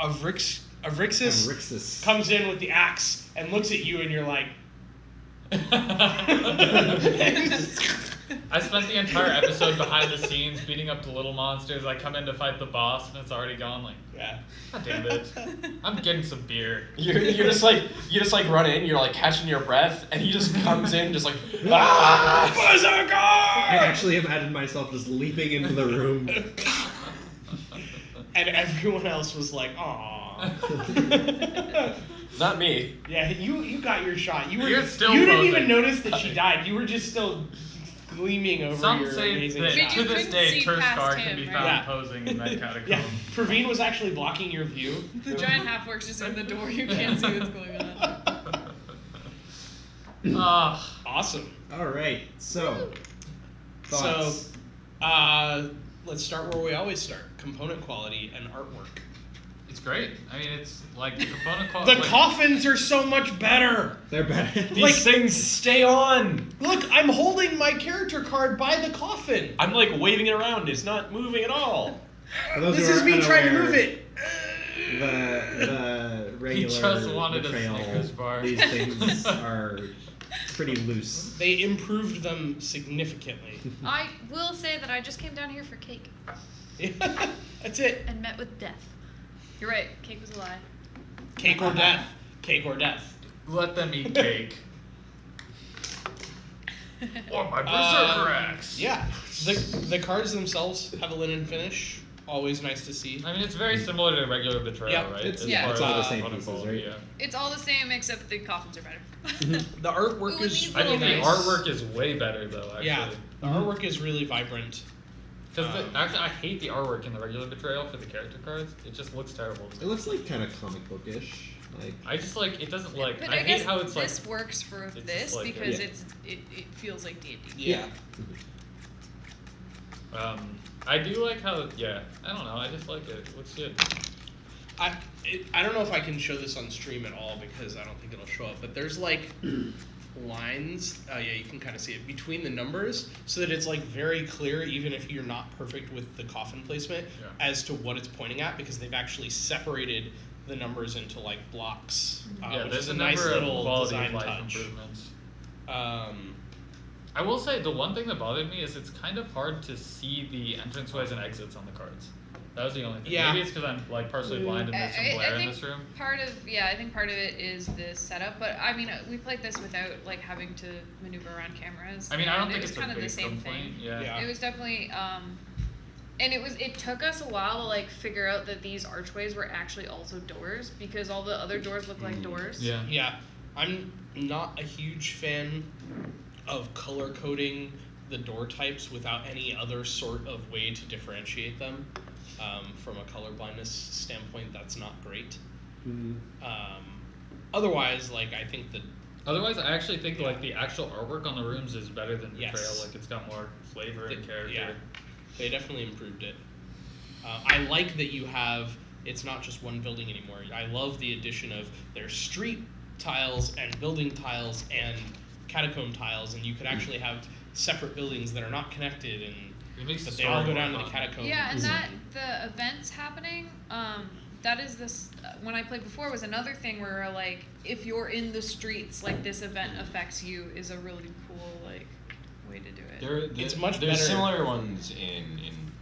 Avrixis Rixus. comes in with the axe and looks at you, and you're like, I spent the entire episode behind the scenes beating up the little monsters. I come in to fight the boss and it's already gone. Like, Yeah. God damn it! I'm getting some beer. You just like run in, you're like catching your breath, and he just comes in just like ah, Berserker! I actually imagined myself just leaping into the room. And everyone else was like, "Aw." Not me. Yeah, you got your shot. You're still you didn't posing. even notice that she died. You were just still gleaming over Some your say amazing that shot. to this couldn't day, see Turskar past can him, be right? found Yeah. posing in that catacomb. Yeah, Praveen was actually blocking your view. The giant half-orc's just in the door. You can't see what's going on. Ah, Awesome. All right, so thoughts. So, let's start where we always start: component quality and artwork. it's great. I mean, it's like the component The quality. coffins are so much better. They're better. These things stay on. Look, I'm holding my character card by the coffin. I'm like waving it around. It's not moving at all. For those This who is are me trying to unaware, move it. The regular just wanted a Betrayal, Snickers bar. these things are pretty loose. They improved them significantly. I will say that I just came down here for cake That's it. and met with death. You're right, cake was a lie. Cake or death. Cake or death. Let them eat cake. Or my berserker axe. Yeah. The cards themselves have a linen finish. Always nice to see. I mean, it's very similar to regular Betrayal, Yeah, right? it's- As yeah, far it's as all the the same component pieces, quality, right? Yeah. It's all the same except the coffins are better. The artwork Ooh, is these I think really the nice. artwork is way better, though, actually. Yeah. The artwork is really vibrant. Because Um, actually, I hate the artwork in the regular Betrayal for the character cards. It just looks terrible. It looks like kind of comic bookish. Like I just like, it doesn't like, But I I guess hate how it's like, this works for just this like- because Yeah. it feels like D&D. Yeah. I do like how, yeah, I don't know, I just like it. It looks good. I don't know if I can show this on stream at all because I don't think it'll show up, but there's like lines, yeah, you can kind of see it, between the numbers so that it's like very clear even if you're not perfect with the coffin placement Yeah. as to what it's pointing at because they've actually separated the numbers into like blocks, Yeah, which there's is a a nice number of little quality design of life touch. improvements. I I will say the one thing that bothered me is it's kind of hard to see the entranceways and exits on the cards. That was the only thing. Yeah. Maybe it's because I'm like partially blind and there's some glare in think this room. I think part of it is the setup, but I mean, we played this without like having to maneuver around cameras. I mean, I don't and think it was it's a kind of big the same complaint. thing. Yeah. Yeah. It was definitely, and it took us a while to like figure out that these archways were actually also doors because all the other doors look like doors. Yeah. Yeah, I'm not a huge fan of color coding the door types without any other sort of way to differentiate them. From a color blindness standpoint, that's not great. Otherwise, like I think that Otherwise, I actually think like the actual artwork on the rooms is better than Betrayal. Yes. Like it's got more flavor and character. yeah, they definitely improved it. I like that you have it's not just one building anymore. I love the addition of there's street tiles and building tiles and catacomb tiles, and you could actually have separate buildings that are not connected and It makes but the they all story go down more to the fun. catacombs. Yeah, and that the events happening, that is this. When I played before, was another thing where like if you're in the streets, like this event affects you is a really cool like way to do it. It's much There's better. similar ones in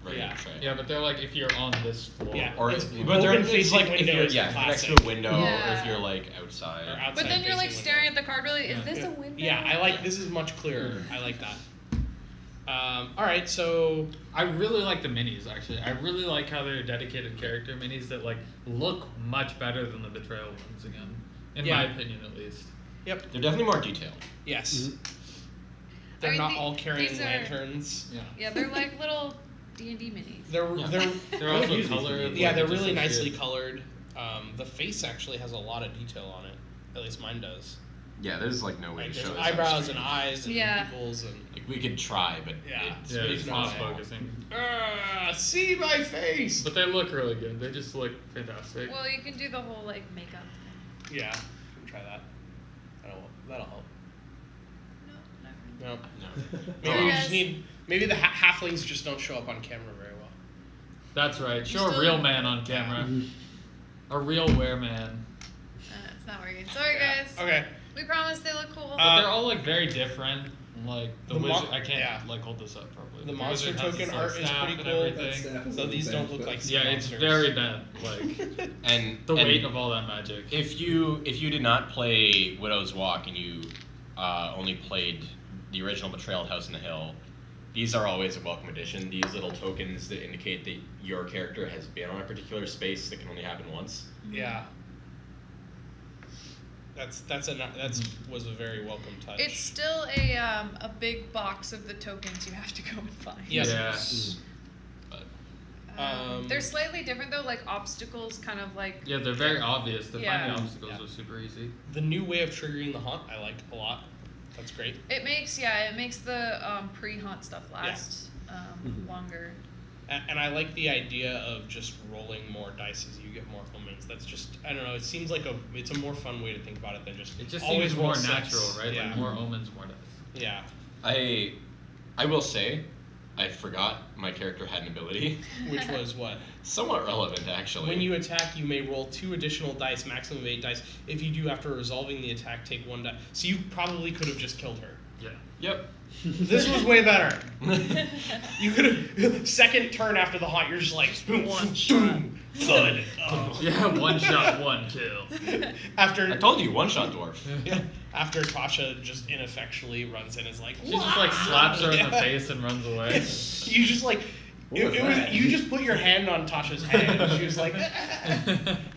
regular Yeah. Betrayal. Yeah, but they're like if you're on this floor. Yeah. Or It's but they're open it's facing like if you're windows, next classic. to a window or Yeah. if you're like outside. Or outside But then you're like facing staring window. at the card. Really, is Yeah. this a window? Yeah, I like this is much clearer. I like that. All right, so I really like the minis actually. I really like how they're dedicated character minis that like look much better than the Betrayal ones again. In my Yeah. opinion at least. yep, They're definitely more detailed. yes. They're I mean, not all carrying these are- lanterns. Yeah. Yeah, they're like little D&D minis. They're Yeah. they're They're I would also use these colored. minis. yeah, like, they're it just really looks nicely good. colored. The face actually has a lot of detail on it. At least mine does. Yeah, there's like no way Like to show there's this on eyebrows stream. and eyes and Yeah. pupils and Like, we could try, but Yeah. it's Yeah, really it's no not way. focusing. see my face. But they look really good. They just look fantastic. Well, you can do the whole like makeup thing. Yeah, try that. That'll help. No, not really. No. No. Maybe Oh. you just need. Maybe the halflings just don't show up on camera very well. That's right. Show still- a real man on camera. A real wereman. It's not working. Sorry, Yeah. guys. Okay. We promise they look cool. But they're all like very different. Like the The wizard, mo- I can't yeah. like hold this up properly. The but monster wizard has token this, like, art is staff pretty and cool. everything. So these don't look like sea Yeah, it's monsters. very bad. Like And the and weight of all that magic. If you did not play Widow's Walk and you only played the original Betrayal at House on the Hill, these are always a welcome addition. These little tokens that indicate that your character has been on a particular space that can only happen once. Yeah. That's was a very welcome touch. It's still a big box of the tokens you have to go and find. Yes. Yeah. But They're slightly different though, like obstacles, kind of like. yeah, they're very obvious. The Yeah. finding obstacles Yeah. are super easy. The new way of triggering the haunt I like a lot. That's great. It makes the pre-haunt stuff last longer. And I like the idea of just rolling more dice as you get more omens. That's just, I don't know, it seems like it's a more fun way to think about it than just It just always seems roll more six. natural, right? Yeah. Like more omens, more dice. Yeah. I will say, I forgot my character had an ability. Which was what? Somewhat relevant, actually. When you attack, you may roll 2 additional dice, maximum of 8 dice. If you do, after resolving the attack, take 1 die. So you probably could have just killed her. Yeah. Yep. This was way better. You could have, second turn after the haunt, you're just like, One shot. thud. Oh. Yeah, one shot, one kill. After I told you, one-shot dwarf. yeah, after Tasha just ineffectually runs in and is like, She just like slaps her in the Yeah. face and runs away. You just like, it was you just put your hand on Tasha's head and she was like,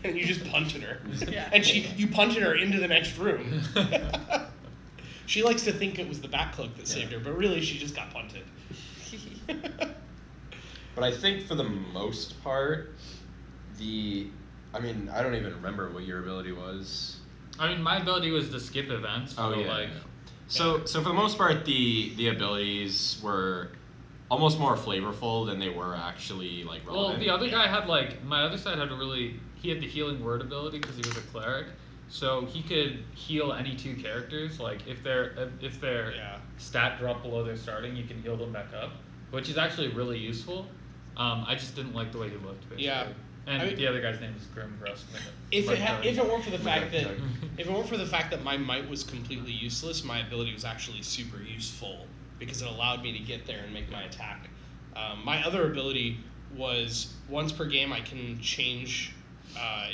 and you just punted her. Yeah. And you punted her into the next room. She likes to think it was the back cloak that saved her, but really she just got punted. But I think for the most part, I don't even remember what your ability was. I mean, my ability was to skip events. Oh, so yeah. like, So for the most part, the abilities were almost more flavorful than they were actually like relevant. well, the other guy had like my other side had he had the healing word ability because he was a cleric, so he could heal any 2 characters. Like if their Yeah. stat drop below their starting, you can heal them back up, which is actually really useful. I just didn't like the way he looked, basically. Yeah. And I mean- the other guy's name is Grim Grust. If it weren't for the fact that my might was completely useless, my ability was actually super useful because it allowed me to get there and make my attack. My other ability was once per game I can change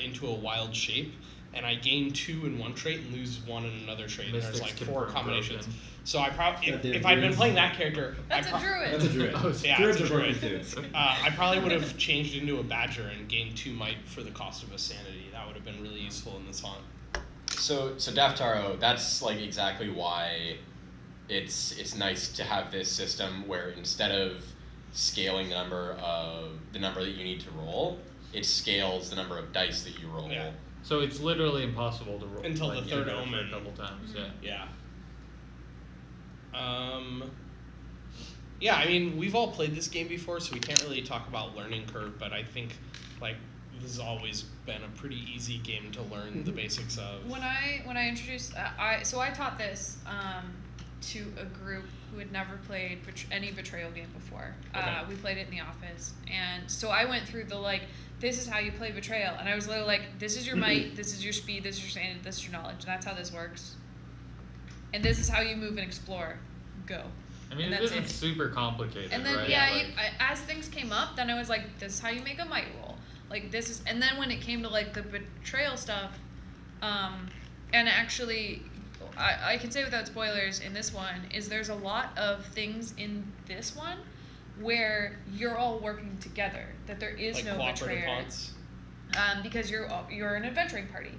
into a wild shape, and I gain 2 in one trait and lose 1 in another trait. And there's Mystics like can 4 burn combinations. broken. So I probably Goddamn if I'd been druids. playing that character, That's a druid. That's a druid. Oh, yeah, Druids it's a are broken druid. too. I probably would have changed into a badger and gained 2 might for the cost of a sanity. That would have been really useful in this haunt. So Daftaro, that's like exactly why it's nice to have this system where instead of scaling the number that you need to roll, it scales the number of dice that you roll. Yeah. So it's literally impossible to roll Until like, the third get it for omen. a couple times. Yeah. Yeah. Yeah, I mean, we've all played this game before, so we can't really talk about learning curve, but I think, like, this has always been a pretty easy game to learn the basics of. When I introduced, I taught this to a group who had never played any Betrayal game before. Okay. We played it in the office, and so I went through this is how you play Betrayal, and I was literally like, this is your might, this is your speed, this is your sanity, this is your knowledge, and that's how this works. And this is how you move and explore. Go. I mean, And it that's isn't it. super complicated, And then right? yeah, as things came up, then I was like, this is how you make a might roll. Like this is, and then when it came to like the Betrayal stuff, and actually, I can say without spoilers in this one is there's a lot of things in this one where you're all working together. That there is like no cooperative betrayer. haunts. Because you're an adventuring party.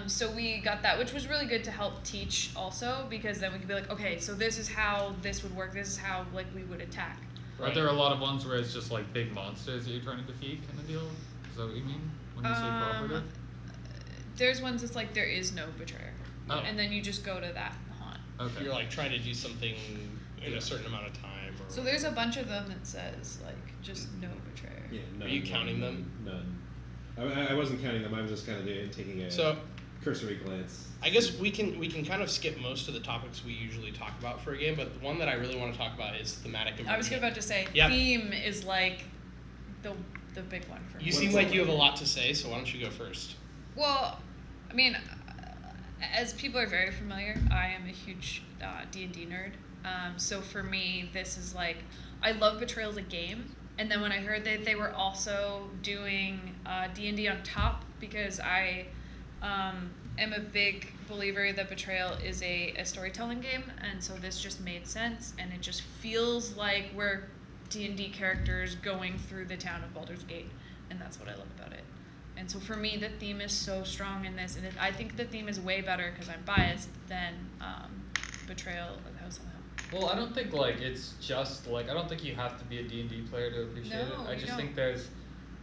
So we got that, which was really good to help teach also, because then we could be like, okay, so this is how this would work. This is how like we would attack. Are there a lot of ones where it's just like big monsters that you're trying to defeat kind of deal? Is that what you mean when you say cooperative? There's ones that's like there is no betrayer, Oh. and then you just go to that haunt. Okay. You're like trying to do something in a certain amount of time. Or So there's a bunch of them that says like just no betrayer. Yeah, none, Are you counting them? None. I wasn't counting them. I was just kind of taking a So cursory glance. I guess we can kind of skip most of the topics we usually talk about for a game, but the one that I really want to talk about is thematic immersion. I was about to say Yep. theme is like the big one for me. You seem like you have a lot to say, so why don't you go first? Well, I mean, as people are very familiar, I am a huge D&D nerd. So for me, this is like, I love Betrayal as a game, and then when I heard that they were also doing D&D on top, because I am a big believer that Betrayal is a storytelling game, and so this just made sense, and it just feels like we're D&D characters going through the town of Baldur's Gate, and that's what I love about it. And so for me, the theme is so strong in this, and I think the theme is way better, because I'm biased, than Betrayal of the House on the Hill. Well, I don't think like it's just like I don't think you have to be a D&D player to appreciate it. No, I you just don't. think there's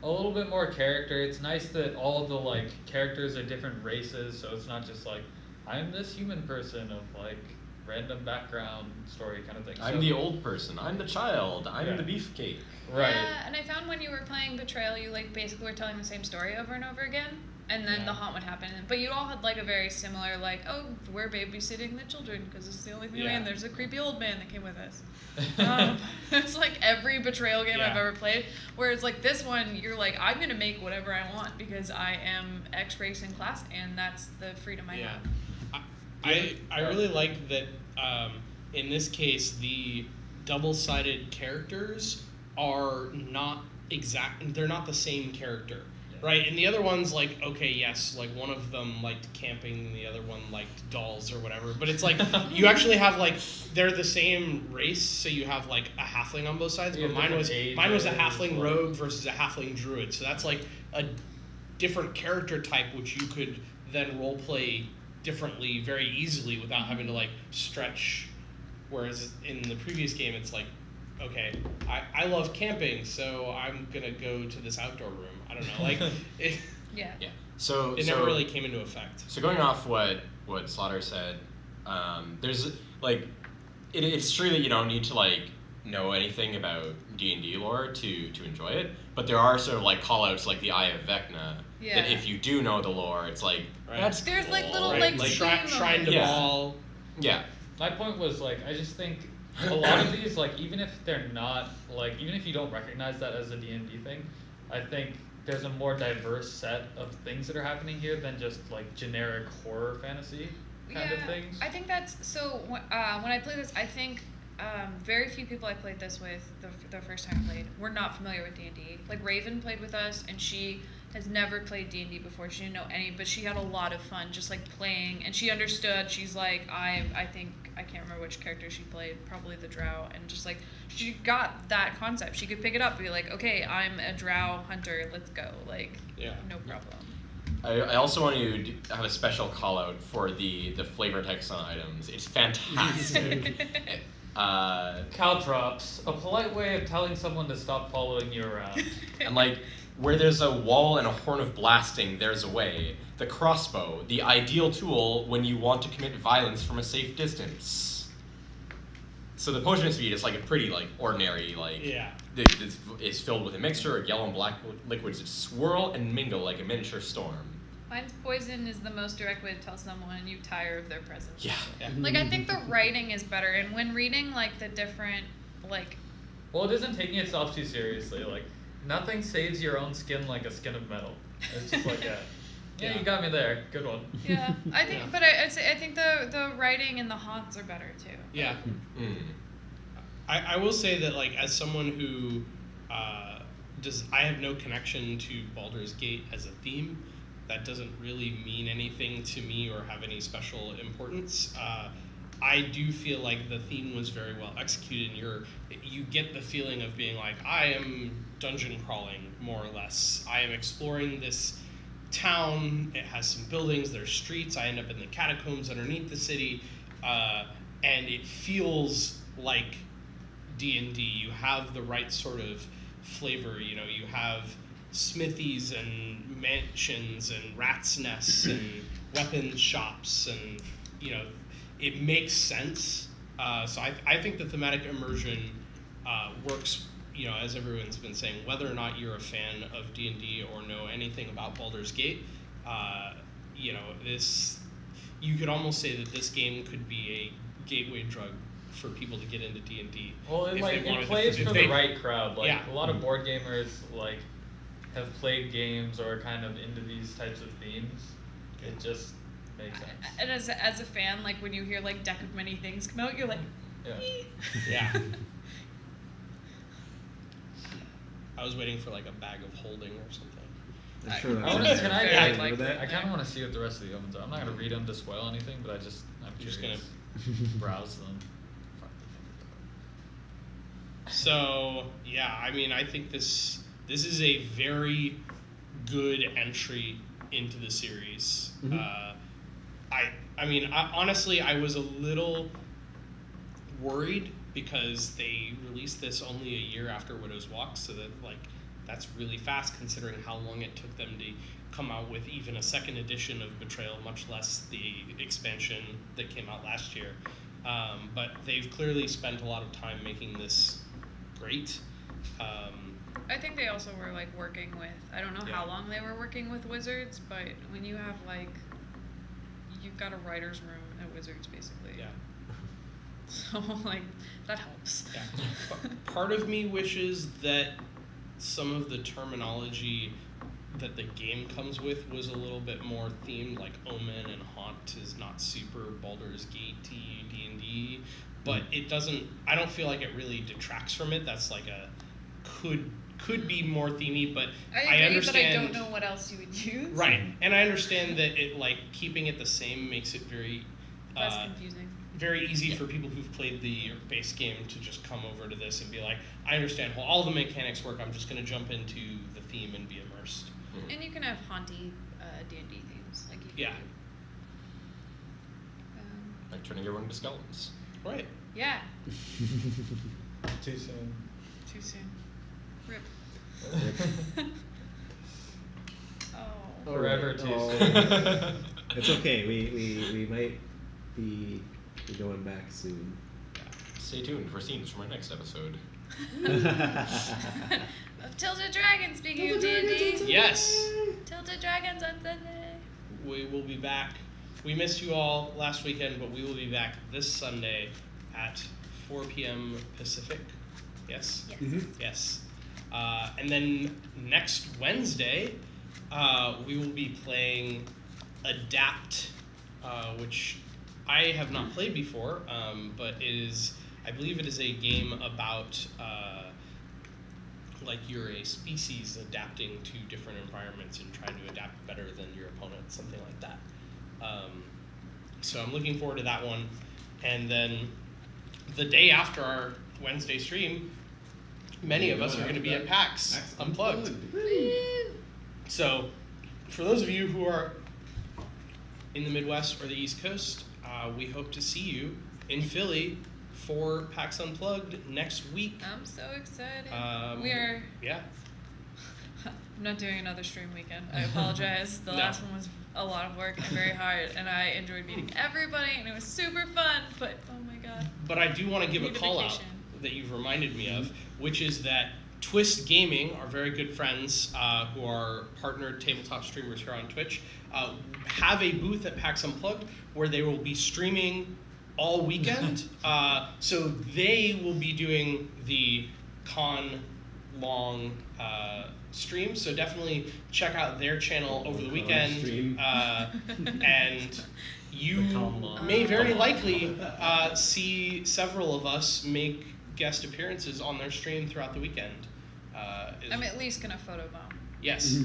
a little bit more character. It's nice that all of the like characters are different races, so it's not just like I'm this human person of like random background story kind of thing. I'm So- the old person. I'm the child. I'm Yeah. the beefcake. Right. Yeah, and I found when you were playing Betrayal, you like basically were telling the same story over and over again, and then the haunt would happen. But you all had like a very similar like, oh, we're babysitting the children because it's the only thing. Yeah. And there's a creepy old man that came with us. It's like every Betrayal game I've Yeah. ever played. Whereas like this one, you're like, I'm gonna make whatever I want because I am X race and class, and that's the freedom I Yeah. have. I really like that in this case the double-sided characters are not they're not the same character. Right? And the other one's like, okay, yes, like one of them liked camping and the other one liked dolls or whatever. But it's like you actually have like they're the same race, so you have like a halfling on both sides. You But have mine was different a ages, halfling like- rogue versus a halfling druid. So that's like a different character type which you could then role play differently very easily without having to like stretch. Whereas in the previous game it's like, okay, I love camping, so I'm gonna go to this outdoor room. I don't know, like it Yeah. Yeah. So never really came into effect. So going off what Slaughter said, there's like it's true that you don't need to like know anything about D&D lore to enjoy it, but there are sort of like call outs like the Eye of Vecna Yeah. that if you do know the lore, it's like Right. that's There's, like, cool. little, Right? like, Like Shrine to Yeah. Ball. Yeah. My point was like I just think a lot of these like even if they're not like even if you don't recognize that as a D&D thing, I think there's a more diverse set of things that are happening here than just like generic horror fantasy kind of things. I think that's so. When I play this, I think very few people I played this with the first time I played were not familiar with D&D. Like Raven played with us, and she has never played D&D before. She didn't know any, but she had a lot of fun just like playing, and she understood. She's like, I think I can't remember which character she played, probably the Drow, and just like she got that concept. She could pick it up, and be like, okay, I'm a Drow hunter. Let's go. Like, Yeah. no problem. I also want to have a special call out for the flavor text on items. It's fantastic. Caltrops, a polite way of telling someone to stop following you around. And like, where there's a wall and a horn of blasting, there's a way. The crossbow, the ideal tool when you want to commit violence from a safe distance. So the potion of speed is like a pretty like ordinary like. Yeah. It's filled with a mixture of yellow and black liquids that swirl and mingle like a miniature storm. Mine's poison is the most direct way to tell someone you tire of their presence. Yeah. Like I think the writing is better, and when reading like the different like Well, it isn't taking itself too seriously. Like nothing saves your own skin like a skin of metal. It's just like yeah, you got me there. Good one. yeah, I think, Yeah. but I'd say I think the writing and the haunts are better too. Yeah. Mm. I will say that like as someone who I have no connection to Baldur's Gate as a theme. That doesn't really mean anything to me or have any special importance. I do feel like the theme was very well executed. You get the feeling of being like, I am dungeon crawling, more or less. I am exploring this town. It has some buildings, there's streets. I end up in the catacombs underneath the city. And it feels like D&D. You have the right sort of flavor. You know, you have smithies and mansions and rats' nests and weapons shops, and you know, it makes sense. So I think the thematic immersion works. You know, as everyone's been saying, whether or not you're a fan of D&D or know anything about Baldur's Gate, you know, you could almost say that this game could be a gateway drug for people to get into D&D. Well, if it they wanted plays if for they- the right crowd. Like Yeah. a lot of board gamers like have played games or are kind of into these types of themes. It just makes sense. And as a fan, like when you hear like Deck of Many Things come out, you're like, Yeah. Yeah. I was waiting for like a bag of holding or something. I'm sure that's I wanna- nice. can I- Yeah, I remember like that? I kind of want to see what the rest of the ovens are. I'm not gonna read them to spoil anything, but I'm You're just curious. Browse them. So yeah, I mean, I think this is a very good entry into the series. Mhm. I mean, honestly, I was a little worried because they released this only a year after Widow's Walk, so that that's really fast considering how long it took them to come out with even a second edition of Betrayal, much less the expansion that came out last year. But they've clearly spent a lot of time making this great. I think they also were like working with, I don't know Yeah. how long they were working with Wizards, but when you have like, you've got a writer's room at Wizards basically. Yeah. So like, that helps. Yeah. Part of me wishes that some of the terminology that the game comes with was a little bit more themed, like Omen and Haunt is not super Baldur's Gate D&D, but it doesn't. I don't feel like it really detracts from it. That's like a could be more themey, but I agree, understand. but I don't know what else you would use. Right, and I understand that it like keeping it the same makes it very. That's confusing. Very easy for people who've played the base game to just come over to this and be like, I understand how all the mechanics work, I'm just going to jump into the theme and be immersed. And you can have haunty D&D themes, like you can Yeah. do. Like turning everyone into skeletons. Right. Yeah, Too soon. too soon. Rip. Oh. Forever too Oh. soon. It's okay. We might be going back soon. Stay tuned for scenes from our next episode. Of Tilted Dragons, speaking of D&D. Yes. Tilted Dragons on Sunday. We will be back. We missed you all last weekend, but we will be back this Sunday at 4 p.m. Pacific. Yes? Yes. Yes. And then next Wednesday, we will be playing Adapt, which I have not played before, but I believe it is a game about like you're a species adapting to different environments and trying to adapt better than your opponent, something like that. So I'm looking forward to that one. And then the day after our Wednesday stream, many of us are going to be at PAX Unplugged. So for those of you who are in the Midwest or the East Coast, we hope to see you in Philly for PAX Unplugged next week. I'm so excited. We are. Yeah. I'm not doing another stream weekend. I apologize. The No. last one was a lot of work and very hard, and I enjoyed meeting everybody, and it was super fun. But oh my god. But I do want to give a Need a call out vacation. that you've reminded me of, which is that Twist Gaming, our very good friends who are partnered tabletop streamers here on Twitch, have a booth at PAX Unplugged where they will be streaming all weekend. So they will be doing the con long stream. So definitely check out their channel over the weekend. Stream. And you The con long. may very likely see several of us make guest appearances on their stream throughout the weekend. I'm at least gonna photobomb. Yes.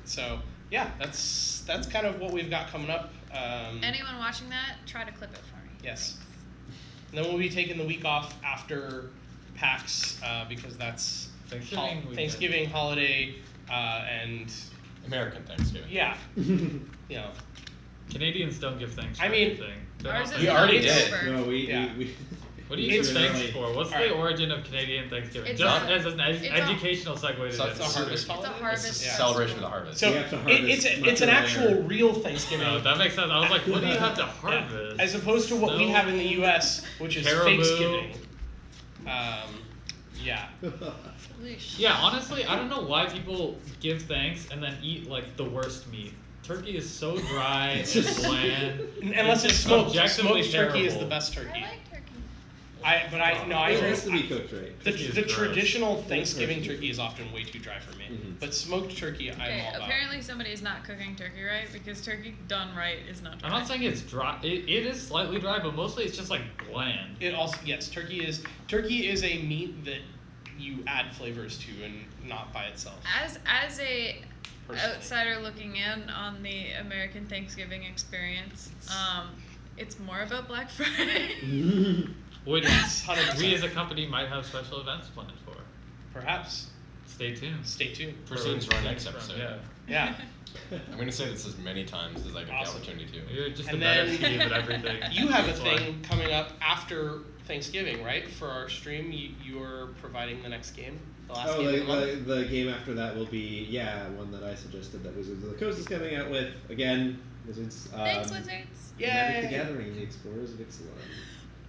So yeah, that's kind of what we've got coming up. Anyone watching that, try to clip it for me. Yes. And then we'll be taking the week off after PAX because that's Thanksgiving weekend. Thanksgiving holiday and American Thanksgiving. yeah, you know. Canadians don't give thanks for I mean, anything. They're Ours not is We thankful. already in did. October. No, Yeah. we What do you give It's thanks really- for? What's Alright. the origin of Canadian Thanksgiving? It's Just a- as an it's a- educational segue to So this. It's a harvest It's a holiday. harvest. It's a Yeah. celebration of the harvest. So We have to harvest it's much an earlier. actual real Thanksgiving. No, that makes sense. I was like, what do you have to Yeah. harvest? As opposed to what we have in the U.S., which is Caribou. Thanksgiving. Yeah. Leash. Yeah, honestly, I don't know why people give thanks and then eat like the worst meat. Turkey is so dry and bland. Unless it's just smoked. objectively Smoked turkey is terrible. the best I turkey. like turkey. I It agree. has to be cooked right. The, Turkey is the gross. traditional Thanksgiving Turkey. turkey is often way too dry for me, Mhm. but smoked turkey I'm Okay, all about. apparently somebody's not cooking turkey right because turkey done right is not dry. I'm not saying it's dry. It is slightly dry, but mostly it's just like bland. It also turkey is a meat that you add flavors to and not by itself. As a Personally. outsider looking in on the American Thanksgiving experience, it's more about Black Friday. Which 100%. we as a company might have special events planned for. Perhaps. Stay tuned. Stay tuned. For scenes for our next episode. Yeah. Yeah. I'm going to say this as many times as I get Awesome. the opportunity to. You're just And a better then Steve at everything. You have a That's why. thing coming up after Thanksgiving, right? For our stream, you're providing the next game, the last game of the month. The game after that will be one that I suggested that Wizards of the Coast is coming out with. Again, Wizards. Thanks, Wizards. Magic the Yay! Gathering, the Explorers of Ixalan.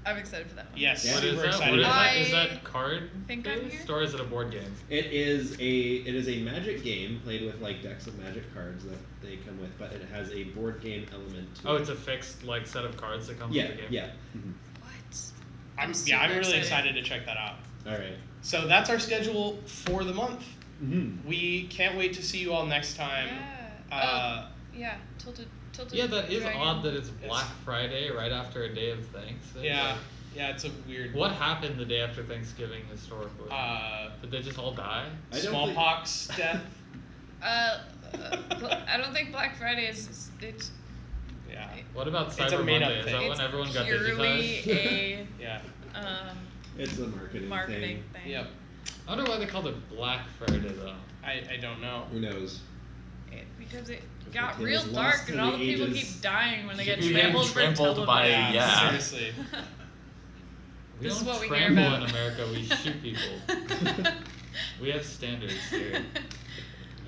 I'm excited for that one. Yes, Yeah. What is super that? excited. What is about that? it. Is that card think I'm based, here. or is it a board game? It is a Magic game played with like decks of Magic cards that they come with, but it has a board game element to Oh, it. it's a fixed like set of cards that comes yeah, with the game. yeah. Mhm. What? I'm super really excited. excited to check that out. All right. So that's our schedule for the month. Mm-hmm. We can't wait to see you all next time. Yeah. Yeah. Tilted. Yeah, that is Dragon. odd that it's Yes. Black Friday right after a day of thanks. Yeah, yeah, it's a weird. What happened the day after Thanksgiving historically? Did they just all die? I don't Smallpox death. I don't think Black Friday is. It's Yeah, What about It's a Cyber made-up Monday? Is that thing. when it's everyone got purely digitized? yeah. It's a marketing marketing thing. thing. Yep. I wonder why they called it Black Friday though. I don't know. Who knows? Because it Because got the real tale is dark lost and to all the the people ages. keep dying when they get Keep getting trampled for trampled by- television. yeah. Seriously. We This is don't what we hear trample about. in America, we shoot people. We have standards here.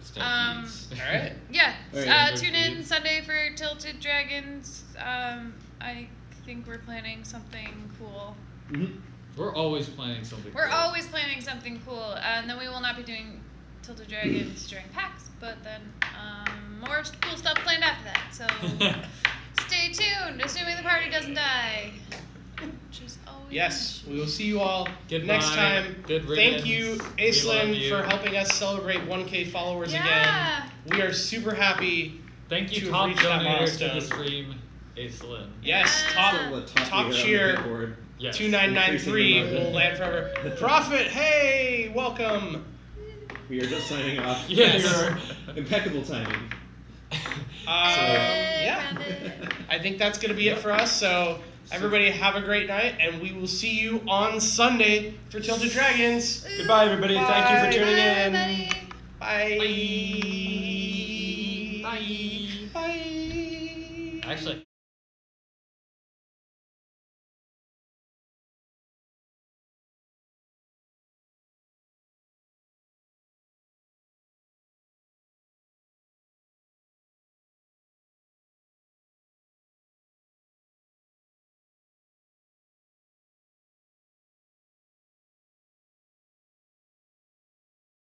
Stampedes. All right. Yeah. All right. Tune in Sunday for Tilted Dragons. I think we're planning something cool. Mm-hmm. We're always planning something. We're cool. always planning something cool, and then we will not be doing Tilted Dragons during PAX, but then more cool stuff planned after that. So stay tuned, assuming the party doesn't die. Which is always Yes, an we issue. will see you all Goodbye. next time. Good Thank you, riddance. We love Aislinn, you. for helping us celebrate 1K followers Yeah. again. We are super happy. Thank you, to top reach that donator to milestone. the stream, Aislinn. Yes, Yeah. Still the top top leader on the cheer. big board. Yes. 2993 Increasing will land forever. Profit, hey, welcome. We are just signing off. Yes. Your impeccable timing. Yeah, Grounded. I think that's going to be it for us. So, everybody have a great night, and we will see you on Sunday for Tilted Dragons. Goodbye, everybody. Thank you for tuning in. Bye, everybody. Bye. Bye. Bye. Actually.